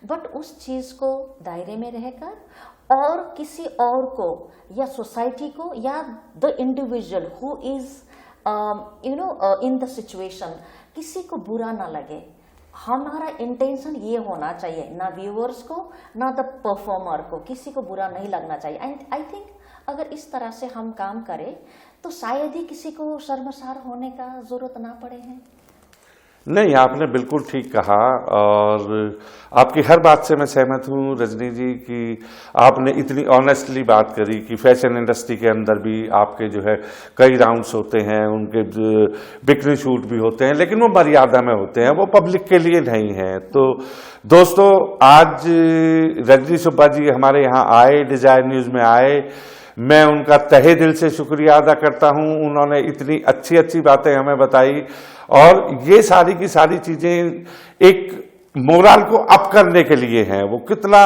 I: बट उस चीज़ को दायरे में रहकर और किसी और को या सोसाइटी को या the individual who is in the situation, किसी को बुरा ना लगे। हमारा इंटेंशन ये होना चाहिए, ना व्यूअर्स को ना द परफॉर्मर को, किसी को बुरा नहीं लगना चाहिए। एंड आई थिंक अगर इस तरह से हम काम करें तो शायद ही किसी को शर्मसार होने का जरूरत ना पड़े हैं।
A: नहीं, आपने बिल्कुल ठीक कहा और आपकी हर बात से मैं सहमत हूँ रजनी जी कि आपने इतनी ऑनेस्टली बात करी कि फैशन इंडस्ट्री के अंदर भी आपके जो है कई राउंड्स होते हैं, उनके बिक्री शूट भी होते हैं, लेकिन वो मर्यादा में होते हैं, वो पब्लिक के लिए नहीं है। तो दोस्तों, आज रजनी सुब्बा जी हमारे यहाँ आए, डिजायर न्यूज़ में आए, मैं उनका तहे दिल से शुक्रिया अदा करता हूं। उन्होंने इतनी अच्छी अच्छी बातें हमें बताई और ये सारी की सारी चीजें एक मोरल को अप करने के लिए हैं। वो कितना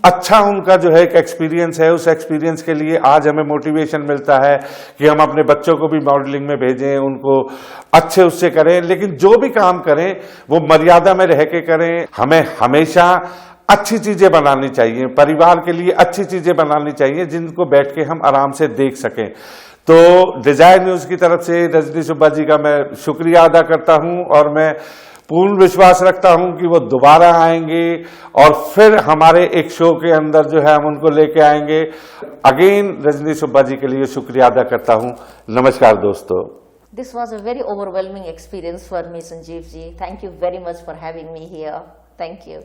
A: अच्छा उनका जो है एक एक्सपीरियंस है, उस एक्सपीरियंस के लिए आज हमें मोटिवेशन मिलता है कि हम अपने बच्चों को भी मॉडलिंग में भेजें, उनको अच्छे उससे करें, लेकिन जो भी काम करें वो मर्यादा में रह के करें। हमें हमेशा अच्छी चीजें बनानी चाहिए, परिवार के लिए अच्छी चीजें बनानी चाहिए जिनको बैठ के हम आराम से देख सकें। तो डिजायर न्यूज की तरफ से रजनी सुब्बा जी का मैं शुक्रिया अदा करता हूं और मैं पूर्ण विश्वास रखता हूं कि वो दोबारा आएंगे और फिर हमारे एक शो के अंदर जो है हम उनको लेके आएंगे। अगेन रजनी सुब्बा जी के लिए शुक्रिया अदा करता हूं। नमस्कार दोस्तों।
I: This was a very overwhelming experience for me, Sanjeev ji. Thank you very much for having me here. Thank you.